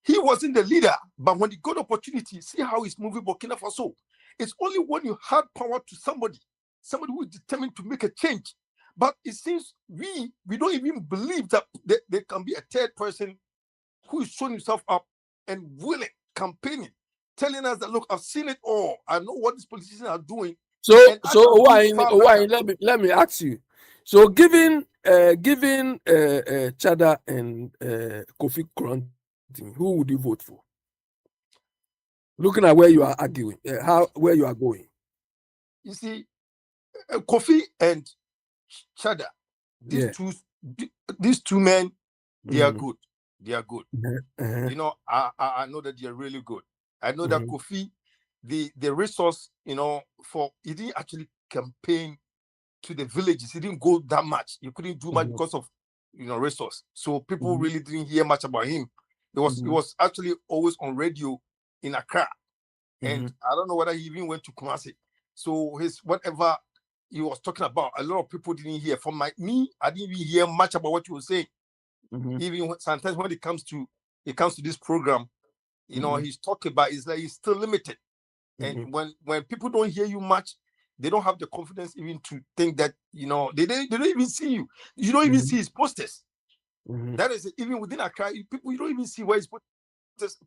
He wasn't the leader, but when he got opportunity, see how he's moving Burkina Faso. It's only when you hand power to somebody who is determined to make a change. But it seems we don't even believe that there can be a third person who is showing himself up and willing, campaigning, telling us that, look, I've seen it all. I know what these politicians are doing. So let me ask you. So given given Chada and Kofi Kuranteng, who would you vote for? Looking at where you are arguing, where you are going. You see, Kofi and Chada, Yeah. these two men, they are good. They are good. Uh-huh. You know, I know that they are really good. I know that Kofi, the resource, you know, he didn't actually campaign to the villages. He didn't go that much. He couldn't do much because of, you know, resource. So people really didn't hear much about him. It was actually always on radio in Accra. And I don't know whether he even went to Kumasi. So his whatever he was talking about, a lot of people didn't hear. From me, I didn't even hear much about what you were saying. Even sometimes when it comes to this program, you know, he's talking about, it's like he's still limited. And when people don't hear you much, they don't have the confidence even to think that, you know, they don't even see you. You don't even see his posters. That is, even within Accra, people, you don't even see where his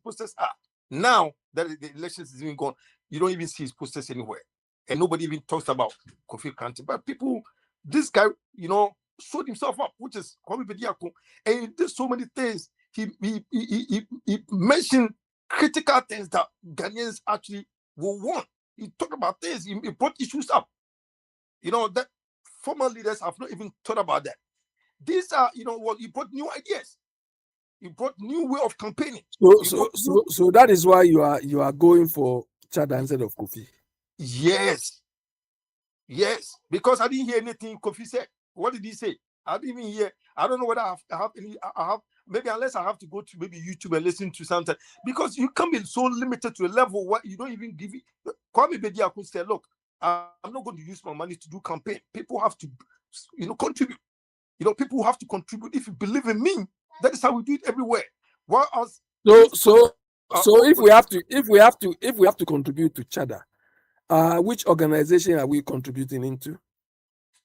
posters are. Now that the elections is even gone, you don't even see his posters anywhere. And nobody even talks about Kofi Kuranteng. But people, this guy, you know, showed himself up, which is Kwame Bediako, and he did so many things. He mentioned critical things that Ghanaians actually will want. He talked about things, he brought issues up. You know, that former leaders have not even thought about that. These are, you know, what he brought new ideas. He brought new way of campaigning. So that is why you are going for Chada instead of Kofi. Yes, because I didn't hear anything Kofi said. What did he say? I didn't even hear. I don't know whether I have any. I have maybe, unless I have to go to maybe YouTube and listen to something, because you can be so limited to a level where you don't even give it. Kwame Bediako said, "Look, I'm not going to use my money to do campaign. People have to, you know, contribute. You know, people have to contribute. If you believe in me, that is how we do it everywhere. Whereas, so if we have to contribute to Chada, which organization are we contributing into?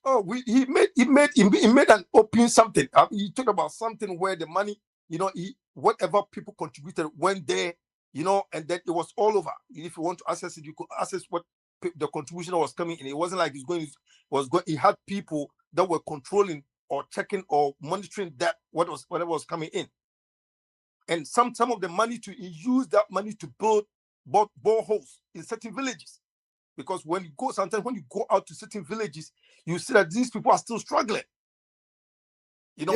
Oh, he made an open something. He talked about something where the money, you know, whatever people contributed went there, you know, and then it was all over. If you want to access it, you could access what the contribution was coming in. It wasn't like he had people that were controlling or checking or monitoring that whatever was coming in. And some of the money he used that money to build boreholes in certain villages. Because sometimes when you go out to certain villages, you see that these people are still struggling. You know,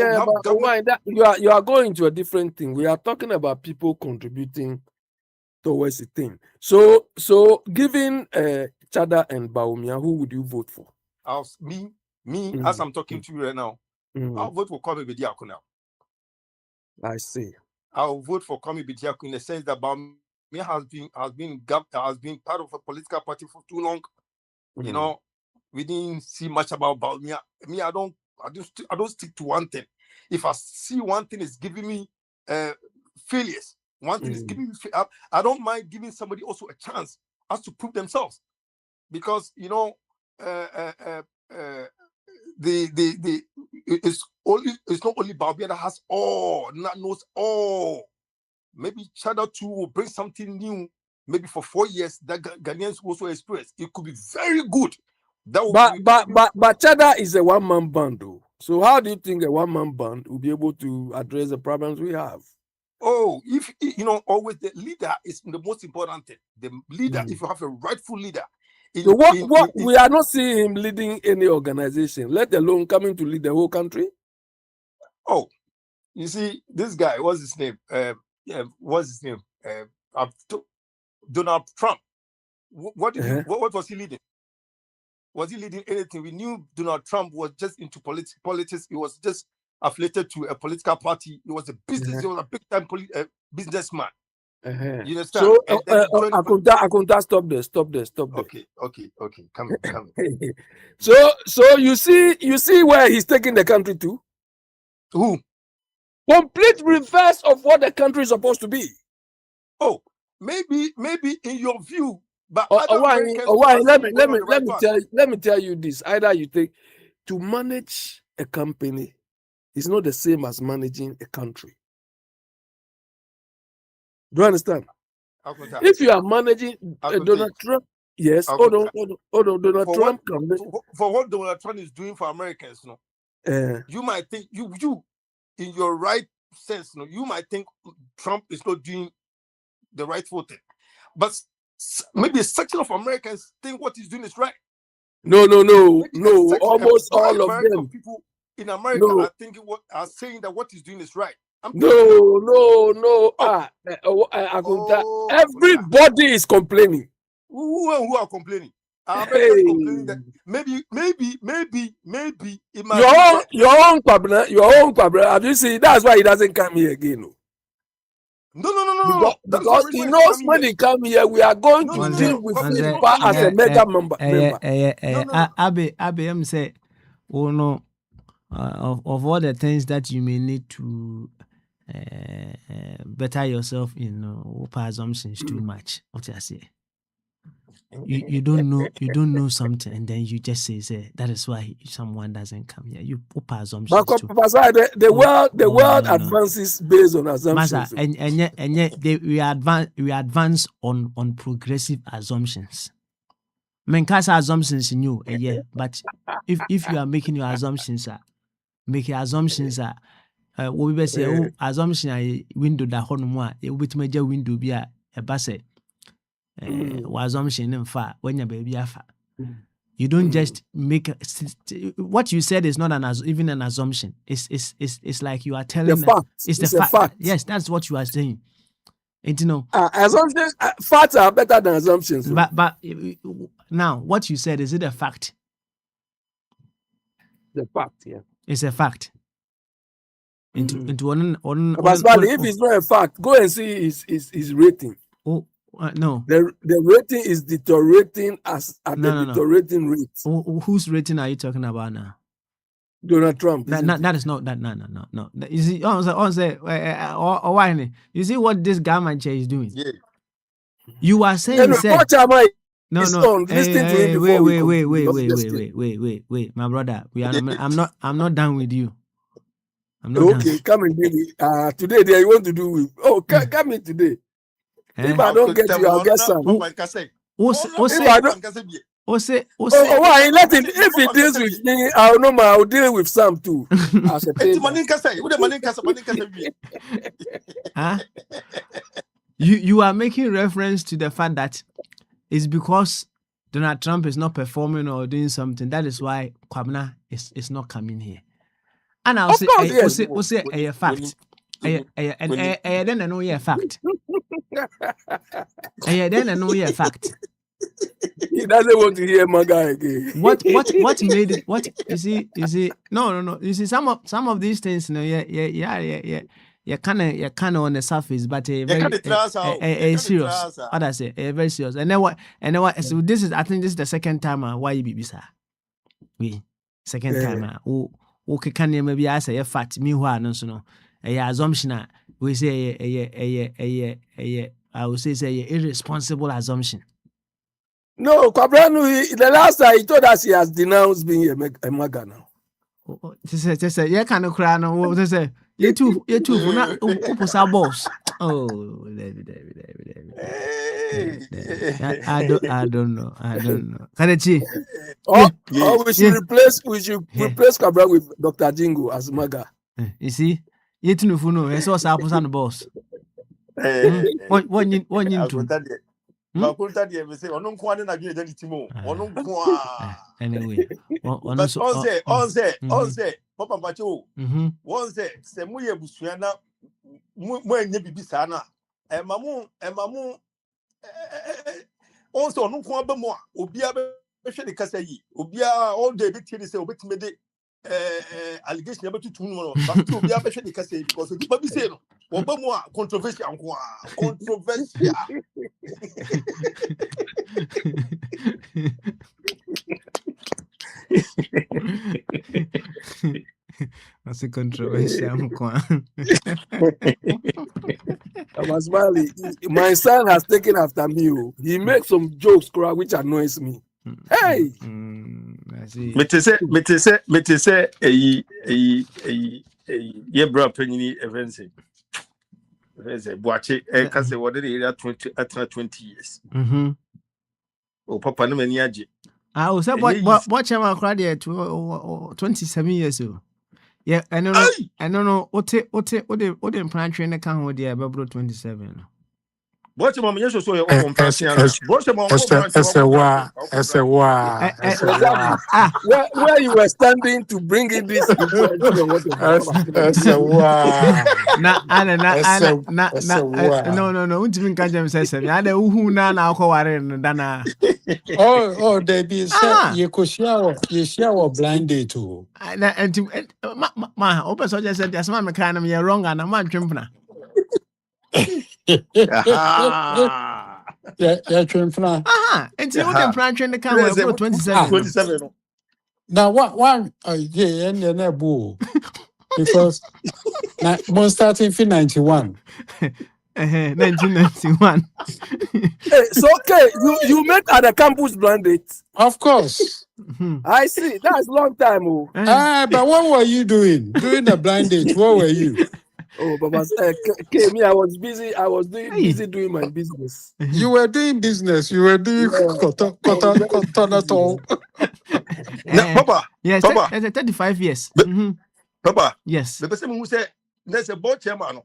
you are going to a different thing. We are talking about people contributing towards a thing. So given Chada and Bawumia, who would you vote for? Me, as I'm talking to you right now, I'll vote for Kwame Bediako now. I see. I'll vote for Kwame Bediako in the sense that Bawumia has been part of a political party for too long. You know, we didn't see much about Bawumia. Me, I don't stick to one thing. If I see one thing is giving me failures, one thing is giving me, I don't mind giving somebody also a chance as to prove themselves, because you know, it's not only Bawumia that has all, that knows all. Maybe Chada too will bring something new. Maybe for 4 years that Ghanaians also experience. It could be very good. But Chada is a one-man band, though. So how do you think a one-man band will be able to address the problems we have? Oh, if you know, always the leader is the most important thing. The leader, if you have a rightful leader. We are not seeing him leading any organization, let alone coming to lead the whole country. Oh, you see, this guy, what's his name? Donald Trump. What was he leading? Was he leading anything? We knew Donald Trump was just into politics. He was just affiliated to a political party. He was a business. He was a big time businessman. You understand? So, Akunta, stop there. Okay. Come. So you see where he's taking the country to? Who? Complete reverse of what the country is supposed to be. Oh, maybe in your view, but let me tell you this. Either you take to manage a company is not the same as managing a country. Do you understand? If you are managing Donald Trump, yes. Hold on. Donald Trump. For what Donald Trump is doing for Americans, no? You might think you in your right sense, you might think Trump is not doing the rightful thing, but maybe a section of Americans think what he's doing is right. No. Almost all of them. People in America are saying that what he's doing is right. No. Everybody is complaining. Who are complaining? Americans complaining that maybe it might your own Kwabena. Have you seen? That's why he doesn't come here again. No. Because he knows when he come here, we are going to deal with him as a mega member. Abe, say, oh no, of all the things that you may need to better yourself in assumptions too much. What I say? You don't know something, and then you just say that is why someone doesn't come here. You put assumptions. The world advances based on assumptions. Masa, and yet we advance on progressive assumptions. Menkasa assumptions in you, but if you are making your assumptions, making assumptions what we say assumption a window that honumwa a bit major window be a basse. Assumption in fact when your baby afa. You don't just make what you said is not even an assumption. It's like you are telling the fact. It's the fact. Yes, that's what you are saying. And assumptions, facts are better than assumptions. But now what you said, is it a fact? The fact, yeah. It's a fact. If it's not a fact, go and see his rating. No, the rating is deteriorating deteriorating rate. Whose rating are you talking about now? Donald Trump. That is not that. No. You see, you see what this government chair is doing. Yeah. You are saying no. Wait, my brother. I'm not done with you. Okay, come in, baby. Today you want to do with. Come in today. If I don't get you, I'll get some. Let him. If he deals with me, I'll deal with some too. You are making reference to the fact that it's because Donald Trump is not performing or doing something. That is why Kwabena is not coming here. And I'll say a fact. Then I know you're a fact. Then I know you're a fact. He doesn't want to hear my guy again. What made it? What you see? No. You see some of these things, yeah. You're kind of on the surface, but very serious. What I say, very serious. And then what? So I think this is the second time. Why you be sir? Second time. Okay, can you maybe say a fact? Me who no so no. Assumption. We say I would say irresponsible assumption. No, Kwabena, the last time he told us he has denounced being a MAGA now. Just say, yeah, kind of cry now. What was say? You too, for not opposite boss. Oh, David. I don't know. Kalechi. We should replace Kwabena with Dr. Jingo as MAGA. You see, you too for no. I saw opposite the boss. What you do? Anyway, on say, Papa Bacho, one say, Samuel Busuana, when you be sana, and Mamu, also no one more, Ubia, especially Cassayi, Ubia, all day, big TV say, wait me allegation about 2 months, but Ubia, especially Cassay, because it's Baby say, more controversial. That's a controversial. My son has taken after me. He makes some jokes which annoys me. Hey, I see. Mete say ye bro penny events. Watch it, because they were there 20 years. Oh, Papa, no many. I was about watch him crowd 27 years old. Yeah, I don't know. What the plan train account with the Babro 27. Watch your mom, yes, so you're Eh, on es- Prasiana. es- Watch your mom, Esewa. Where you were standing to bring in this influence or whatever. Esewa. No. Untimin kanjam sesem. Ya de uhu na akware no dana. Oh, they be said you could share blind date too. Na enti ma open so just said asma me kan me wrong and ma twempna. Yeah, Trimfna. Enti wo dem plan train the can we go 27. 27. Now, one, yeah, and boo. Because most starting for 91. 1991. It's okay. You met at the campus blind date. Of course. I see. That's long time. Oh. But what were you doing? During the blind date, what were you? Oh, Baba, me, I was busy. I was busy doing my business. You were doing business. You were doing cotton at all. Papa. Yes, Papa. 35 years. Papa. Yes. The person who said there's a board chairman.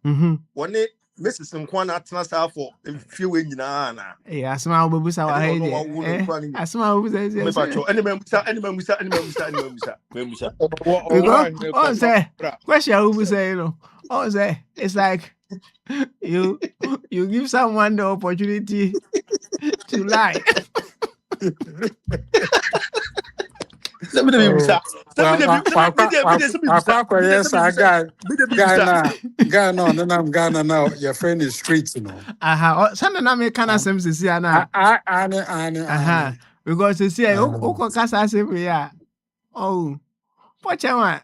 One Mrs. Nkwana transfer for a few in Nana. Yeah, asma obusa wa haide. Asma obusa. Any member. Oh, say, question obusa, you know. Oh, say, it's like you give someone the opportunity to lie. Ghana, now your friend is streets, you know. Some na me kana sem sisi ana. Because you see, oko kasa sem we ya. Oh, pochema.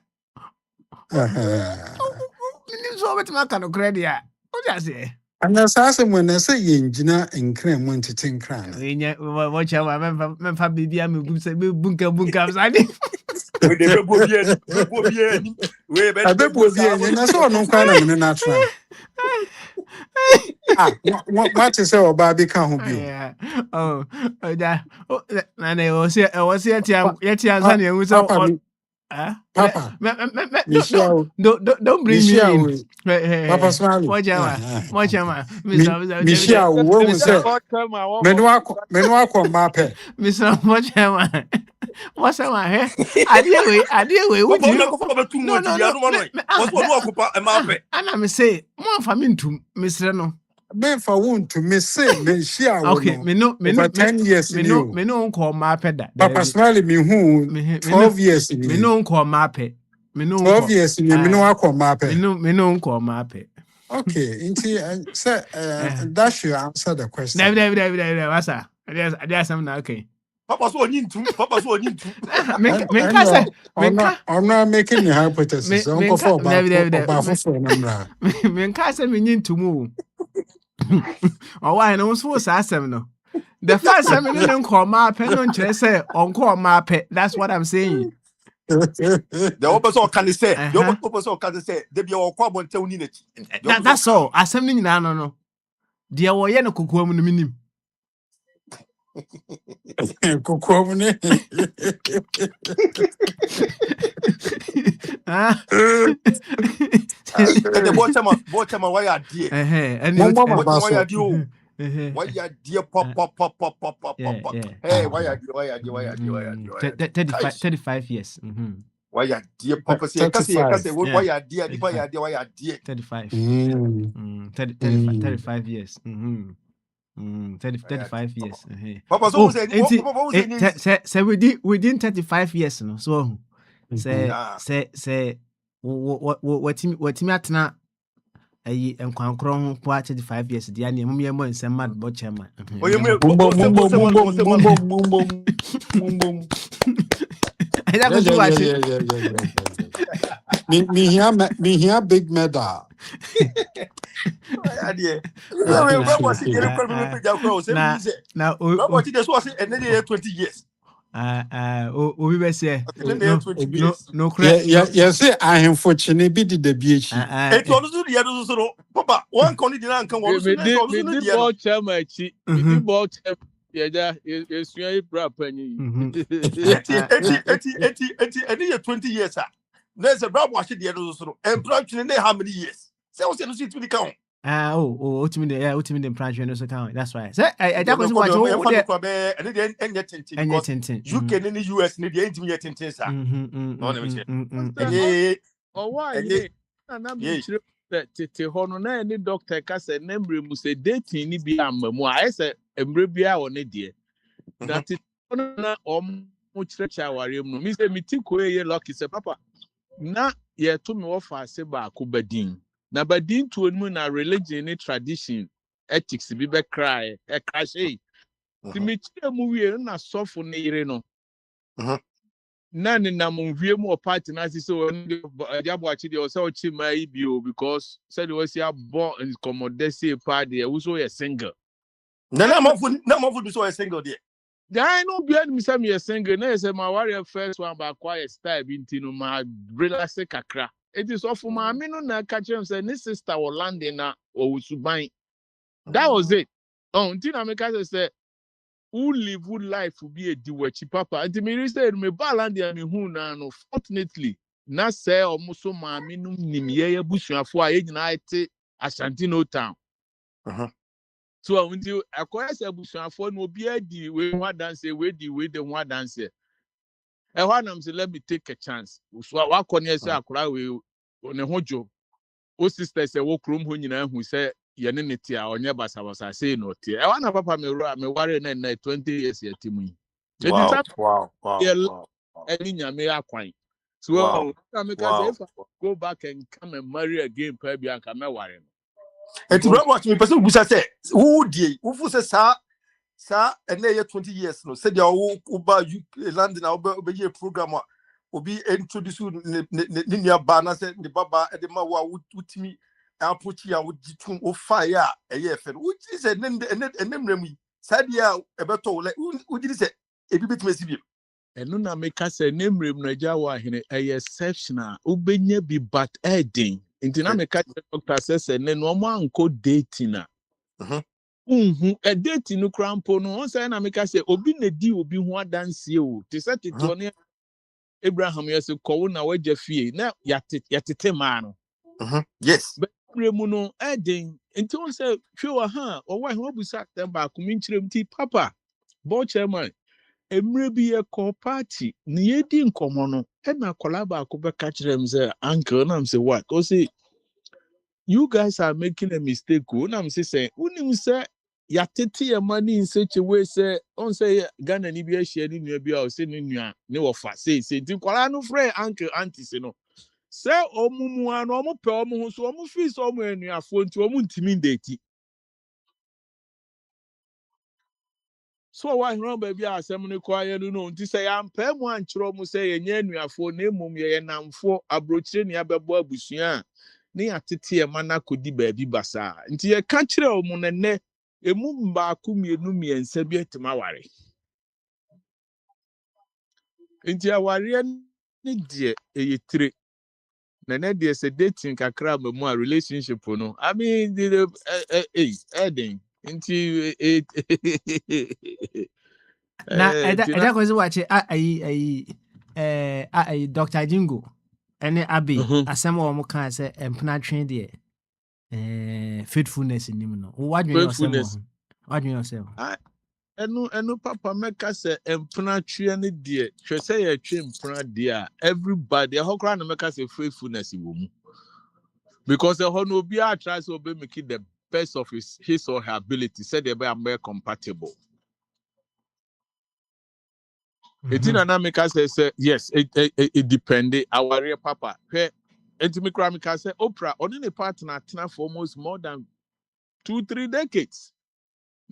So betima kana credit ya. O just say. And that's awesome when I say Yinjina and Crem went to tin crown. Watch out, my baby, I'm bunker. I bet was the and I saw no kind of natural. What is our Barbie can't be? Oh, that. And I was yet Papa, don't bring me in. Papa Smiley. Watch out, Michelle, what was that? Menua Mape. Mr. Watchama. What's that? I dear way. What do you and I'm say, more for me to Mr. No. Men for wound to miss say, Michelle. Okay, me no 10 years. Me no call Mape that. Papa Smiley, me who 12 years. Me no call Mape. Me no 12 years. Me no call Mape. Me no call Mape. Okay, sir, that should answer the question. David, what's that? There's something okay. Papa's one in two. I'm not making the hypothesis. Uncle for me need to move. Oh, why no was no. The first time I didn't call my pen on say on my pet. That's what I'm saying. The opposite can say, the opposite can say, they be all quab on town in it. That's all. I said, no. Dear Wayano Kukum minim. Kukumne. The bottom, why are dear? And why are you? Why are dear pop? Hey, why are you? 35 years. Why are dear papa? Say, why are dear? 35. 35 years. 35 years. Papa, say within 35 years, no. So say what me atna ayi enkwankron po 35 years dia ne mum yemo nsem mad bo chairman. Me here big medal. Now, what it was and then 20 years. We were say no credit. Yes, I am fortunate be the beach. It was the other Papa, one condidant come on. We did ball chairman. We did ball chairman. Yeah, it's your bra penny. 20 years. There's a brabo actually the other so and production how many years? Say what's the to the count. Ultimate, yeah, ultimate branch no so count. That's right. So I that was what what you and then end yet because UK in the US need the end yet tintin sir. No let why na me chire tete ho no na any doctor ka say nembre mu say dating ni bi amma mu a say embre bia wo ne de that na mu chire chaware mu me say me ti ko ye lucky say papa na ye to me wo fa ase ba ko badin na badin to mu na religion ni tradition ethics bi be cry e crash ti me chire mu wie na sofo ne yire no nani na mumvie mu party na sisi jabo achi de o se o chi mai bio because said we see abo and commodity party we so ye single na mo fu so a single there. I know be me say me single na say my warrior first one ba quiet style bi ntino ma relax kakra it is of ma me no na catch him say ni sister was landing na o suban that was it ntino me ka say who live good life will be a diwechi papa. And the minister me balandi me who na no fortunately na say almost so maami no nimye busuafo a nyina ite Ashanti no town. So until akwaya say busuafo no obi adi we ho dance we di we the ho dance. E ho nam say let me take a chance. So wakọ say akora we ne hojo. O sister say wo krom ho nyina hu say yene ne tia onye basa say no tia e wana papa me ware na 20 years yetimu Wow. any nyame akwan so I say if I go back and come and marry again pa bia ka me ware no and to watch me person busa say who die who fu say sa and na 20 years no say dia who ba London na obe ye program obi introduce ni nia ba na say the baba e de ma wa wutimi approach ya wuditum o fire e ye fe which is enemremu sadia e beto like wudi say e bi betime sibi enu na make say nemrem na ja wa hene e exceptional obenya bi but edin nti na make doctor say ne no mo anko dating na e dating no crampo no on say na make say obi na di obi ho adanse o te say tito ne Abraham yes ko na waja fie na yatete ma no yes remu no edin nti on say hwe ha o wa ho busa tem ba ko min kirem ti papa bo chairman emre bi e ko party ni yedi nkomo no e na kola ba ko be ka kirem say uncle na am say what o say you guys are making a mistake o na am say unim say yatete e mani in such a way say on say Ghana ni bi a share ni nua bi a o say ni nua ne wo fa say nti kola no frɛ uncle auntie say no say omumu ano omu pe omu so omu fi so omu enuafo nti omu ntimi ndeti so why run baby asem ne kwa ye no nti say ya mpa mu ankyerɛ omu say ye nya enuafo na emum ye namfo abrochire ne abɛbɔ abusua ne atete e mana kodi baabi basa nti ye ka kyerɛ omu nene emu mbaako mienu miensa bi etima ware nti aware ne de eyetire na dey say dating kakra mu a relationship no I mean Eden nti na eda ko se wache ai Dr. Jingo ene abi asem wo mo kan se empna twen de faithfulness nim no wadwen yourself enu papa meka se empna twen ne de hwe se ye twen empna de a everybody hokra na meka se faithfulness wo mu because the no obi a tries to be make the best of his or her ability said they are more compatible. It in an make say yes it depended our real papa intimate crime can say Oprah on any partner for almost more than 2-3 decades.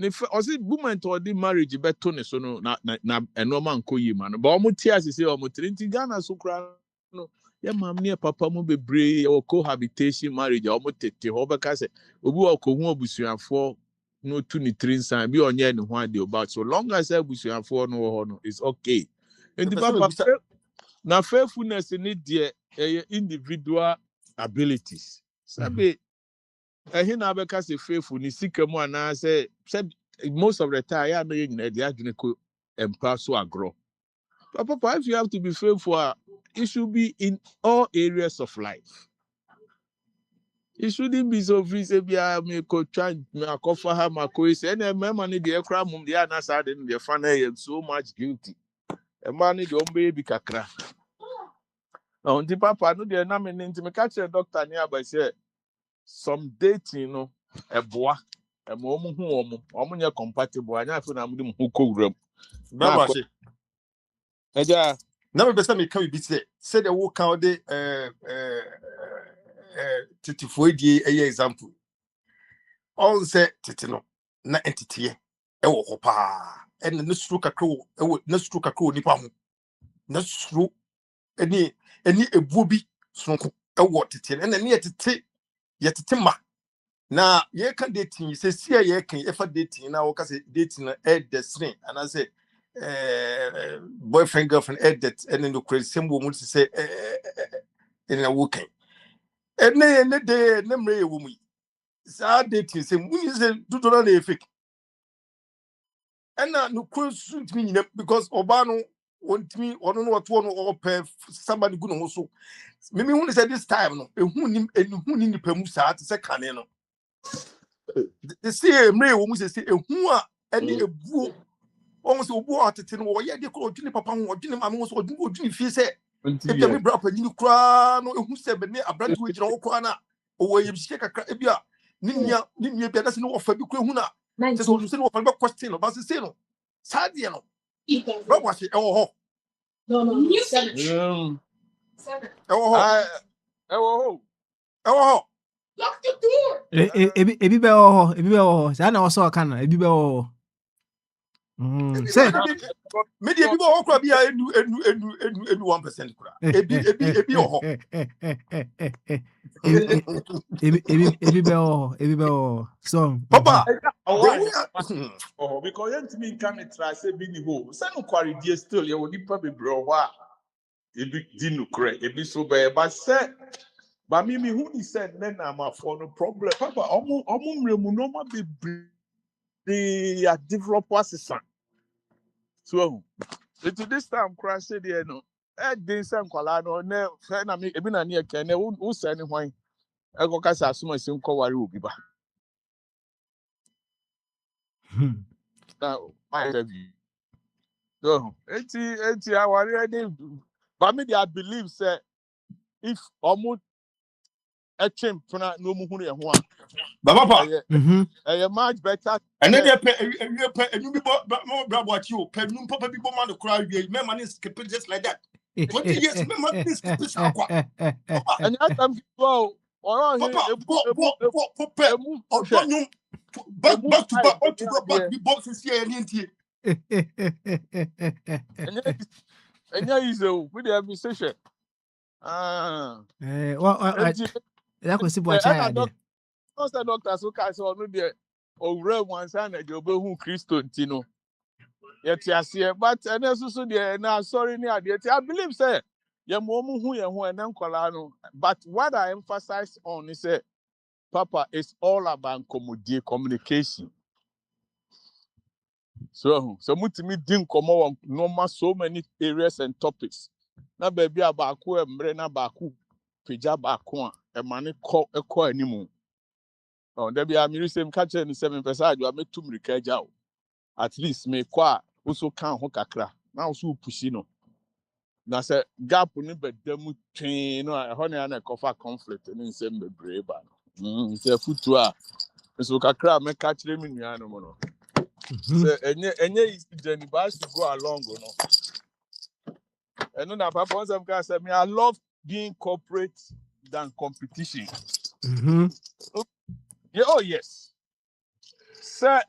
If I see woman to the marriage better so no na no man ko yi man but omo tears say omo trinity Ghana so kra no ya mam ne papa mo bebre o cohabitation marriage omo tete ho beka say obi o ko hu obusuafo no tu ni trinsan bi onye ne ho ade about so long as obusuafo no ho no is okay and the papa na faithfulness ni de individual abilities sabe na beka say faithful ni sikamu ana say most of the time I know they are going to empower so agro. Papa, if you have to be faithful, it should be in all areas of life. It shouldn't be so free. Say, me could try me offer her my course, and a man money the aircraft, the other side, and the funny and so much guilty. A man need your baby kakra. On the papa, no, they're not meaning to me catch a doctor nearby. Say, some dating, you know, a boy, a moment who are compatible, and I feel I'm them who could room. Babashi. Yeah. Never best me can be said the walk out the titifoidi a example. All say titino, na entity, e wo hopa, and the stroke a crow, no stroke a crow nipa, no stroke any a booby, smoke a water tin, and then yet yet timber. Now, ye can dating, say, see, ye can ever dating now, because dating add the string, and I say, boyfriend, girlfriend, add that, and then the crazy same woman to say, in a walking. And then the day, memory woman. Sad dating, say, we is a do not fake. And now, no cruise suit me because Obano want me, or don't know what one or pay somebody good also. Maybe when say this time, no, and who in the Pemusa to say, Caneno. The same way, woman say, who are any a boo almost a boo at the tin or yet they call Jimmy Papa or Jimmy Mamos or Jimmy Fise. If you brought a new crown, who said, but a brand which no corner, or you shake a crabia, Ninia, doesn't know of Fabicuna. Just what you said of a question about the sale. Sadiano. What was it? Oh, oh. Lock the door. Ebi be oh. Say na also aka na ebi be oh. Say Maybe people all could be a 1% kura. Ebi oh. Ebi be oh. So Papa. Oh, because you me can try say be ni ho. Say no query dey still you will nipa be bro wa. Ebi di no kre, ebi so be but say but me who he said then I'm for no problem. Papa, omo mremu no ma be they are developers. So into this time crash there no. Dey say nkwala no na fe na me ebi na ne ken na who say ni hwan. E go kasa asuma sim ko ware obi ba. Now my interview. So eti I worry but me I believe say if almost a chimp no mu hunu ho a Baba. Much better. And then you be what you pay no papa people man to cry we man is skip just like that. 20 years man is skip aqua. And that time go around here back to back the boxes here and yeah is with the administration. that was simple child. Doctor so can say no there over one sign that you be who Christo ntino. Yet here but and also there now sorry near I believe say ya mo hu ye ho and nkwala no but what I emphasize on is say Papa it's all about communication. So mutimi din komo normal so many areas and topics. Na baby abako emre na baku pija bako a mane ko animu. Oh, there be a museum catcher in 7%. You are made to Mrikaja. At least me qua also can't hook a crack. Now, so pushino. Now, say gap on it, but them train, honey, and a coffee conflict and in same brave. It's a foot to her. So, Kakra may catch them in the animal. So, and is Jenny Bass to go along, and then, Papa, once I'm going to say, I love being corporate than competition. Yeah, oh, yes. Sir,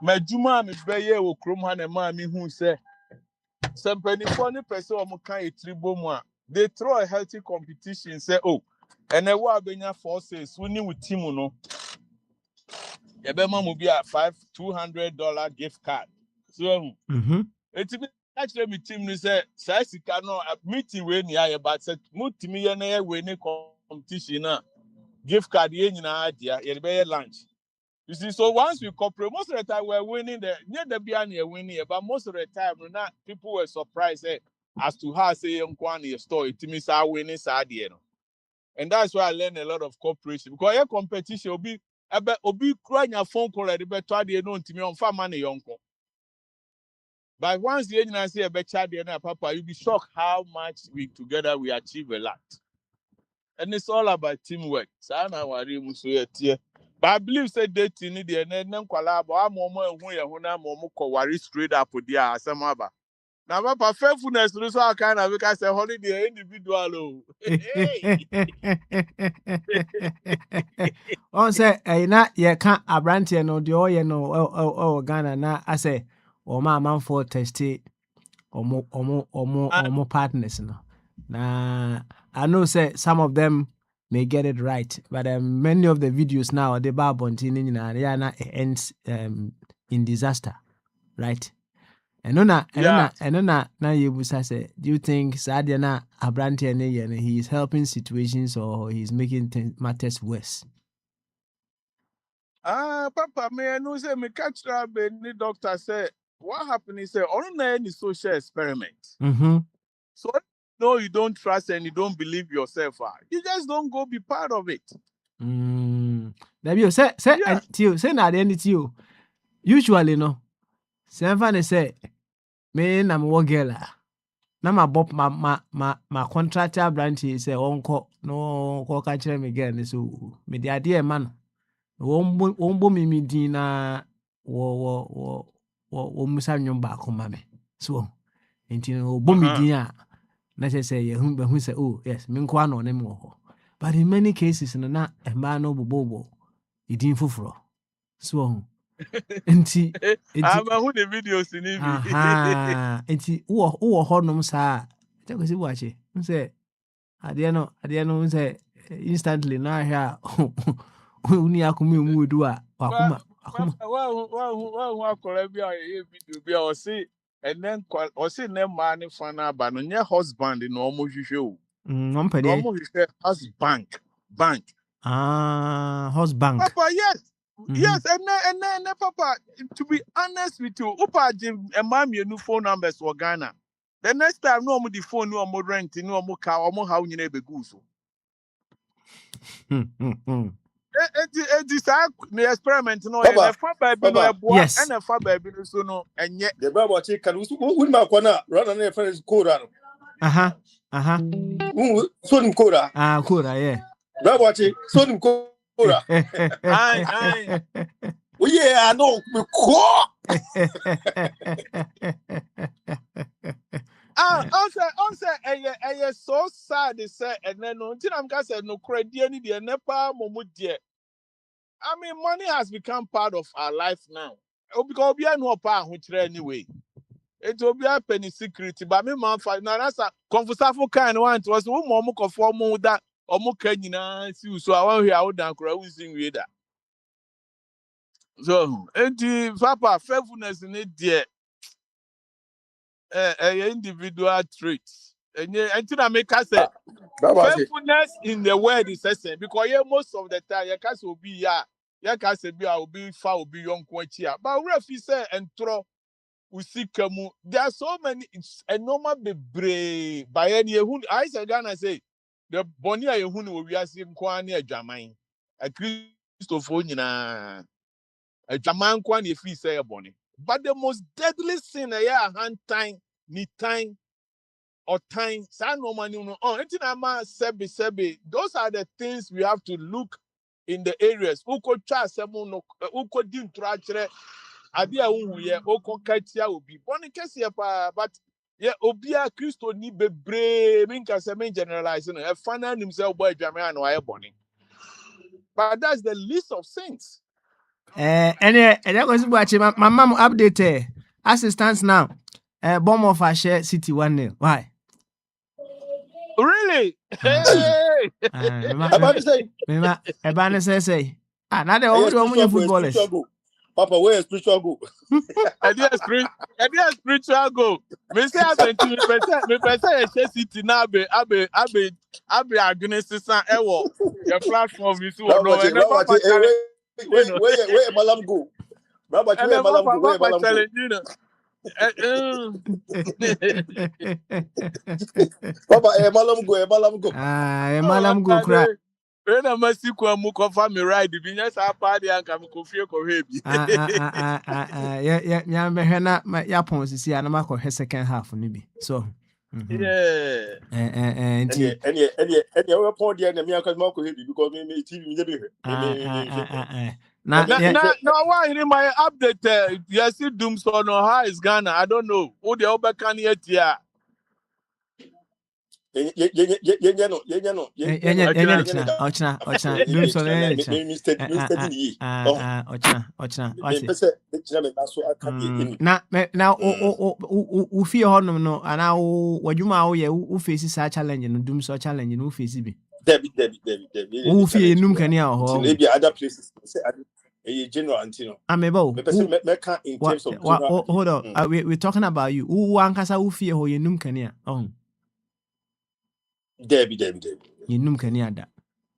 my Juma, Miss Bayer, will chrome hand and mammy who say, some penny funny person or kind triboma. They throw a healthy competition, say, oh, and I will be your forces winning with Timono. Yabema will be a $200 gift card. So, it's actually me team say, Sassy cannot meeting when you but said, multi-millionaire winning competition. Gift card, yen idea, you'll be lunch. You see, so once we cooperate, most of the time we're winning near the Biani winning, but most of the time, people were surprised. as to how say a store, it means I win inside the end. And that's why I learned a lot of cooperation. Because your competition will be crying a phone call at the better they know to me on farm money uncle. But once the agent say a better than papa, you'll be shocked how much we together we achieve a lot. And it's all about teamwork. So I know what you say. But I believe say dating need the and then collab or more when you worry straight up with the some other. Now, papa, faithfulness to so kind of because a holiday individual. Hey. On say, na ye can't abranti no the oye no Ghana na I say, or my man for testy or more partners no. Nah, I know say some of them may get it right, but many of the videos now they bar bontin they are not ends in disaster, right? And now you say, do you think Sadiana Abranti and he is helping situations or he's making matters worse? Papa, me I know say me catch up the doctor say what happened is say on any social experiment. Mm-hmm. So no, you don't trust and you don't believe yourself. You just don't go be part of it. Say and you say na the end to you. Usually no. Say say me na mo girl. Na ma bop ma contractor branch say onko no ko ka kire me girl so me the idea man. Wombo mi din na wo musa nwom ba ko ma me. So enti no bo mi din a na say ye hu say oh yes me nko ano ne mo. But in many cases na emba no bobo idin fufuro. So enti I'm who the videos in it. Aha enti wo honom sa te ko si wache say ade no say instantly na here uni akumi mu du a akuma Well, Colombia video be or see and then or see ne man fana ba no nye husband no almost show. No pede. Almost husband bank. Husband. Papa, yes. Yes, and then Papa, to be honest with you, Upa Jim and mommy new phone numbers for Ghana. The next time no more the phone, no more rent, no more car, no more how you neighbor goose. It is the experiment, no, and a far baby, no, yes, and a far baby, so no, and yet the Bible can win my corner, run on a friend's Koran. Soon Kora. Kora, yeah. Bible soon Kora. I. Oh, yeah, I know. Also, so sad. They say, and then until I'm gonna say no credit, any the nepa momudia. I mean, money has become part of our life now. Because we are no part which anyway. It will be a penny security, but me man find now that's a comfortable kind one. It was one more for more that or more can so I want to hear out down crowd using with that. So, Papa, faithfulness in it, dear. Individual traits. And I make us say faithfulness in the word is essential because most of the time, you can't be you can't be I'll be far, will be young quenchia. But if say and throw, we see kamu. There are so many. It's a normal be by any who I say Ghana say the Bonia who we are seeing Kwani a Jamaican, a Christophone. A Jaman kwan if we say a bonny. But the most deadly sin hand time, need time, or time, no money no. Sebi. Those are the things we have to look in the areas. Uko cha semo no uko dim trachere adia unhuye uko katia obi. Bonny kesi pa but yeah obia Christo ni bebre minka semen generalizing a fan himself boy Jamaican or bonny. But that's the list of sins. And that was watching my mom update as it stands now. Bomb of a share city 1-0. Why? Really? Hey! Ebane say. Now they all footballers. Papa, where is spiritual go? Spiritual go. Me say me person city na be against san ewo. Your platform is so no. Where Malam go? Where Malam go? Papa, malam go. Ah, Oh, malam go kra. when I must see Kwamu confirm me right, the business are party and come coffee or baby. Yeah, behena ya pon sisi ana makɔ second half no bi. So, Yeah. nti Any weapon there, and me, I can mark because me TV, me, na Now, why in my update? You see Doomsday no how is Ghana? I don't know. Who the other can yet here? Ochina dum so na u fie honom no ana wadwuma wo ye u face sa challenge no dum so challenge no u face bi Debbie. u fie num kania ho Maybe other places. A general antino. Amebo In terms of general. hold on, we're talking about you u ankasa u fie ho ye num kania oh Debbie. ye num kania da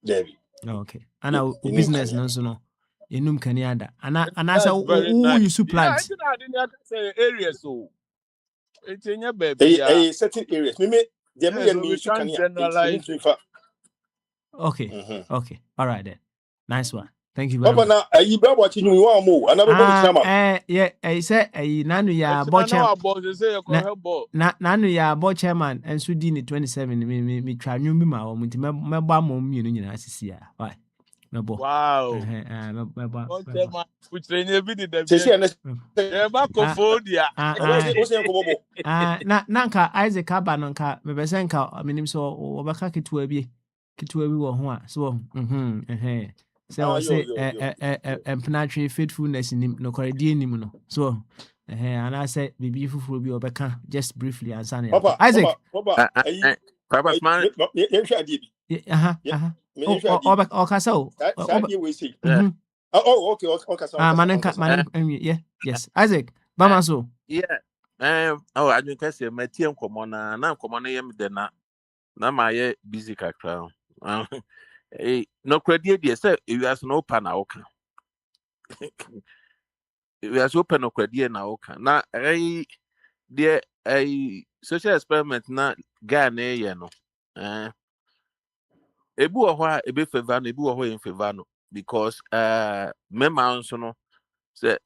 Debbie. okay ana business no so no ye num kania da ana sa u you su plant I didn't say area so it's in your baby. A certain areas. Me generalize. Okay. All right then. Nice one. Thank you very Papa, much. now you better watching you one more. Another Yeah, I say nanu ya board chairman. Nanu ya board chairman and so di ni 27 me twa nwum bi ma wo nti me ba mo mienu nyina asisi ya. Why? Me bo. Wow. Me bo. Board chairman putrenya bi di dem. Yeah, back of Odia. Na nka Isaac aba no nka me be se nka minim so obeka ketua bi wo ho a so so say empatry faithfulness nim no corredi nim no so and I say bibi fufuro bi obeka just briefly answer na Isaac Papa man okasa okay man yes Isaac bama so yeah I don't care say metie nkomo na nkomo na yem de na ma ye busy kakra no credit dey say you as no open na oka you as open no credit na oka na there social experiment na guy na ye no ebu ho a ebe favor no ebu ho in favor no because mema nso no say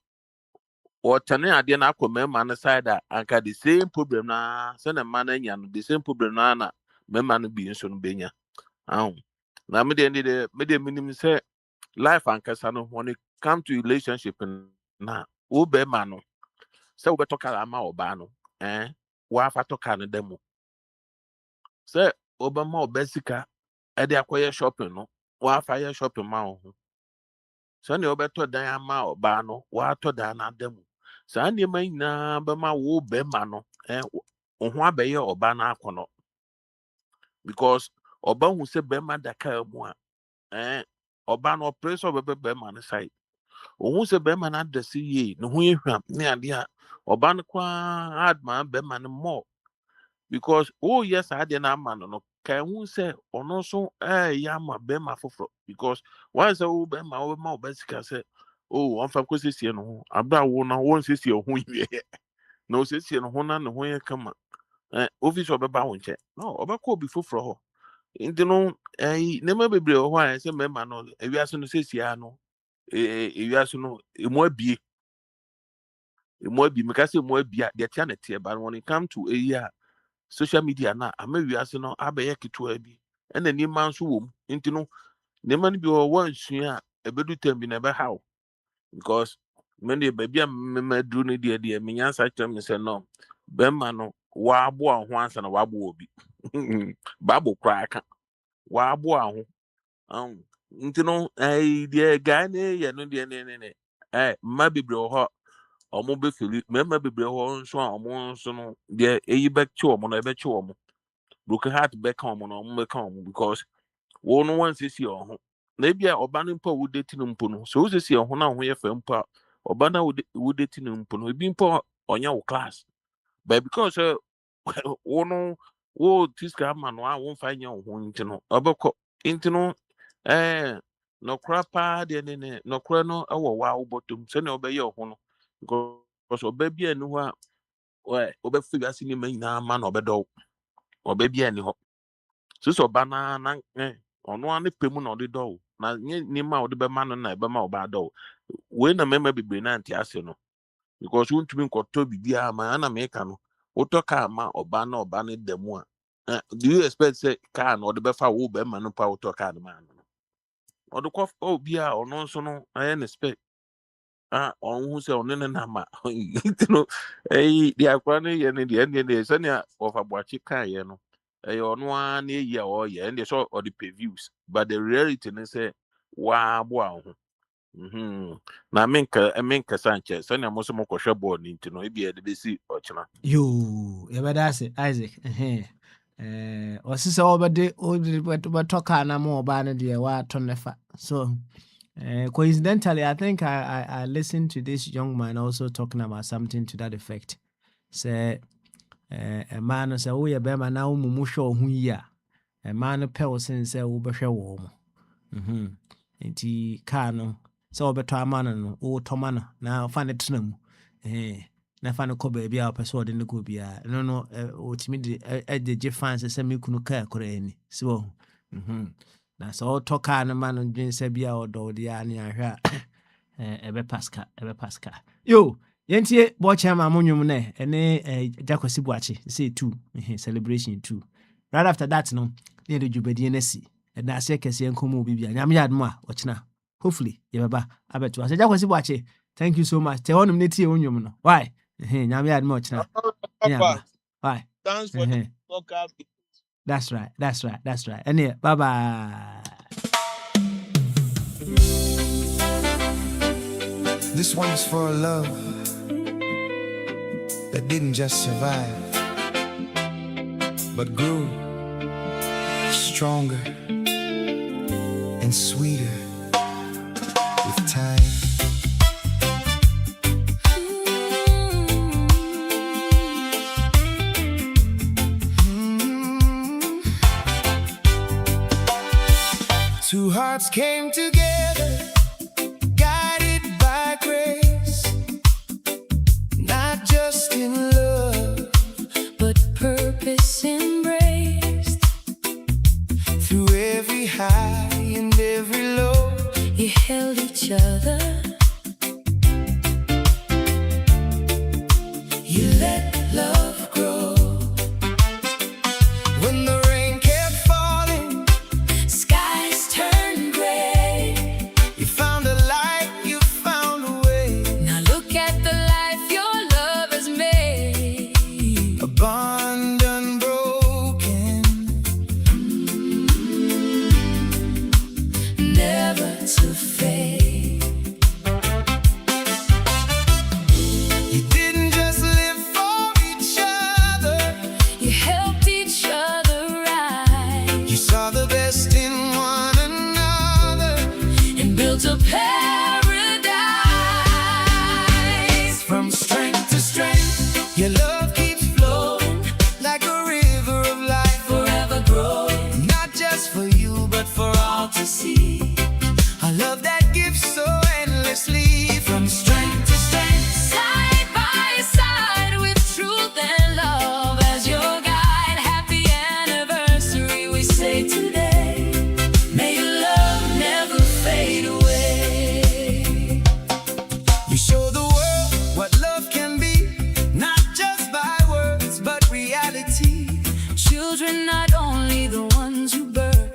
or tane ade na akọ man side anka the same problem na say na man anya no the same problem na mema no bi nso no benya na me de minimum say life ankasa no when it come to relationship na wo be man no say wo beto kala ma oba no wa fa to kan demo say oba ma obesika e de akoye shopping no wa fa ye shopping ma ho so ne obeto dan ama oba no wa to dan na demo sa ne ma nyina be ma wo be man no ho abaye oba na akono because oba hu say be ma daka mu a oba no pressure be man side ohun se be man address ye no hu ehwam ne ade a oba no kwa hard man be man more because yes I dey na man no kan hu se ono so ya ma be ma foforo because once be ma obesika say on fa ko sesie no abra wo na won sesie ho yie no sesie no ho na ne ho ye kama office obeba wo nche no obekọ obi foforo ho ndi no ne ma bebre ho a se me ma no ewiase no sesie no ewiase no emu abi because emu abi a de tia na tie but when it come to social media na amawiase no abaye keto abi na ni man so wom nti no ne ma no bi wo nsua ebedu tembi na be how because when the baby me do ne de me nyansa kyerem ne se no be ma no wa abo a ho ansa na wa abo obi babo kra aka wa abo a ho nti no de guy ne ye no de ne ma bebre ho omo be fili mema bebre ho nso a omo nso no de eyi be chi omo no ebe chi omo broken heart be ka omo no omo be ka omo because wo no wan sisi ho na bia oba no mpa wo date no mpo no so wo sisi ho na ho ye fa mpa oba na wo date no mpo no ebi mpa onya wo class but because wo no wo tiska ma no a wo fa nya ho nti no obekọ nti no no krapa de ne no kra no ewo wa wo bottom se ne obeye ho no because oba bia ni ho a where obefi asi ni man na man obedo obebi ani ho so banana ono ane pemu na odedo na ni ma odebe man na ebe ma obado we na mema bibre na anti ase no because won't mean koto bibia ma ana meka no otoka ma oba na demu a do you expect say car no odebe fa wo be ma no pa otoka na man no odekọ obia ono nso no aye expect on who say on na ma no di akwa no ye ne de so ne of abuachi kan ye no ono an ye o ye and so or the previews but the reality ne say wa bo a ho na menka Sanchez so ne mo so mo kwhwe ball ni ntino e bia de besi ochina yo e bada se Isaac osise obede talk na mo ba ne de wa to nefa so coincidentally, I think I listened to this young man also talking about something to that effect. Say, a man say, "Oh, yeah, bema na umu show huya." A man person say, "Uber show warm." Inti kano so beto amana no o tomana na fa ne tenam na fa ne ko baby a person de ne go bia no o timi de je fans say me kunu ka akora ani so na so toka na man dwen se bia odo de ya ne ahwa ebe pascal yo yentie bo chama monwum ne ene Jacosi Buachi say 2 celebration 2 right after that no ne de jubadie na si na ase kese enkomo bibia nyame yadmo a ochina hopefully ye baba abeto ase Jacosi Buachi thank you so much te honum ne tie onwum no why nyame yadmo ochina yeah why thanks for the podcast. That's right. And bye-bye. This one is for a love that didn't just survive, but grew stronger and sweeter with time. 2 hearts came together, guided by grace, not just in love, but purpose embraced. Through every high and every low, You held each other. you let love grow. When the rain kept falling, Skies turned gray. you found a light, you found a way. Now look at the life your love has made. A bond unbroken, Never to fade. you didn't just live for each other, You helped each other rise you saw the best in one another. and built a paradise. From strength to strength, your love keeps flowing like a river of life, Forever growing. not just for you but for all to see. A love that gives so endlessly. From strength to strength, Side by side with truth and love as your guide. Happy anniversary, we say today. May your love never fade away. you show the world what love can be, not just by words but reality. Children, not only the ones you birth,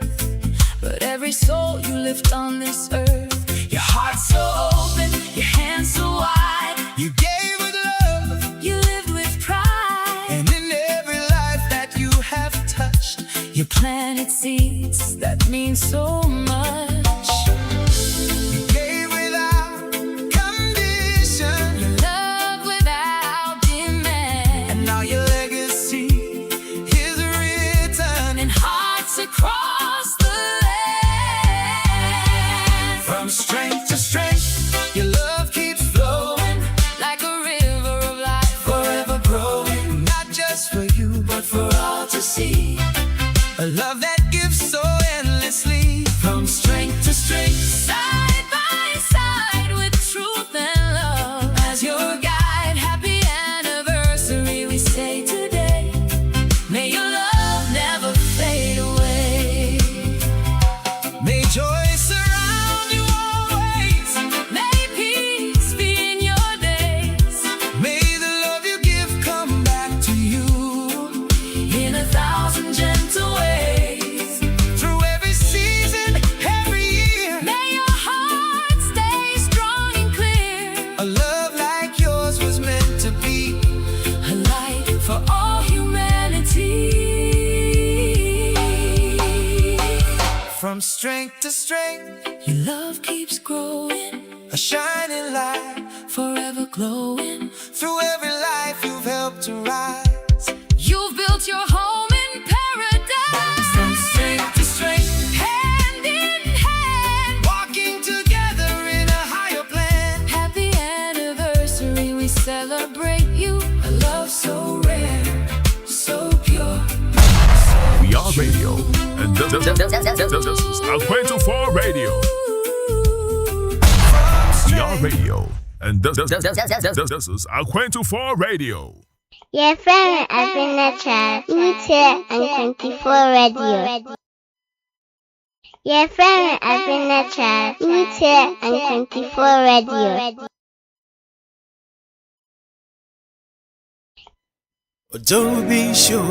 but every soul you lift on this earth. Your heart so open, your hands so wide. You gave with love, You lived with pride. and in every life that you have touched, You planted seeds that mean so much. you gave without condition. Your love without demand. And now your legacy is written In hearts across the land. from strength to strength. Your love keeps flowing, Like a river of life, forever growing, not just for you but for all to see. A love that gives so endlessly. From strength to strength, side by side with truth and love as your guide. Happy anniversary, From strength to strength, your love keeps growing, a shining light, forever glowing. Through every life you've helped to rise. You've built your home in paradise. From strength to strength, Hand in hand, walking together in a higher plan. happy anniversary, we celebrate you. A love so rare, so pure. We are radio, and this is Akwantufuo Radio. We are radio, and this is Akwantufuo Radio. Your friend has been a child. And 24 radio. Your friend has been a child. And 24 radio. Adobe Show.